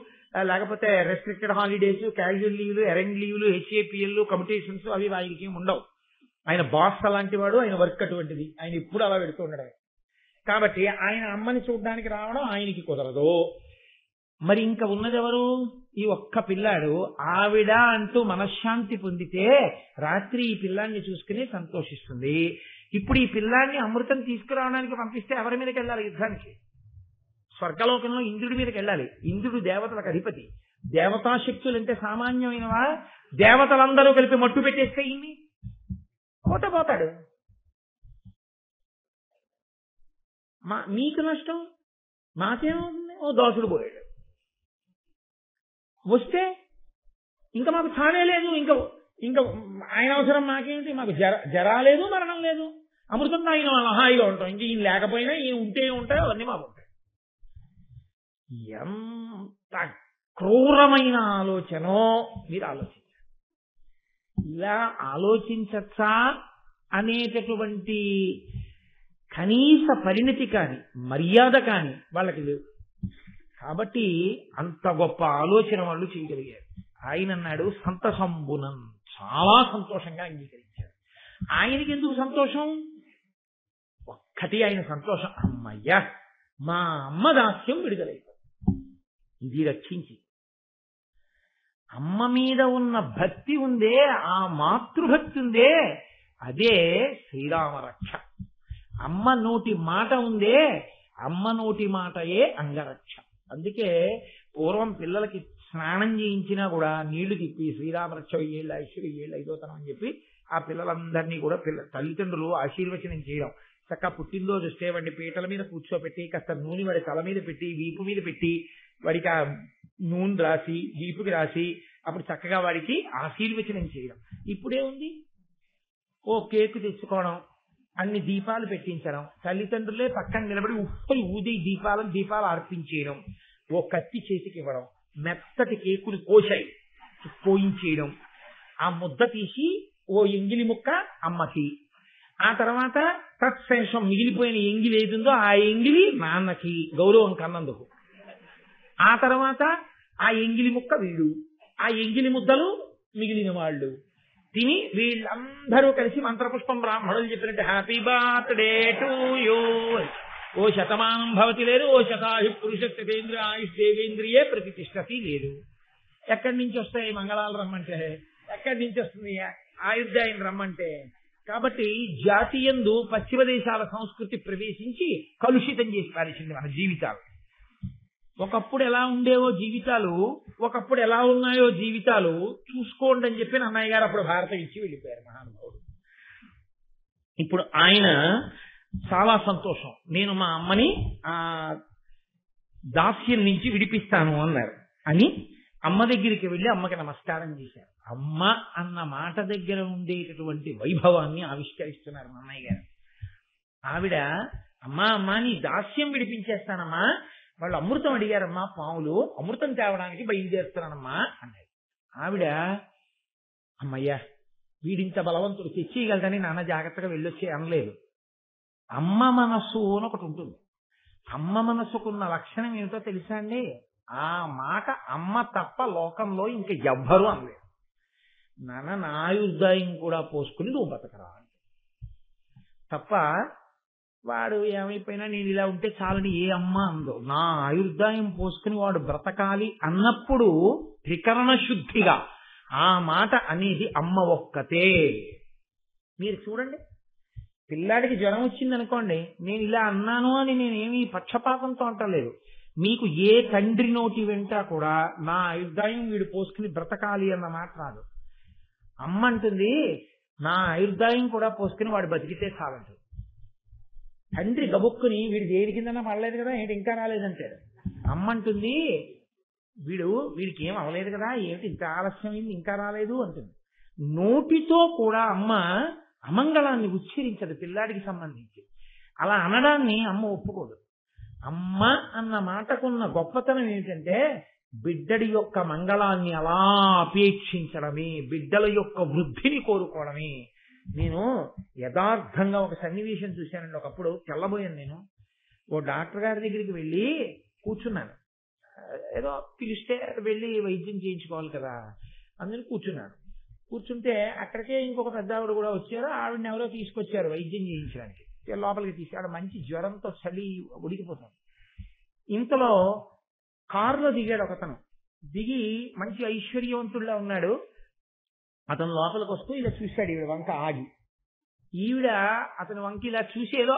లేకపోతే రెస్ట్రిక్టెడ్ హాలిడేస్, క్యాజువల్ లీవ్లు, ఎరెండ్ లీవ్లు, హెచ్ఏపిఎల్, కమిటేషన్స్ అవి ఆయనకి ఉండవు. ఆయన బాస్ అలాంటి వాడు, ఆయన వర్క్ అటువంటిది, ఆయన ఎప్పుడు అలా పెడుతూ ఉండడం. కాబట్టి ఆయన అమ్మని చూడడానికి రావడం ఆయనకి కుదరదు. మరి ఇంకా ఉన్నదెవరు? ఈ ఒక్క పిల్లాడు. ఆవిడ అంటూ మనశ్శాంతి పొందితే రాత్రి ఈ పిల్లాన్ని చూసుకుని సంతోషిస్తుంది. ఇప్పుడు ఈ పిల్లాన్ని అమృతం తీసుకురావడానికి పంపిస్తే ఎవరి మీదకి వెళ్ళాలి? యుద్ధానికి. స్వర్గలోకంలో ఇంద్రుడి మీదకి వెళ్ళాలి. ఇంద్రుడు దేవతలకు అధిపతి. దేవతాశక్తులు అంటే సామాన్యమైనవా? దేవతలందరూ కలిపి మట్టు పెట్టేస్తే ఇన్ని పోతాడు. మీకు నష్టం, మాకేమవుతుంది? ఓ దాసుడు పోయాడు. వస్తే ఇంకా మాకు ఛానే లేదు, ఇంకా ఆయన అవసరం మాకేంటి? మాకు జరా లేదు, మరణం లేదు, అమృతం తాగిన వాళ్ళ హాయిగా ఉంటాం. ఇంక ఈయన లేకపోయినా ఈయన ఉంటే ఉంటాయి, అవన్నీ మాకు ఉంటాయి. ఎంత క్రూరమైన ఆలోచనో మీరు ఆలోచించారు. ఇలా ఆలోచించచ్చా అనేటటువంటి కనీస పరిణతి కాని మర్యాద కాని వాళ్ళకి లేవు. కాబట్టి అంత గొప్ప ఆలోచన వాళ్ళు చేయగలిగారు. ఆయన అన్నాడు సంతసంబునం, చాలా సంతోషంగా అంగీకరించాడు. ఆయనకి ఎందుకు సంతోషం? ఒక్కటి ఆయన సంతోషం, అమ్మయ్యా మా అమ్మ దాస్యం విడుదలైపోయింది, ఇది రక్షించి. అమ్మ మీద ఉన్న భక్తి ఉందే, ఆ మాతృభక్తి ఉందే, అదే శ్రీరామ రక్ష. అమ్మ నోటి మాట ఉందే, అమ్మ నోటి మాటయే అంగరక్ష. అందుకే పూర్వం పిల్లలకి స్నానం చేయించినా కూడా నీళ్లు తిప్పి శ్రీరామరక్ష 1000 ఐశ్వర్య 1000 ఐదోతనం అని చెప్పి ఆ పిల్లలందరినీ కూడా తల్లిదండ్రులు ఆశీర్వచనం చేయడం, చక్కగా పుట్టినరోజు వస్తే వాడిని పీటల మీద కూర్చోబెట్టి కాస్త నూనె వాడి తల మీద పెట్టి వీపు మీద పెట్టి వాడికి ఆ నూనె రాసి వీపుకి రాసి అప్పుడు చక్కగా వాడికి ఆశీర్వచనం చేయడం. ఇప్పుడే ఉంది, ఓ కేకు తెచ్చుకోవడం, అన్ని దీపాలు పెట్టించడం, తల్లిదండ్రులే పక్కన నిలబడి ఉప్పులు ఊది దీపాలు అర్పించేయడం, ఓ కత్తి చేతికి ఇవ్వడం, మెత్తటి కేకులు కోయించేయడం, ఆ ముద్ద తీసి ఓ ఎంగిలి ముక్క అమ్మకి, ఆ తర్వాత తత్శేషం మిగిలిపోయిన ఎంగిలి ఏదుందో ఆ ఎంగిలి నాన్నకి గౌరవం కన్నందుకు, ఆ తర్వాత ఆ ఎంగిలి ముక్క వీడు, ఆ ఎంగిలి ముద్దలు మిగిలిన వాళ్ళు తిని వీళ్ళందరూ కలిసి మంత్రపుష్పం బ్రాహ్మణులు చెప్పినట్టు హ్యాపీ బర్త్డే టు యూ, ఓ శతమానం భవతి లేదు, ఓ శతాయు పురుషేంద్రియ ఆయుష్ దేవేంద్రియే ప్రతిష్టతి లేదు. ఎక్కడి నుంచి వస్తాయి మంగళాలు రమ్మంటే, ఎక్కడి నుంచి వస్తుంది ఆయుర్దాయం రమ్మంటే? కాబట్టి జాతీయందు పశ్చిమ దేశాల సంస్కృతి ప్రవేశించి కలుషితం చేసి పారేసింది మన జీవితాలు. ఒకప్పుడు ఎలా ఉండేవో జీవితాలు, ఒకప్పుడు ఎలా ఉన్నాయో జీవితాలు చూసుకోండి అని చెప్పి అన్నయ్య గారు అప్పుడు భారతం ఇచ్చి వెళ్ళిపోయారు మహానుభావుడు. ఇప్పుడు ఆయన చాలా సంతోషం, నేను మా అమ్మని ఆ దాస్యం నుంచి విడిపిస్తాను అన్నారు అని అమ్మ దగ్గరికి వెళ్ళి అమ్మకి నమస్కారం చేశారు. అమ్మ అన్న మాట దగ్గర ఉండేటటువంటి వైభవాన్ని ఆవిష్కరిస్తున్నారు మా అన్నయ్య గారు. ఆవిడ అమ్మా నీ దాస్యం విడిపించేస్తానమ్మా, వాళ్ళు అమృతం అడిగారమ్మా, పావులు అమృతం తేవడానికి బయలుదేరుతున్నానమ్మా అన్నారు. ఆవిడ అమ్మయ్యా వీడింత బలవంతుడు తెచ్చేయగలదని నాన్న జాగ్రత్తగా వెళ్ళొచ్చే అనలేదు. అమ్మ మనస్సు అని ఒకటి ఉంటుంది. అమ్మ మనస్సుకున్న లక్షణం ఏమిటో తెలుసా అండి? ఆ మాట అమ్మ తప్ప లోకంలో ఇంక ఎవ్వరూ అనలేదు. నాన్న నా ఆయుర్దాయం కూడా పోసుకుని నువ్వు బతకరా తప్ప వాడు ఏమైపోయినా నేను ఇలా ఉంటే చాలని ఏ అమ్మ అందో. నా ఆయుర్దాయం పోసుకుని వాడు బ్రతకాలి అన్నప్పుడు త్రికరణ శుద్ధిగా ఆ మాట అనేది అమ్మ ఒక్కతే. మీరు చూడండి, పిల్లాడికి జ్వరం వచ్చింది అనుకోండి, నేను ఇలా అన్నాను అని నేనేమి పక్షపాతంతో అంటలేదు. మీకు ఏ తండ్రి నోటి వెంట కూడా నా ఆయుర్దాయం వీడు పోసుకుని బ్రతకాలి అన్న మాట రాదు. అమ్మ అంటుంది నా ఆయుర్దాయం కూడా పోసుకుని వాడు బతికితే చాలంటుంది. తండ్రి గబుక్కుని వీడు దేని కిందన్నా పడలేదు కదా, ఏంటి ఇంకా రాలేదంటాడు. అమ్మ అంటుంది వీడికి ఏం అవ్వలేదు కదా, ఏమిటి ఇంకా ఆలస్యమైంది ఇంకా రాలేదు అంటుంది. నోటితో కూడా అమ్మ అమంగళాన్ని ఉచ్చరించదు పిల్లాడికి సంబంధించి. అలా అనడాన్ని అమ్మ ఒప్పుకోదు. అమ్మ అన్న మాటకున్న గొప్పతనం ఏమిటంటే బిడ్డడి యొక్క మంగళాన్ని అలా అపేక్షించడమే, బిడ్డల యొక్క వృద్ధిని కోరుకోవడమే. నేను యథార్థంగా ఒక సన్నివేశం చూశానండి. ఒకప్పుడు తెల్లబోయాను. నేను ఓ డాక్టర్ గారి దగ్గరికి వెళ్ళి కూర్చున్నాను. ఏదో పిలిస్తే వెళ్ళి వైద్యం చేయించుకోవాలి కదా అందుకని కూర్చున్నాను. కూర్చుంటే అక్కడికే ఇంకొక పెద్ద ఆవిడ కూడా వచ్చారు. ఆవిడని ఎవరో తీసుకొచ్చారు వైద్యం చేయించడానికి. లోపలికి తీసుకు మంచి జ్వరంతో చలి ఉడికిపోతాం. ఇంతలో కారులో దిగాడు ఒకతను. దిగి మంచి ఐశ్వర్యవంతుడిలా ఉన్నాడు. అతను లోపలికి వస్తూ ఇలా చూశాడు. ఈవిడ వంక ఆగి, ఈవిడ అతని వంక ఇలా చూసి ఏదో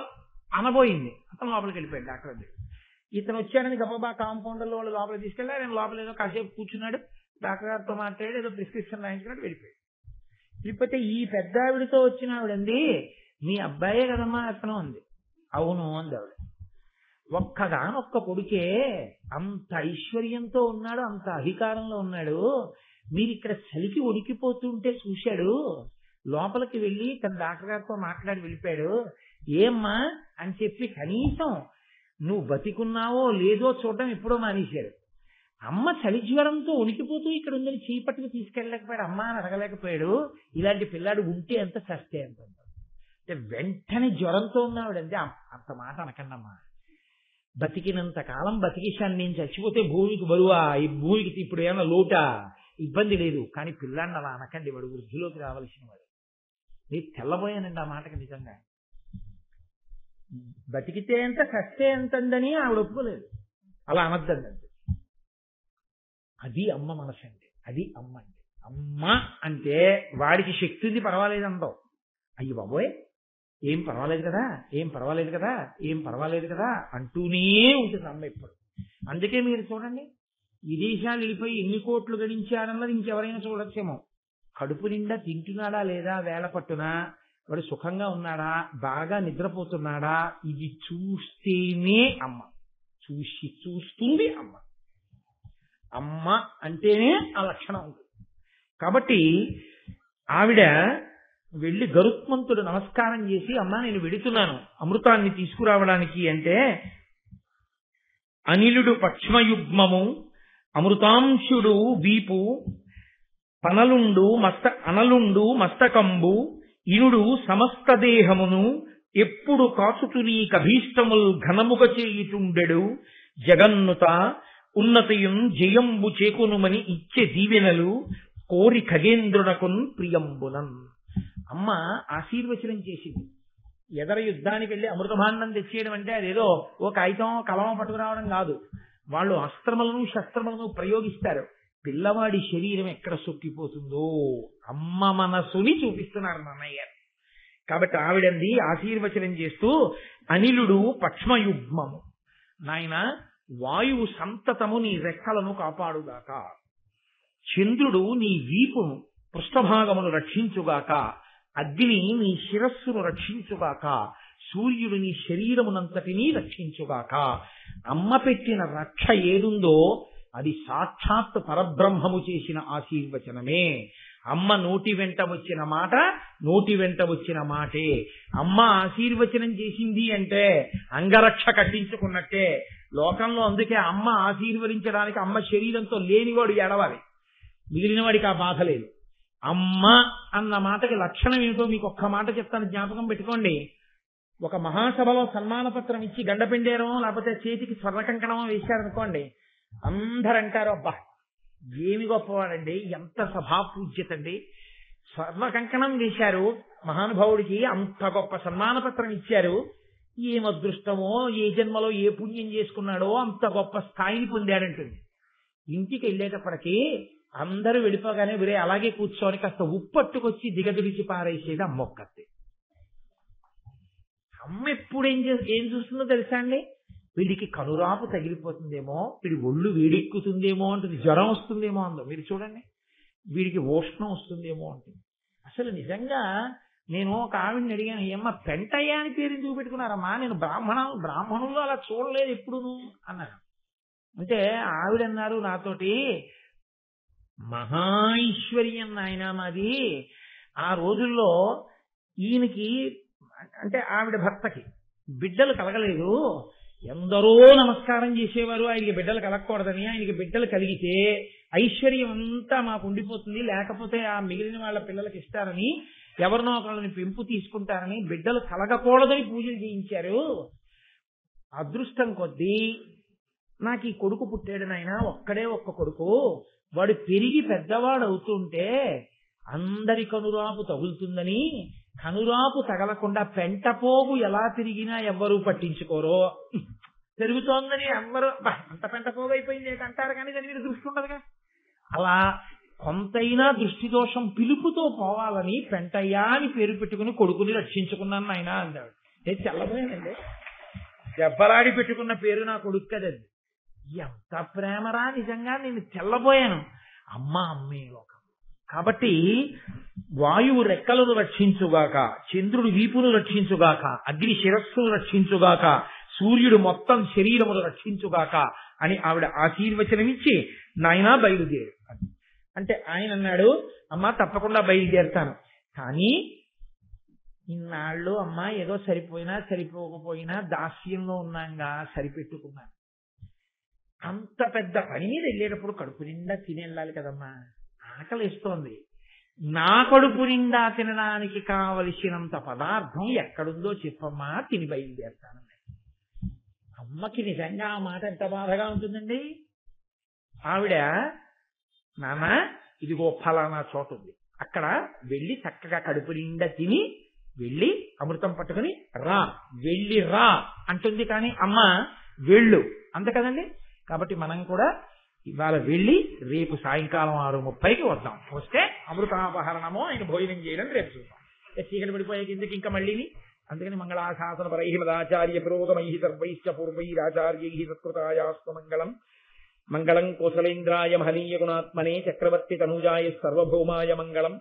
అనబోయింది. అతను లోపలికి వెళ్ళిపోయాడు డాక్టర్ దగ్గర. ఇతను వచ్చాడని గబగబా కాంపౌండర్లో వాళ్ళు లోపలికి తీసుకెళ్ళి ఆయన లోపల ఏదో కాసేపు కూర్చున్నాడు. డాక్టర్ గారితో మాట్లాడి ఏదో ప్రిస్క్రిప్షన్ రాయించుకున్నాడు, వెళ్ళిపోయాడు. లేకపోతే ఈ పెద్ద ఆవిడతో వచ్చిన ఆవిడంది, మీ అబ్బాయే కదమ్మా అతను అంది. అవును అంది ఆవిడ. ఒక్క కొడుకే అంత ఐశ్వర్యంతో ఉన్నాడు, అంత అధికారంలో ఉన్నాడు. మీరు ఇక్కడ చలికి ఉడికిపోతుంటే చూశాడు. లోపలికి వెళ్ళి తన డాక్టర్ గారితో మాట్లాడి వెళ్ళిపోయాడు. ఏమ్మా అని చెప్పి కనీసం నువ్వు బతికున్నావో లేదో చూడడం ఎప్పుడో మానేశాడు. అమ్మ చలి జ్వరంతో ఉనికిపోతూ ఇక్కడ ఉందని చీపట్టుకు తీసుకెళ్ళలేకపోయాడు. అమ్మ అని అడగలేకపోయాడు. ఇలాంటి పిల్లాడు ఉంటే ఎంత చస్తే ఎంత. అంటే వెంటనే జ్వరంతో ఉన్నావిడంటే అంత మాట అనకండమ్మా. బతికినంత కాలం బతికిశాను, నేను చచ్చిపోతే భూమికి బరువా, ఈ భూమికి ఇప్పుడు ఏమైనా లోటా, ఇబ్బంది లేదు. కానీ పిల్లాడిని అలా అనకండి, వాడు వృద్ధిలోకి రావాల్సిన వాడు. నేను తెల్లబోయానండి ఆ మాటకి. నిజంగా బతికితే ఎంత చస్తే ఎంతందని ఆవిడ ఒప్పుకోలేదు. అలా అనద్దండి. అది అమ్మ మనసు అంటే, అది అమ్మ అంటే. అమ్మ అంటే వాడికి శక్తి ఉంది, పర్వాలేదు అంటావు. అయ్యి బాబోయ్ ఏం పర్వాలేదు కదా, ఏం పర్వాలేదు కదా, ఏం పర్వాలేదు కదా అంటూనే ఉంటుంది అమ్మ ఎప్పుడు. అందుకే మీరు చూడండి, విదేశాలు వెళ్ళిపోయి ఎన్ని కోట్లు గడించారన్నది ఇంకెవరైనా చూడొచ్చేమో. కడుపు నిండా తింటున్నాడా లేదా వేళ పట్టున, వాడు సుఖంగా ఉన్నాడా, బాగా నిద్రపోతున్నాడా, ఇది చూస్తేనే అమ్మ, చూస్తుంది అమ్మ. అమ్మ అంటేనే ఆ లక్షణం ఉంటుంది. కాబట్టి ఆవిడ వెళ్ళి గరుత్మంతుడు నమస్కారం చేసి, అమ్మా నేను వెడుతున్నాను అమృతాన్ని తీసుకురావడానికి అంటే, అనిలుడు పక్ష్మయుగ్మము అమృతాంశుడు వీపు అనలుండు మస్తకంబు ఇనుడు సమస్త దేహమును ఎప్పుడు కాచుతు నీ కభీష్టముల్ ఘనముగ చేయుచుండెడు జగన్నుత ఉన్నతయున్ జయంబు చేకునుమని ఇచ్చే దీవెనలు కోరి ఖగేంద్రునకున్ ప్రియంబునన్. అమ్మ ఆశీర్వచనం చేసింది. ఎదర యుద్ధానికి వెళ్ళి అమృతభాండం తెచ్చేయడం అంటే అదేదో ఓ కాగితం కలమ పట్టుకురావడం కాదు. వాళ్ళు అస్త్రములను శస్త్రములను ప్రయోగిస్తారు. పిల్లవాడి శరీరం ఎక్కడ సొక్కిపోతుందో అమ్మ మనసుని చూపిస్తున్నారు నాన్నయ్య. కాబట్టి ఆవిడంది ఆశీర్వచనం చేస్తూ, అనిలుడు పక్ష్మయుగ్మము, నాయన వాయువు సంతతము నీ రెక్కలను కాపాడుగాక, చంద్రుడు నీ వీపును పృష్ఠభాగమును రక్షించుగాక, అగ్ని నీ శిరస్సును రక్షించుగాక, సూర్యుడు నీ శరీరమునంతటినీ రక్షించుగాక. అమ్మ పెట్టిన రక్ష ఏదుందో అది సాక్షాత్ పరబ్రహ్మము చేసిన ఆశీర్వచనమే. అమ్మ నోటి వెంట వచ్చిన మాట నోటి వెంట వచ్చిన మాటే. అమ్మ ఆశీర్వచనం చేసింది అంటే అంగరక్ష కట్టించుకున్నట్టే లోకంలో. అందుకే అమ్మ ఆశీర్వదించడానికి అమ్మ శరీరంతో లేనివాడు ఏడవాలి, మిగిలిన వాడికి ఆ బాధ లేదు. అమ్మ అన్న మాటకి లక్షణం ఏమిటో మీకు ఒక్క మాట చెప్తాను, జ్ఞాపకం పెట్టుకోండి. ఒక మహాసభలో సన్మాన పత్రం ఇచ్చి గండపెండేరమో లేకపోతే చేతికి స్వర్ణకంకణమో వేశారనుకోండి, అందరంటారు అబ్బా ఏమి గొప్పవాడండి, ఎంత సభాపూజ్యత అండి, స్వర్ణ కంకణం వేశారు మహానుభావుడికి, అంత గొప్ప సన్మాన పత్రం ఇచ్చారు, ఏం అదృష్టమో ఏ జన్మలో ఏ పుణ్యం చేసుకున్నాడో అంత గొప్ప స్థాయిని పొందాడంటుంది. ఇంటికి వెళ్ళేటప్పటికీ అందరూ వెళ్ళిపోగానే వీరే అలాగే కూర్చొని కాస్త ఉప్పట్టుకొచ్చి దిగదుడిచి పారేసేది అమ్మ ఒక్కతే. అమ్మ ఎప్పుడు ఏం చూస్తుందో తెలుసా అండి, వీడికి కనురాపు తగిలిపోతుందేమో, వీడి ఒళ్ళు వేడెక్కుతుందేమో అంటుంది, జ్వరం వస్తుందేమో అందో మీరు చూడండి, వీడికి ఉష్ణం వస్తుందేమో అంటుంది. అసలు నిజంగా నేను ఒక ఆవిడని అడిగాను, ఏమ్మా పెంటయ్య అని పేరు ఎందుకు పెట్టుకున్నారమ్మా, నేను బ్రాహ్మణుల్లో అలా చూడలేదు ఎప్పుడును అన్నాను. అంటే ఆవిడన్నారు నాతోటి, మహాైశ్వర్యం నాయన మాది. ఆ రోజుల్లో ఈయనకి అంటే ఆవిడ భర్తకి బిడ్డలు కలగలేదు, ఎందరో నమస్కారం చేసేవారు ఆయనకి బిడ్డలు కలగకూడదని. ఆయనకి బిడ్డలు కలిగితే ఐశ్వర్యం అంతా మాకు ఉండిపోతుంది, లేకపోతే ఆ మిగిలిన వాళ్ళ పిల్లలకి ఇస్తారని, ఎవరినో ఒకళ్ళని పెంపు తీసుకుంటారని బిడ్డలు కలగకూడదని పూజలు చేయించారు. అదృష్టం కొద్దీ నాకు ఈ కొడుకు పుట్టాడు నాయన, ఒక్కడే ఒక్క కొడుకు. వాడు పెరిగి పెద్దవాడు అవుతుంటే అందరి కనురాపు తగులుతుందని, కనురాపు తగలకుండా పెంటపోగు ఎలా తిరిగినా ఎవ్వరూ పట్టించుకోరో, పెరుగుతోందని ఎవ్వరు అంత పెంటపోగు అయిపోయింది అంటారు, కానీ దాని మీద దృష్టి ఉండదుగా. అలా కొంతైనా దృష్టి దోషం పిలుపుతో పోవాలని పెంటయ్యా అని పేరు పెట్టుకుని కొడుకుని రక్షించుకున్నాను నాయన అందాడు. నేను తెల్లబోయానండి, దెబ్బలాడి పెట్టుకున్న పేరు నా కొడుకు కదండి. ఎంత ప్రేమరా నిజంగా, నేను తెల్లబోయాను. అమ్మే లోకం. కాబట్టి వాయువు రెక్కలను రక్షించుగాక, చంద్రుడు వీపును రక్షించుగాక, అగ్ని శిరస్సును రక్షించుగాక, సూర్యుడు మొత్తం శరీరమును రక్షించుగాక అని ఆవిడ ఆశీర్వచనమిచ్చి నాయనా బయలుదేరు అంటే ఆయన అన్నాడు, అమ్మా తప్పకుండా బయలుదేరుతాను, కానీ ఇన్నాళ్ళు అమ్మా ఏదో సరిపోయినా సరిపోకపోయినా దాస్యంలో ఉన్నాగా సరిపెట్టుకున్నాను. అంత పెద్ద పని మీద వెళ్ళేటప్పుడు కడుపు నిండా తిని వెళ్ళాలి కదమ్మా, ఆకలిస్తోంది. నా కడుపు నిండా తినడానికి కావలసినంత పదార్థం ఎక్కడుందో చెప్పమ్మా, తిని బయలుదేరుతాను. అమ్మకి నిజంగా ఆ మాట ఎంత బాధగా ఉంటుందండి. ఆవిడ, నాన్న ఇదిగో ఫలానా చోటు ఉంది, అక్కడ వెళ్ళి చక్కగా కడుపు నిండా తిని వెళ్ళి అమృతం పట్టుకుని రా, వెళ్ళి రా అంటుంది. కానీ అమ్మ వెళ్ళు అంతే కదండి. కాబట్టి మనం కూడా ఇవాళ వెళ్ళి రేపు సాయంకాలం 6:30కి వద్దాం. వస్తే అమృతాపహరణమో ఆయన భోజనం చేయడం రేపు చూద్దాం. చీకటి పడిపోయే కిందకి ఇంకా మళ్ళీని. అందుకని మంగళాశాసన పరై మదాచార్య పురోగమై సర్వైశ్చ పూర్వైరాచార్యై సత్కృతాయాస్తు మంగళం. మంగళం కోసలేంద్రాయ మహనీయ గుణాత్మనే చక్రవర్తి తనూజాయ సర్వభౌమాయ మంగళం.